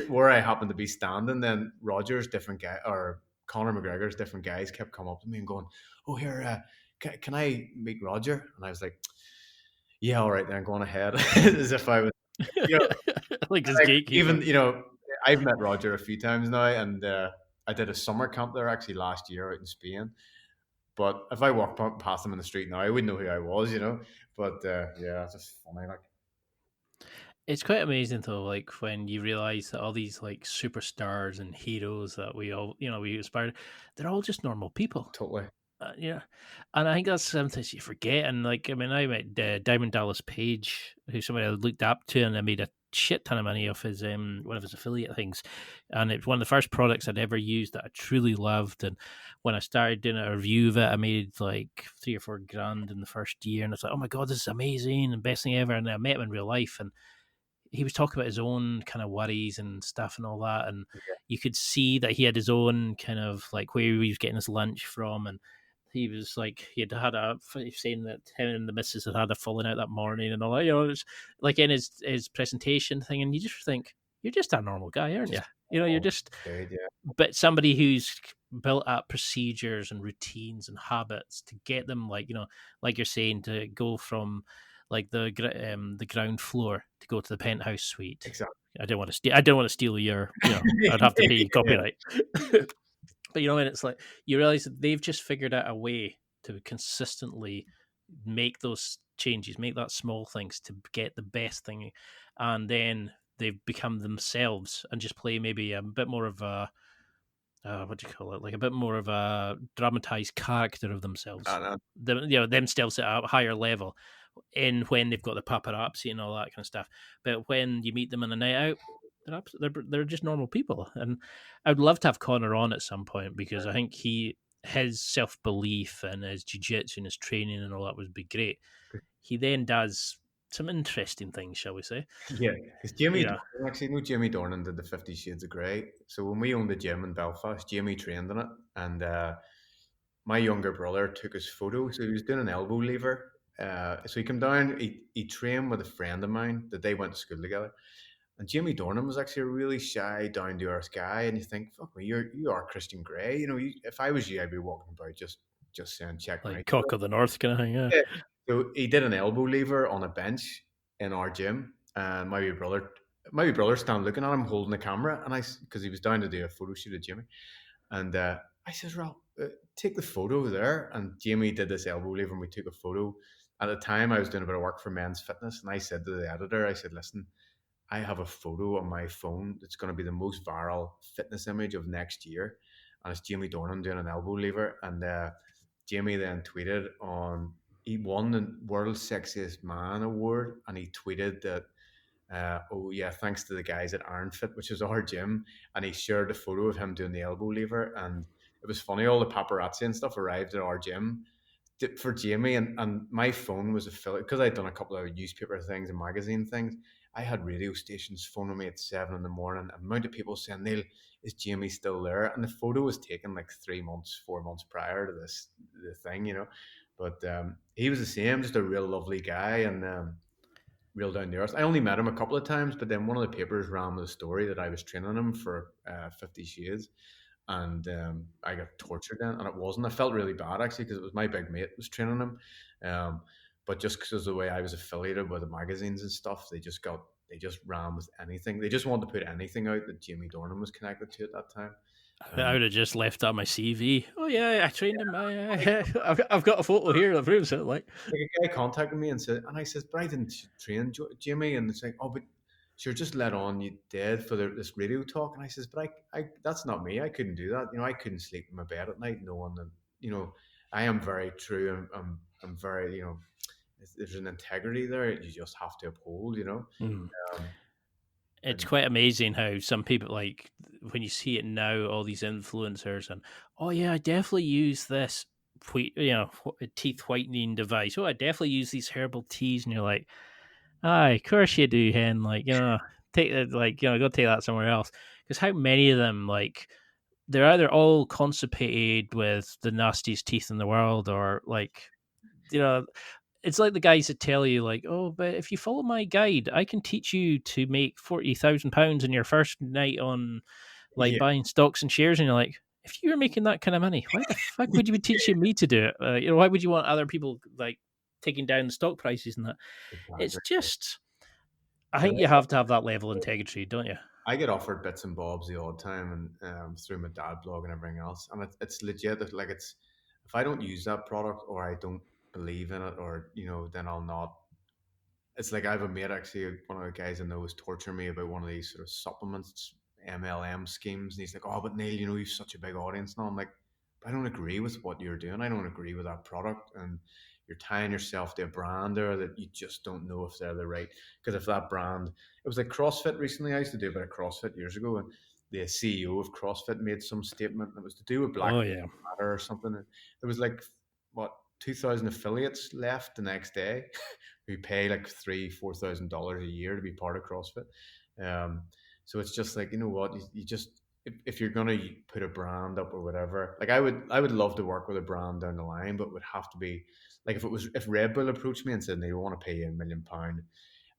where I happened to be standing, then Roger's different guy, or Conor McGregor's different guys, kept coming up to me and going, "Oh, here, can I meet Roger?" And I was like, "Yeah, all right, then, go on ahead," as if I was, you know, Like his like, gatekeeper. even, I've met Roger a few times now, and I did a summer camp there actually last year out in Spain. But if I walked past him in the street now, I wouldn't know who I was. But yeah, it's just funny, like. It's quite amazing though, like when you realize that all these like superstars and heroes that we all, we aspire, they're all just normal people. Totally. Yeah, and I think that's sometimes you forget. And like, I mean, I met Diamond Dallas Page, who's somebody I looked up to, and I made a shit ton of money off his one of his affiliate things, and it's one of the first products I'd ever used that I truly loved. And when I started doing a review of it, I made like 3 or 4 grand in the first year, and it's like, oh my god, this is amazing and best thing ever. And I met him in real life, and he was talking about his own kind of worries and stuff and all that, and you could see that he had his own kind of like where he was getting his lunch from, and he was like he had saying that him and the missus had a falling out that morning and all that, it's like in his presentation thing, and you just think you're just a normal guy, aren't you? Just You're oh, just, dude, yeah. but somebody who's built up procedures and routines and habits to get them, like like you're saying, to go from like the ground floor to go to the penthouse suite. Exactly. I don't want to steal. I don't want to steal your. I'd have to pay you Yeah. copyright. But you know, and it's like you realize that they've just figured out a way to consistently make those changes, make that small things to get the best thing, and then they've become themselves and just play maybe a bit more of a what do you call it, like a bit more of a dramatized character of themselves. And, Themselves at a higher level, in when they've got the paparazzi and all that kind of stuff. But when you meet them on a night out, they're just normal people. And I'd love to have Connor on at some point because I think his self belief and his jiu-jitsu and his training and all that would be great. He then does some interesting things, shall we say? yeah, because Jamie Yeah, Dornan, actually, no, Jamie Dornan did the 50 Shades of Grey. So when we owned the gym in Belfast, Jamie trained in it, and my younger brother took his photo. So he was doing an elbow lever. So he came down. He trained with a friend of mine that they went to school together. And Jamie Dornan was actually a really shy, down to earth guy. And you think, fuck me, you are Christian Grey. You know, if I was you, I'd be walking about just saying, check my. like Cock of the North kind of thing. Yeah. Yeah. So he did an elbow lever on a bench in our gym, and my wee brother stand looking at him holding the camera, and because he was down to do a photo shoot of Jimmy, and I says, "Well, take the photo there." And Jamie did this elbow lever, and we took a photo. At the time, I was doing a bit of work for Men's Fitness, and I said to the editor, I said, "Listen, I have a photo on my phone that's going to be the most viral fitness image of next year, and it's Jamie Dornan doing an elbow lever." And Jamie then tweeted on he won the World's Sexiest Man award, and he tweeted that. Oh yeah, thanks to the guys at Iron Fit, which is our gym, and he shared a photo of him doing the elbow lever, and it was funny. All the paparazzi and stuff arrived at our gym, for Jamie, and my phone was affiliate because I'd done a couple of newspaper things and magazine things. I had radio stations phoning me at 7 in the morning, and the amount of people saying, "Neil, is Jamie still there?" And the photo was taken like 3 months, 4 months prior to the thing, you know. But he was the same, just a real lovely guy and real down to earth. I only met him a couple of times, but then one of the papers ran with a story that I was training him for 50 Shades, and I got tortured then, and it wasn't. I felt really bad actually because it was my big mate was training him, but just because of the way I was affiliated with the magazines and stuff, they just ran with anything. They just wanted to put anything out that Jamie Dornan was connected to at that time. I would have just left that on my CV. Oh yeah, I trained him. I've got a photo here that proves it. Like, Like a guy contacted me and said, and I said, "But I didn't train Jimmy," and it's like, "Oh, but sure, just let on you did for this radio talk." And I says, "But I, that's not me. I couldn't do that. You know, I couldn't sleep in my bed at night knowing that, you know, I am very true. I'm very, you know, there's an integrity there. You just have to uphold, you know." mm. Um, It's and quite amazing how some people, like, when you see it now, all these influencers and, oh yeah, I definitely use this teeth whitening device. Oh, I definitely use these herbal teas, and you're like, aye, of course you do, hen. Like, take it, like, go take that somewhere else. Because how many of them, like, they're either all constipated with the nastiest teeth in the world, or like, you know, it's like the guys that tell you, like, oh, but if you follow my guide, I can teach you to make £40,000 in your first night on, like, yeah, buying stocks and shares. And you're like, if you were making that kind of money, why the fuck would you be teaching me to do it? Why would you want other people, like, taking down the stock prices and that? It's exactly. just, I But think you have to have that level of integrity, don't you? I get offered bits and bobs the odd time, and through my dad blog and everything else, and it's legit. Like it's if I don't use that product or I don't believe in it, or you know, then I'll not. It's like I have a mate actually, one of the guys I know is torturing me about one of these sort of supplements, MLM schemes, and he's like, "Oh, but Neil, you know, you've such a big audience now." I'm like, "I don't agree with what you're doing. I don't agree with that product, and you're tying yourself to a brand there that you just don't know if they're the right. Because if that brand, it was like CrossFit recently. I used to do a bit of CrossFit years ago, and the CEO of CrossFit made some statement that was to do with Black Oh, Lives yeah. Matter or something. There was like what 2,000 affiliates left the next day who pay like $3,000-4,000 a year to be part of CrossFit. Um, so it's just like, you know what, you just if you're gonna put a brand up or whatever, like I would love to work with a brand down the line, but it would have to be like if Red Bull approached me and said they want to pay you £1 million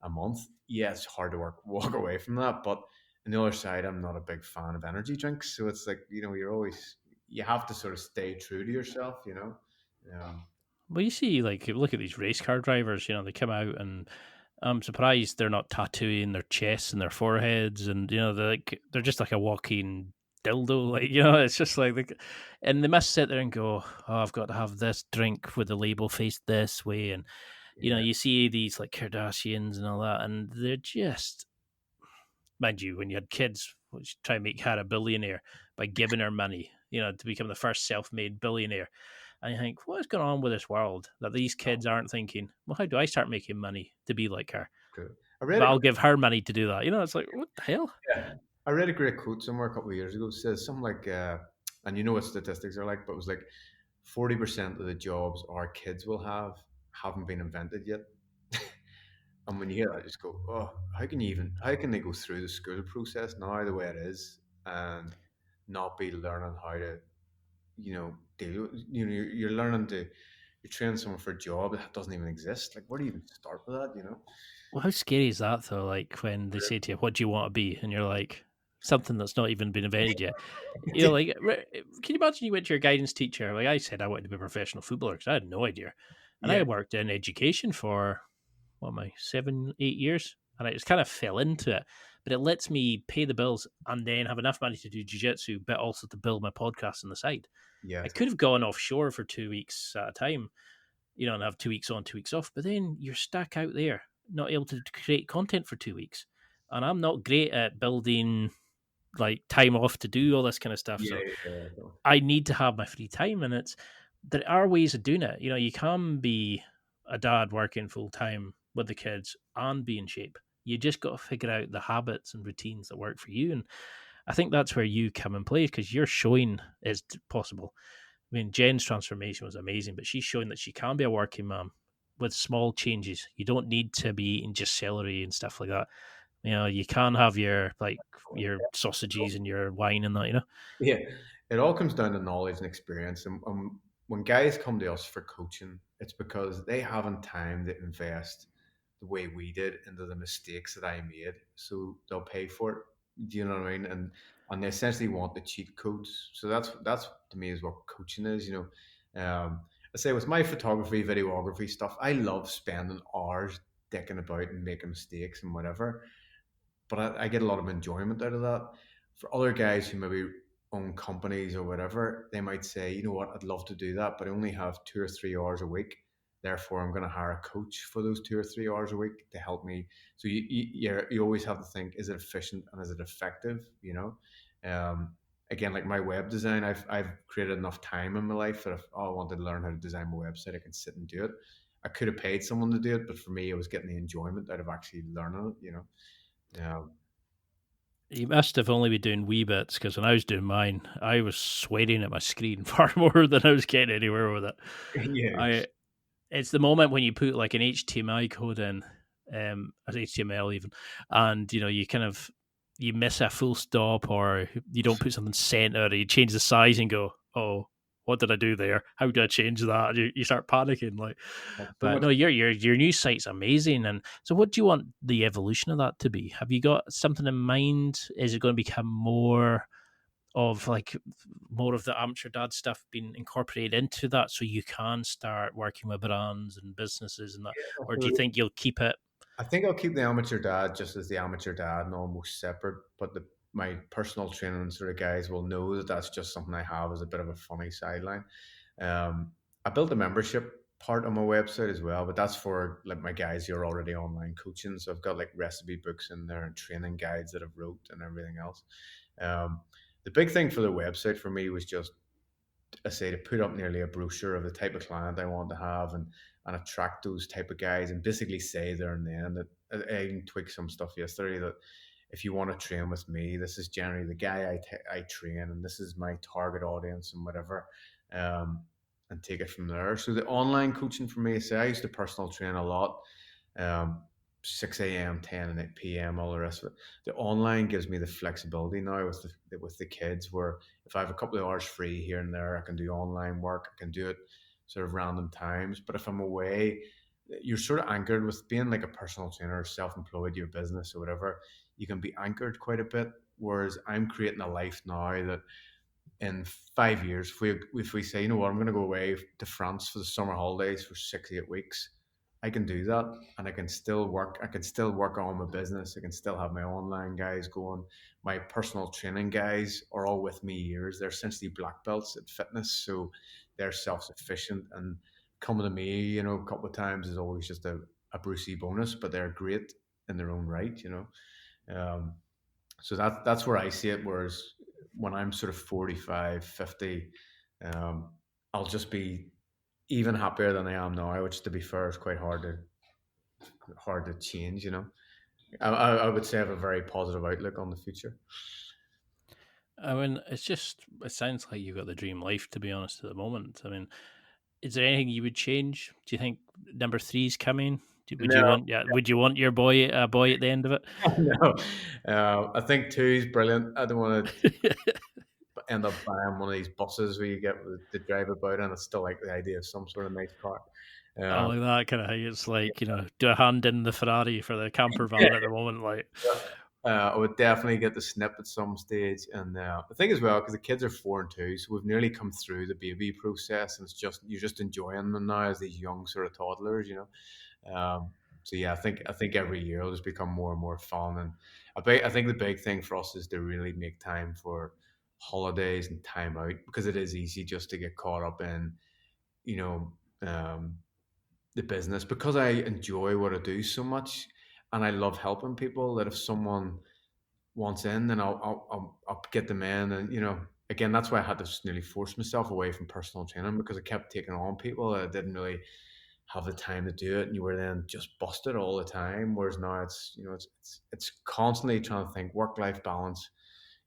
a month, yeah, it's hard to walk away from that. But on the other side, I'm not a big fan of energy drinks, so it's like you know you have to sort of stay true to yourself, you know. Um, Well, you see, like, you look at these race car drivers, they come out, and I'm surprised they're not tattooing their chests and their foreheads, and they're just like a walking dildo. Like, it's just like, and they must sit there and go, oh, I've got to have this drink with the label faced this way. And, Yeah, you see these like Kardashians and all that, and they're just, mind you, when you had kids, which try and make her a billionaire by giving her money, to become the first self made billionaire. And you think, what is going on with this world that these kids aren't thinking, well, how do I start making money to be like her? true. I read But a I'll give her money to do that. It's like, what the hell? Yeah. I read a great quote somewhere a couple of years ago. It says something like, and you know what statistics are like, but it was like 40% of the jobs our kids will have haven't been invented yet. And when you hear that, I just go, oh, how can they go through the school process now the way it is and not be learning how to, deal with, you're learning to, you're training someone for a job that doesn't even exist. Like, where do you even start with that? Well, how scary is that though? Like when they say to you, "What do you want to be?" and you're like, something that's not even been invented yet. Like, can you imagine you went to your guidance teacher? Like I said, I wanted to be a professional footballer because I had no idea, and I Yeah, worked in education for what am I 7, 8 years, and I just kind of fell into it. But it lets me pay the bills and then have enough money to do jiu-jitsu, but also to build my podcast on the side. yeah, I could have gone offshore for 2 weeks at a time, and have 2 weeks on, 2 weeks off. But then you're stuck out there, not able to create content for 2 weeks. And I'm not great at building like time off to do all this kind of stuff. yeah, So yeah. I need to have my free time, and there are ways of doing it. You can be a dad working full time with the kids and be in shape. You just got to figure out the habits and routines that work for you. And I think that's where you come and play because you're showing it's possible. I mean, Jen's transformation was amazing, but she's showing that she can be a working mom with small changes. You don't need to be eating just celery and stuff like that. You can have your sausages and your wine and that. Yeah, it all comes down to knowledge and experience. And when guys come to us for coaching, it's because they haven't time to invest the way we did into the mistakes that I made. So they'll pay for it. Do you know what I mean? And they essentially want the cheat codes. So that's to me is what coaching is. I say with my photography, videography stuff, I love spending hours dicking about and making mistakes and whatever, but I get a lot of enjoyment out of that. For other guys who maybe own companies or whatever, they might say, you know what, I'd love to do that, but I only have 2 or 3 hours a week. Therefore, I'm going to hire a coach for those 2 or 3 hours a week to help me. So you always have to think: is it efficient and is it effective? Again, like my web design, I've created enough time in my life that if I wanted to learn how to design my website, I can sit and do it. I could have paid someone to do it, but for me, I was getting the enjoyment out of actually learning it. Um, You must have only been doing wee bits because when I was doing mine, I was sweating at my screen far more than I was getting anywhere with it. yeah, I It's the moment when you put like an HTML code in, as HTML even, and you kind of you miss a full stop or you don't put something center, or you change the size and go, oh, what did I do there? How did I change that? You start panicking, like. that's so But much. no, your new site's amazing. And so, what do you want the evolution of that to be? Have you got something in mind? Is it going to become more of the amateur dad stuff being incorporated into that so you can start working with brands and businesses and that, or do you think you'll keep it? I think I'll keep the amateur dad just as the amateur dad and almost separate, but my personal training sort of guys will know that that's just something I have as a bit of a funny sideline. I built a membership part on my website as well, but that's for like my guys who are already online coaching. So I've got like recipe books in there and training guides that I've wrote and everything else. Um, the big thing for the website for me was just, I say, to put up nearly a brochure of the type of client I want to have and attract those type of guys and basically say there and then that I even tweaked some stuff yesterday that if you want to train with me, this is generally the guy I train and this is my target audience and whatever, um, and take it from there. So the online coaching for me, say I used to personal train a lot, um, 6 a.m., 10 and 8 p.m., all the rest of it. The online gives me the flexibility now with the kids where if I have a couple of hours free here and there, I can do online work. I can do it sort of random times. But if I'm away, you're sort of anchored with being like a personal trainer, self-employed, your business or whatever. You can be anchored quite a bit. Whereas I'm creating a life now that in 5 years, if we say, you know what, I'm going to go away to France for the summer holidays for 6 8 weeks. I can do that, and I can still work. I can still work on my business. I can still have my online guys going. My personal training guys are all with me years. They're essentially black belts at fitness, so they're self sufficient. And coming to me, a couple of times is always just a Brucey bonus, but they're great in their own right. Um, so that's where I see it. Whereas when I'm sort of 45, 50, I'll just be even happier than I am now, which to be fair is quite hard to change. I would say I have a very positive outlook on the future. I mean, it sounds like you've got the dream life, to be honest, at the moment. I mean, is there anything you would change? Do you think number three's coming? Would you No, want? Yeah, would you want your boy a boy at the end of it? no. I think two is brilliant. I don't want to end up buying one of these buses where you get to drive about, and I still like the idea of some sort of nice car. I Um, like that kind of thing. It's like, do a hand in the Ferrari for the camper van at the moment. Like, I would definitely get the snip at some stage, and the thing as well, because the kids are 4 and 2, so we've nearly come through the baby process, and you're just enjoying them now as these young sort of toddlers. So yeah, I think every year it'll just become more and more fun, and I think the big thing for us is to really make time for holidays and time out, because it is easy just to get caught up in you know um, the business, because I enjoy what I do so much, and I love helping people. That if someone wants in, then I'll get them in, and again, that's why I had to just nearly force myself away from personal training, because I kept taking on people that I didn't really have the time to do it, and you were then just busted all the time. Whereas now it's constantly trying to think work life balance,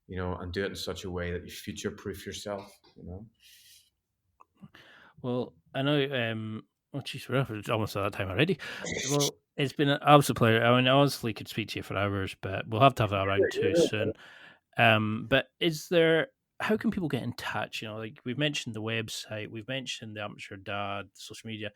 and do it in such a way that you future proof yourself. well, I know. Oh, jeez, we're almost at that time already. Well, it's been an absolute pleasure. I mean, I honestly could speak to you for hours, but we'll have to have that around too soon. But how can people get in touch? Like we've mentioned the website, we've mentioned the Amateur Dad, social media.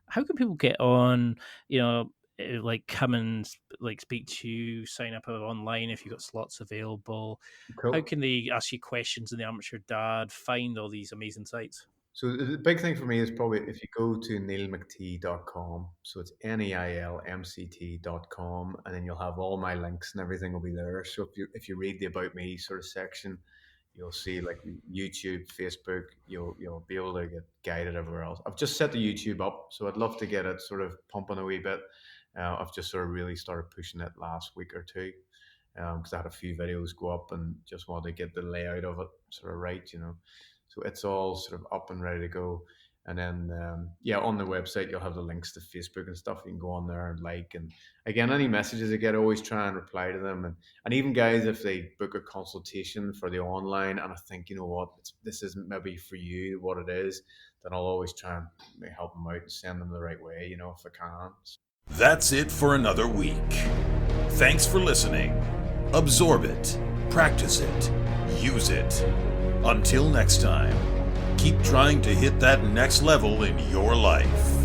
How can people get on, like come and like speak to you, sign up online if you've got slots available? How Cool. can they ask you questions in the Amateur Dad, find all these amazing sites? So the big thing for me is probably if you go to neilmctee.com. So it's neilmct.com, and then you'll have all my links and everything will be there. So if you read the about me sort of section, you'll see like YouTube, Facebook. You'll be able to get guided everywhere else. I've just set the YouTube up, so I'd love to get it sort of pumping a wee bit. I've just sort of really started pushing it last week or two, because I had a few videos go up and just wanted to get the layout of it sort of right. So it's all sort of up and ready to go. And then, yeah, on the website, you'll have the links to Facebook and stuff. You can go on there and and again, any messages I get, I always try and reply to them. And even guys, if they book a consultation for the online, and I think, you know what, this isn't maybe for you what it is, then I'll always try and help them out and send them the right way, if I can. That's it for another week. Thanks for listening. Absorb it, practice it, use it. Until next time, keep trying to hit that next level in your life.